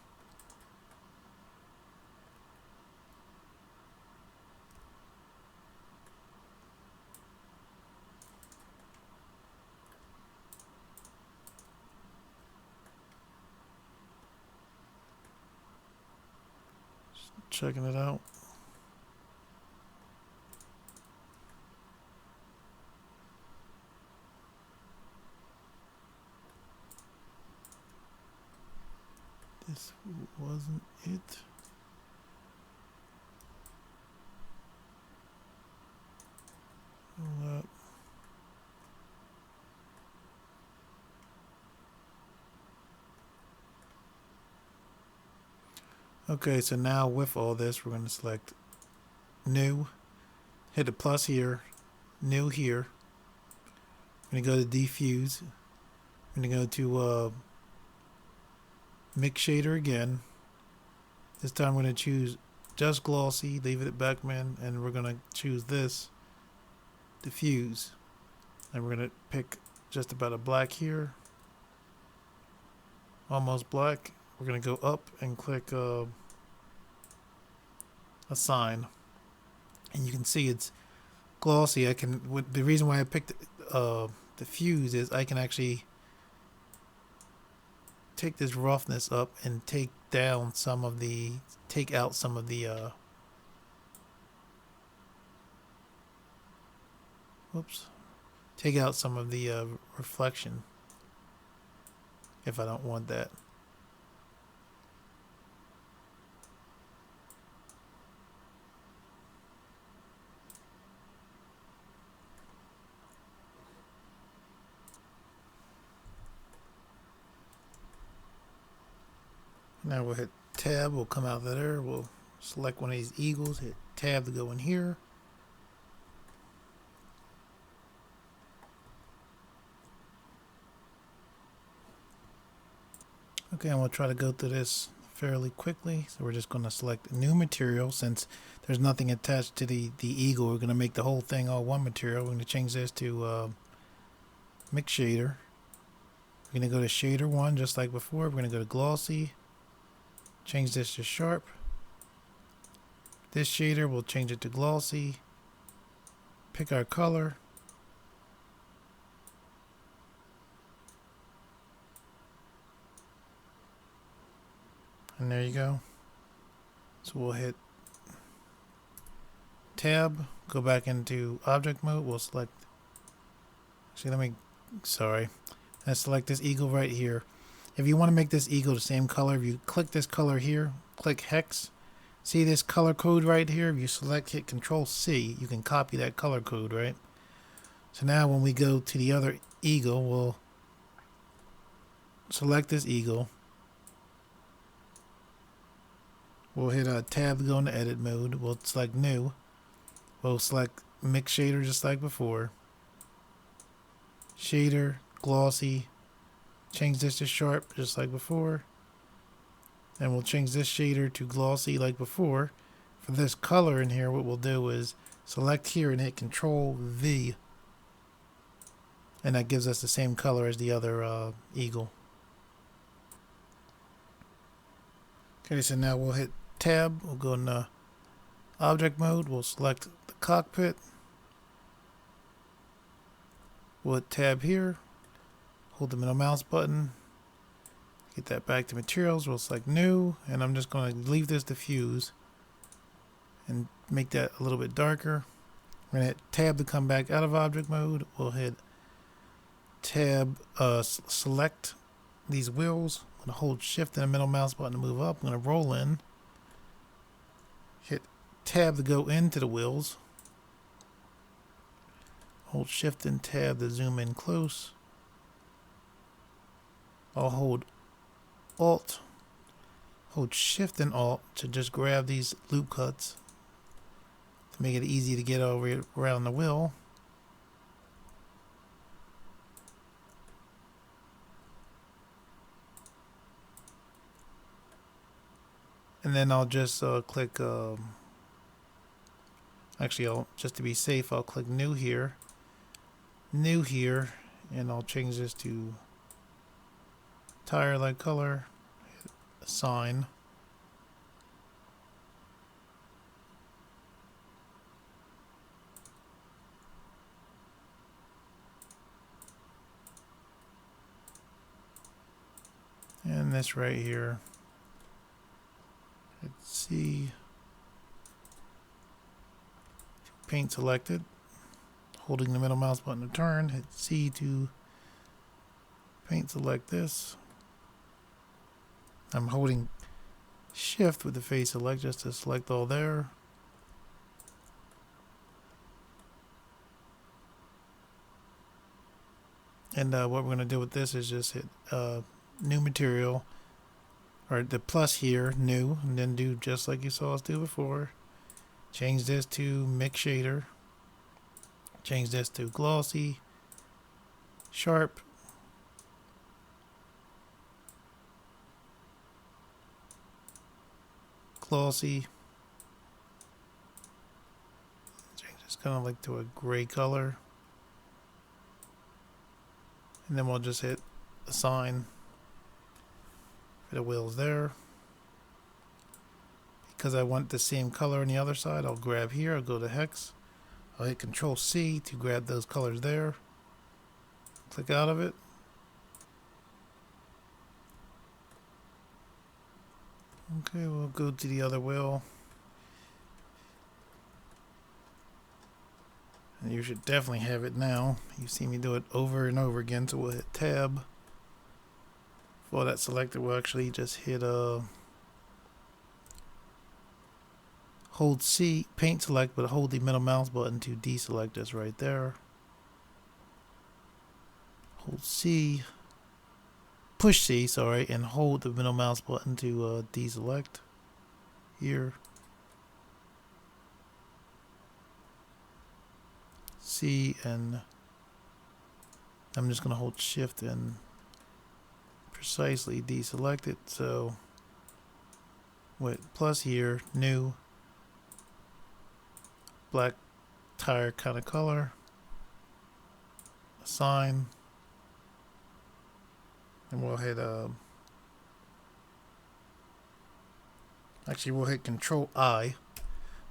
just checking it out. This wasn't it. All that. Okay, so now with all this, we're going to select new, hit the plus here, new here. I'm going to go to diffuse. I'm going to go to mix shader again. This time I'm going to choose just glossy, leave it at Beckman, and we're going to choose this, diffuse. And we're going to pick just about a black here, almost black. We're going to go up and click assign. And you can see it's glossy. The reason why I picked diffuse is I can actually take this roughness up and take out some of the take out some of the reflection if I don't want that. Now we'll hit tab, we'll come out of there, we'll select one of these eagles, hit tab to go in here. Okay, and we'll try to go through this fairly quickly. So we're just going to select new material. Since there's nothing attached to the eagle, we're going to make the whole thing all one material. We're going to change this to mix shader. We're going to go to shader 1 just like before. We're going to go to glossy. Change this to sharp. This shader, we'll change it to glossy. Pick our color. And there you go. So we'll hit tab, go back into object mode. We'll select, actually let's select this eagle right here. If you want to make this eagle the same color, if you click this color here, click hex, see this color code right here? If you select, hit Control C, you can copy that color code, right? So now when we go to the other eagle, we'll select this eagle. We'll hit tab to go into edit mode. We'll select new. We'll select mix shader just like before. Shader, glossy. Change this to sharp just like before. And we'll change this shader to glossy like before. For this color in here, what we'll do is select here and hit Control V. And that gives us the same color as the other eagle. Okay, so now we'll hit tab. We'll go into object mode. We'll select the cockpit. We'll hit tab here. Hold the middle mouse button. Get that back to materials. We'll select new. And I'm just going to leave this diffuse and make that a little bit darker. We're going to hit tab to come back out of object mode. We'll hit tab, select these wheels. I'm going to hold shift and the middle mouse button to move up. I'm going to roll in. Hit tab to go into the wheels. Hold shift and tab to zoom in close. I'll hold alt, hold shift and alt to just grab these loop cuts to make it easy to get over around the wheel. And then I'll just click, just to be safe, I'll click new here, and I'll change this to tire like color, hit assign. And this right here, hit C, paint selected, holding the middle mouse button to turn, hit C to paint select this. I'm holding shift with the face select just to select all there. And what we're going to do with this is just hit new material. or the plus here, new, and then do just like you saw us do before. Change this to mix shader. Change this to glossy, sharp, glossy. Change this kind of like to a gray color. And then we'll just hit assign for the wheels there. Because I want the same color on the other side, I'll grab here, I'll go to hex. I'll hit Control C to grab those colors there. Click out of it. Okay, we'll go to the other wheel. And you should definitely have it now. You see me do it over and over again, so we'll hit Tab. For that selected, we'll actually just hit hold C, paint select, but hold the middle mouse button to deselect this right there. Hold C, push C, sorry, and hold the middle mouse button to deselect here. C, and I'm just going to hold shift and precisely deselect it. So with plus here, new, black tire kind of color, assign, and we'll hit actually we'll hit Control I.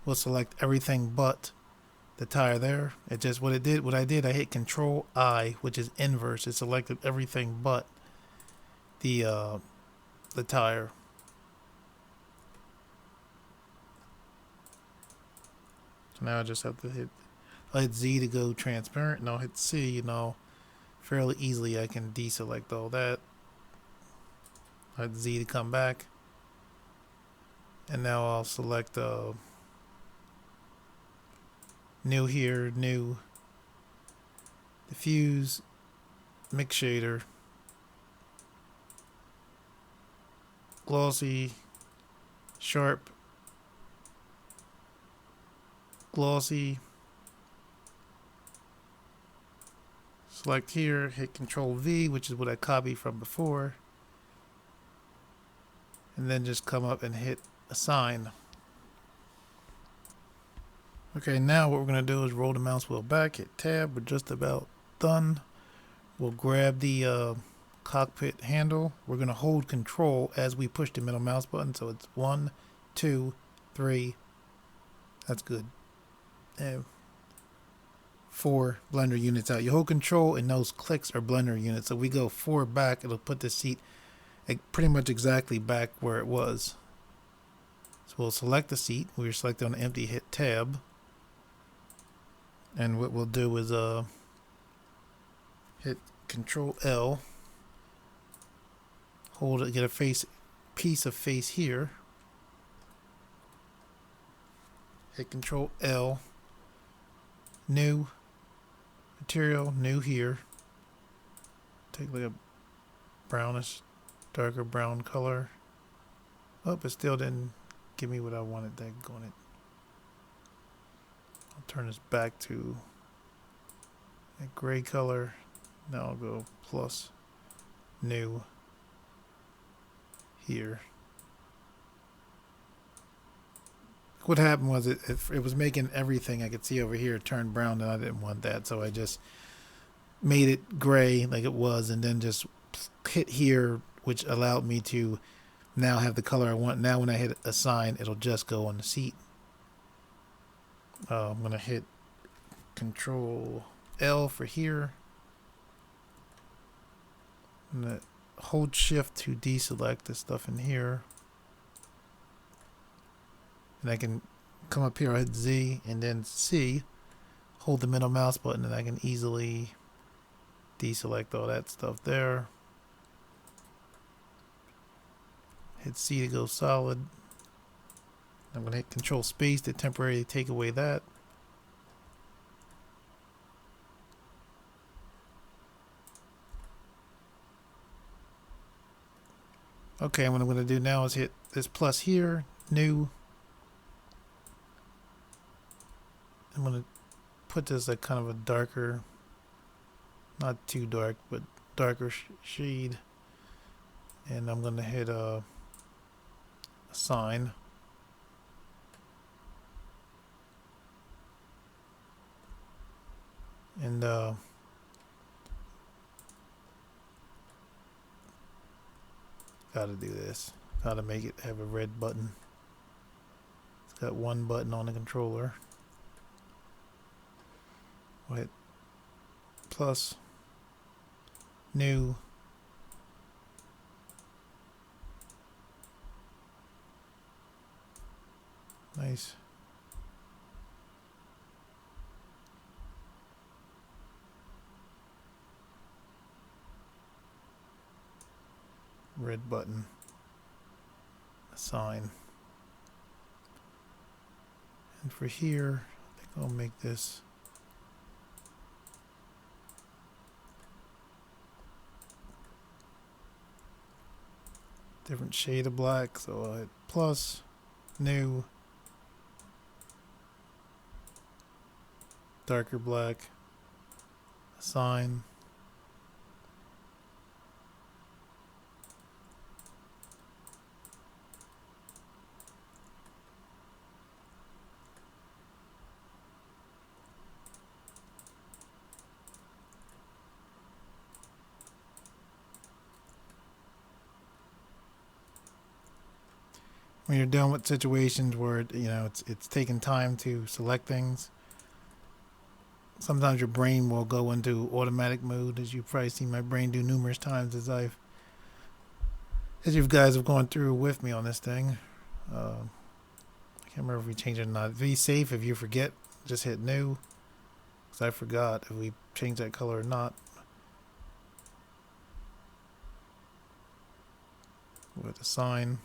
We'll select everything but the tire there. It just what I did, I hit Control I, which is inverse. It selected everything but the tire. So now I just have to I'll hit Z to go transparent, and I'll hit C, and I'll fairly easily I can deselect all that. I'll hit Z to come back, and now I'll select new here, new, diffuse, mix shader, glossy, sharp, glossy. Select here, hit Control V, which is what I copied from before, and then just come up and hit assign. Okay, now what we're going to do is roll the mouse wheel back, hit tab. We're just about done. We'll grab the cockpit handle. We're going to hold Control as we push the middle mouse button, so it's 1, 2, 3. That's good. 4 blender units out. You hold Control and those clicks are blender units. So we go 4 back, it'll put the seat pretty much exactly back where it was. So we'll select the seat. We're selected on empty, hit tab. And what we'll do is hit Control L. Hold it, get a piece of face here. Hit Control L. New material, new here. Take like a brownish, darker brown color. Oh, it still didn't give me what I wanted. Daggone it. I'll turn this back to a gray color. Now I'll go plus new here. What happened was it was making everything I could see over here turn brown, and I didn't want that, so I just made it gray like it was, and then just hit here, which allowed me to now have the color I want. Now when I hit assign, it'll just go on the seat. I'm going to hit Control L for here. I'm going to hold shift to deselect the stuff in here. And I can come up here, I hit Z and then C, hold the middle mouse button, and I can easily deselect all that stuff there. Hit C to go solid. I'm going to hit Control Space to temporarily take away that. Okay, what I'm going to do now is hit this plus here, new. I'm going to put this like kind of a darker, not too dark, but darker shade. And I'm going to hit a sign. And gotta do this. Gotta make it have a red button. It's got one button on the controller. We'll hit plus, new. Nice. Red button. Assign. And for here, I think I'll make this different shade of black. So I'll hit plus, new, darker black, assign. When you're dealing with situations where it's taking time to select things, sometimes your brain will go into automatic mode, as you've probably seen my brain do numerous times as you guys have gone through with me on this thing. I can't remember if we changed it or not. Be safe. If you forget, just hit new, because I forgot if we changed that color or not. With a sign.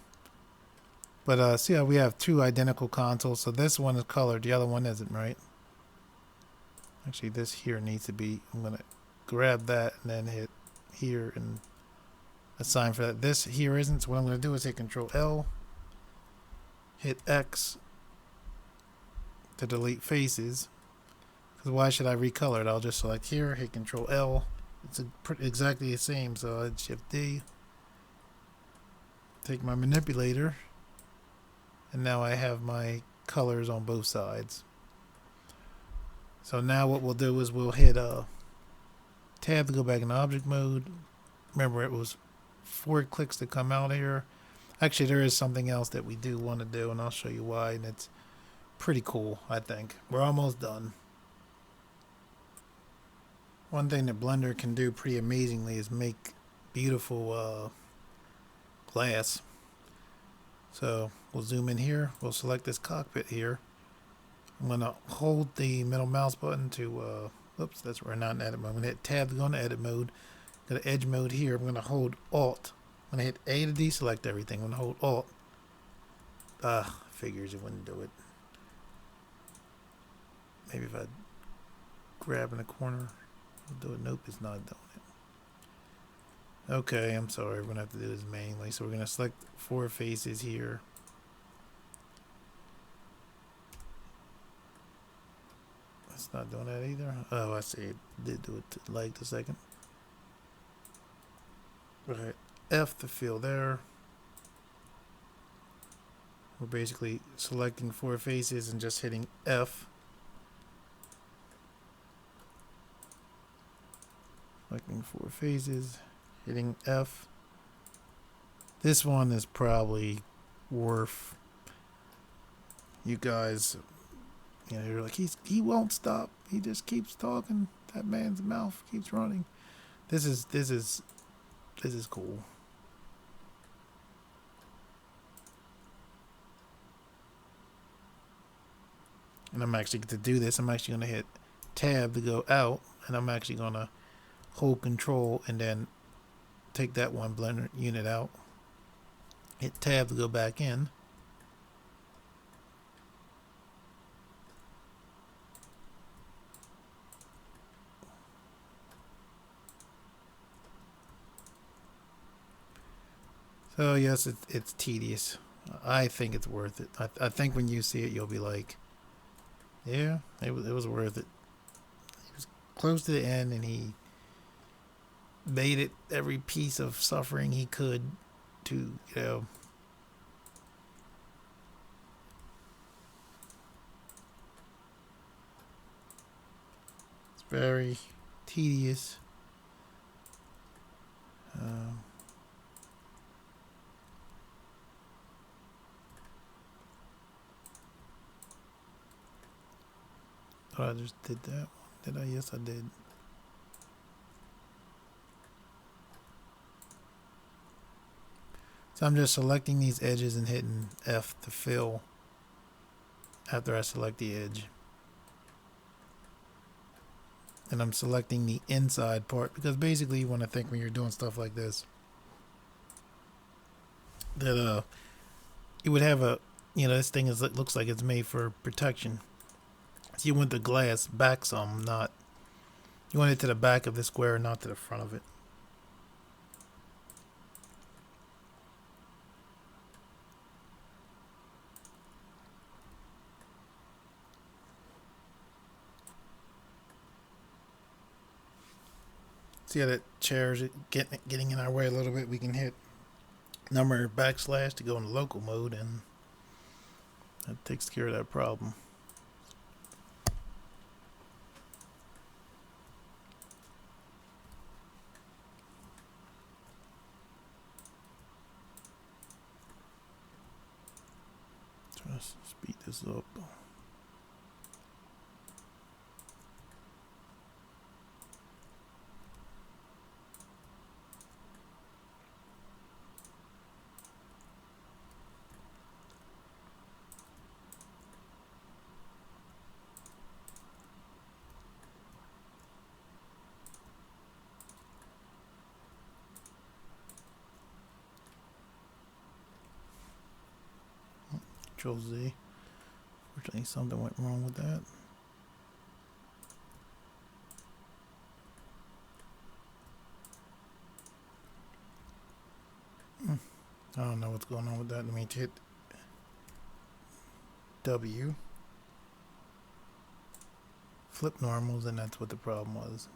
But see how we have two identical consoles. So this one is colored, the other one isn't, right? Actually, this here needs to be. I'm going to grab that and then hit here and assign for that. This here isn't. So what I'm going to do is hit Control L, hit X to delete faces. Because why should I recolor it? I'll just select here, hit Control L. It's exactly the same. So I'd Shift D. Take my manipulator. And now I have my colors on both sides. So now what we'll do is we'll hit tab to go back in object mode. Remember, it was 4 clicks to come out here. Actually, there is something else that we do want to do, and I'll show you why. And it's pretty cool, I think. We're almost done. One thing that Blender can do pretty amazingly is make beautiful glass. So we'll zoom in here. We'll select this cockpit here. I'm going to hold the middle mouse button to, oops, that's where we're not in edit mode. I'm going to hit tab to go into edit mode. Go to edge mode here. I'm going to hold Alt. I'm going to hit A to deselect everything. I'm going to hold Alt. Figures it wouldn't do it. Maybe if I grab in the corner, it'll do it. Nope, it's not doing it. Okay, I'm sorry. We're going to have to do this manually. So we're going to select 4 faces here. It's not doing that either. Oh, I see. It did do it like a second. Right. F to fill there. We're basically selecting 4 faces and just hitting F. Selecting 4 faces. Hitting F. This one is probably worth, you guys, you're like, he won't stop. He just keeps talking. That man's mouth keeps running. This is cool. And I'm actually, to do this, I'm actually going to hit tab to go out, and I'm actually going to hold control and then take that one Blender unit out. Hit tab to go back in. So yes, it's tedious. I think it's worth it. I think when you see it, you'll be like, yeah, it was worth it. He was close to the end, and he made it every piece of suffering he could to, it's very tedious. Thought I just did that one. Did I? Yes, I did. So I'm just selecting these edges and hitting F to fill after I select the edge. And I'm selecting the inside part because basically you want to think when you're doing stuff like this that you would have this thing looks like it's made for protection. So you want the glass back some, not you want it to the back of the square, not to the front of it. See how that chair's getting in our way a little bit? We can hit number backslash to go into local mode, and that takes care of that problem. Try to speed this up. Control Z. Fortunately, something went wrong with that. I don't know what's going on with that. Let me hit W. Flip normals, and that's what the problem was.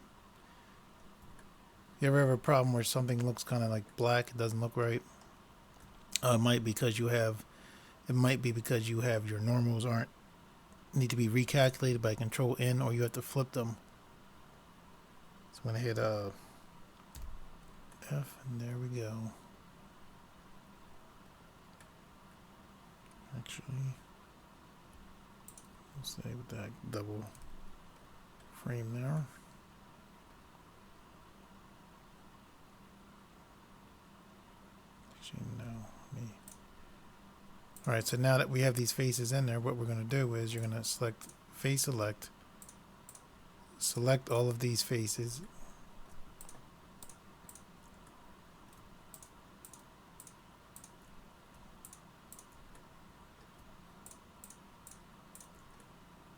You ever have a problem where something looks kind of like black? It doesn't look right. It might be because you have your normals need to be recalculated by Control N, or you have to flip them. So I'm gonna hit F, and there we go. Actually, let's say with that double frame there. Actually, no, me. All right, so now that we have these faces in there, what we're going to do is you're going to select face select all of these faces.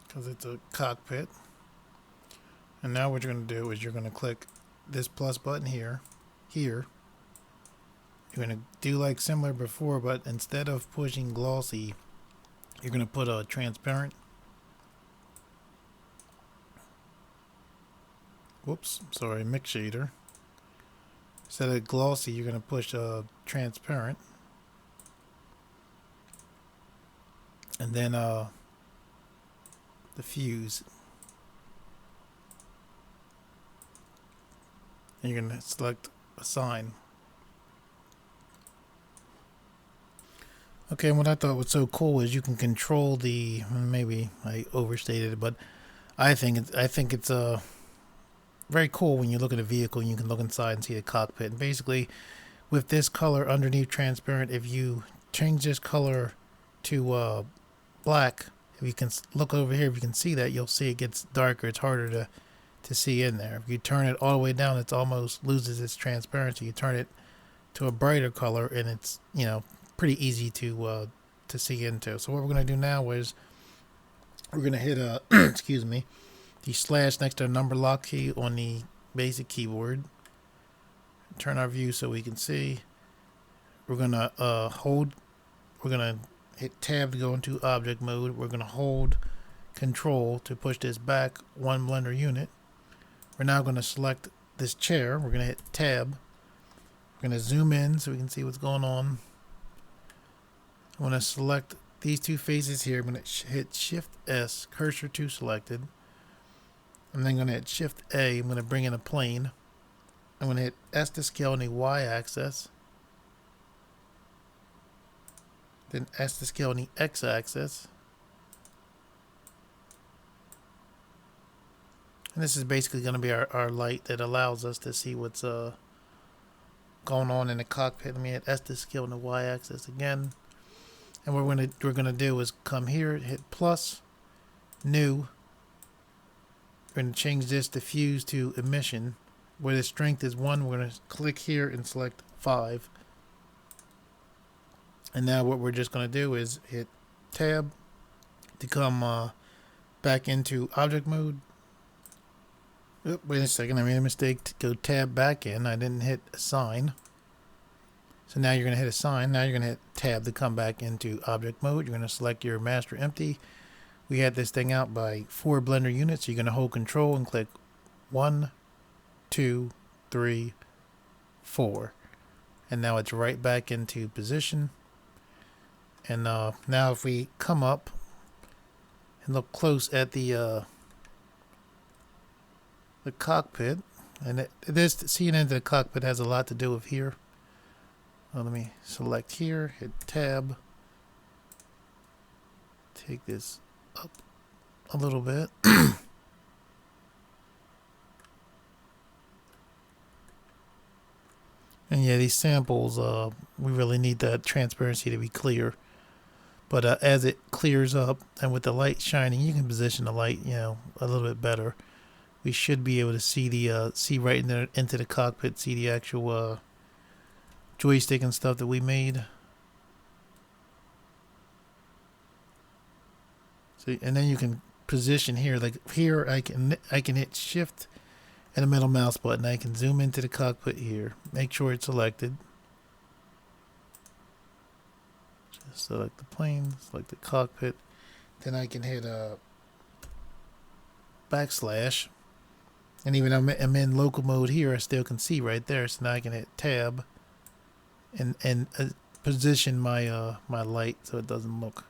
Because it's a cockpit. And now what you're going to do is you're going to click this plus button here. You're going to do like similar before, but instead of pushing glossy, you're going to put a transparent. Whoops, sorry, mix shader. Instead of glossy, you're going to push a transparent. And then diffuse. And you're going to select assign. Okay, and what I thought was so cool is you can control the, maybe I overstated it, but I think it's very cool when you look at a vehicle and you can look inside and see the cockpit. And basically, with this color underneath transparent, if you change this color to black, if you can look over here, if you can see that, you'll see it gets darker. It's harder to see in there. If you turn it all the way down, it almost loses its transparency. You turn it to a brighter color, and it's pretty easy to see into. So what we're going to do now is we're going to hit excuse me, the slash next to the number lock key on the basic keyboard. Turn our view so we can see. we're gonna we're gonna hit tab to go into object mode. We're gonna hold control to push this back one blender unit. We're now gonna select this chair. We're gonna hit tab. We're gonna zoom in so we can see what's going on. I'm gonna select these two faces here. I'm gonna hit Shift S, cursor to selected. I'm then gonna hit Shift A. I'm gonna bring in a plane. I'm going to hit S to scale on the Y axis, then S to scale on the X axis, and this is basically going to be our light that allows us to see what's going on in the cockpit. Let me hit S to scale on the Y axis again, and what we're going to do is come here, hit plus, new. We're going to change this diffuse to emission. Where the strength is 1, we're going to click here and select 5. And now what we're just going to do is hit tab to come back into object mode. Oop, wait a second, I made a mistake to go tab back in. I didn't hit assign. So now you're going to hit assign. Now you're going to hit tab to come back into object mode. You're going to select your master empty. We had this thing out by 4 blender units. So you're going to hold control and click 1, 2, 3, 4, and now it's right back into position. And now if we come up and look close at the cockpit, and this seeing into the cockpit has a lot to do with here. Let me select here, hit tab, take this up a little bit. And yeah, these samples, we really need that transparency to be clear. But as it clears up and with the light shining, you can position the light, a little bit better. We should be able to see the see right into the cockpit, see the actual joystick and stuff that we made. So, and then you can position here. Like here, I can hit Shift and the middle mouse button. I can zoom into the cockpit here. Make sure it's selected. Just select the plane, select the cockpit. Then I can hit backslash. And even I'm in local mode here, I still can see right there. So now I can hit tab and position my my light so it doesn't look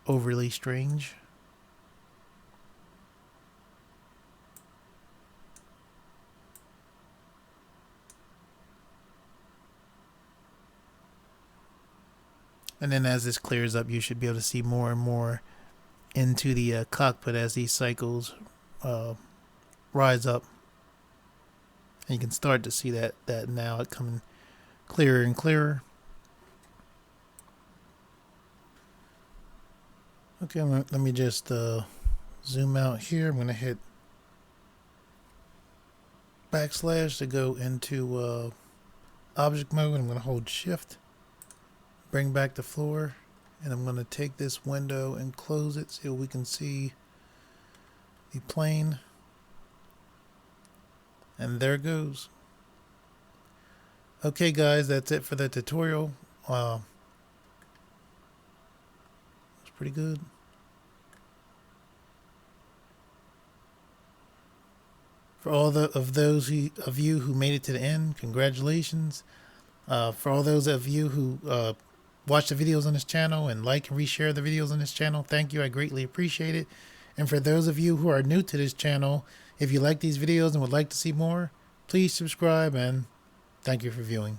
overly strange. And then as this clears up, you should be able to see more and more into the cockpit as these cycles rise up. And you can start to see that now it coming clearer and clearer. Okay, let me just zoom out here. I'm going to hit backslash to go into object mode. I'm going to hold shift. Bring back the floor, and I'm going to take this window and close it so we can see the plane. And there it goes. Okay guys, that's it for the tutorial. It's pretty good. For all of those of you who made it to the end, congratulations. For all those of you who watch the videos on this channel and like and reshare the videos on this channel, thank you. I greatly appreciate it. And for those of you who are new to this channel, if you like these videos and would like to see more, please subscribe, and thank you for viewing.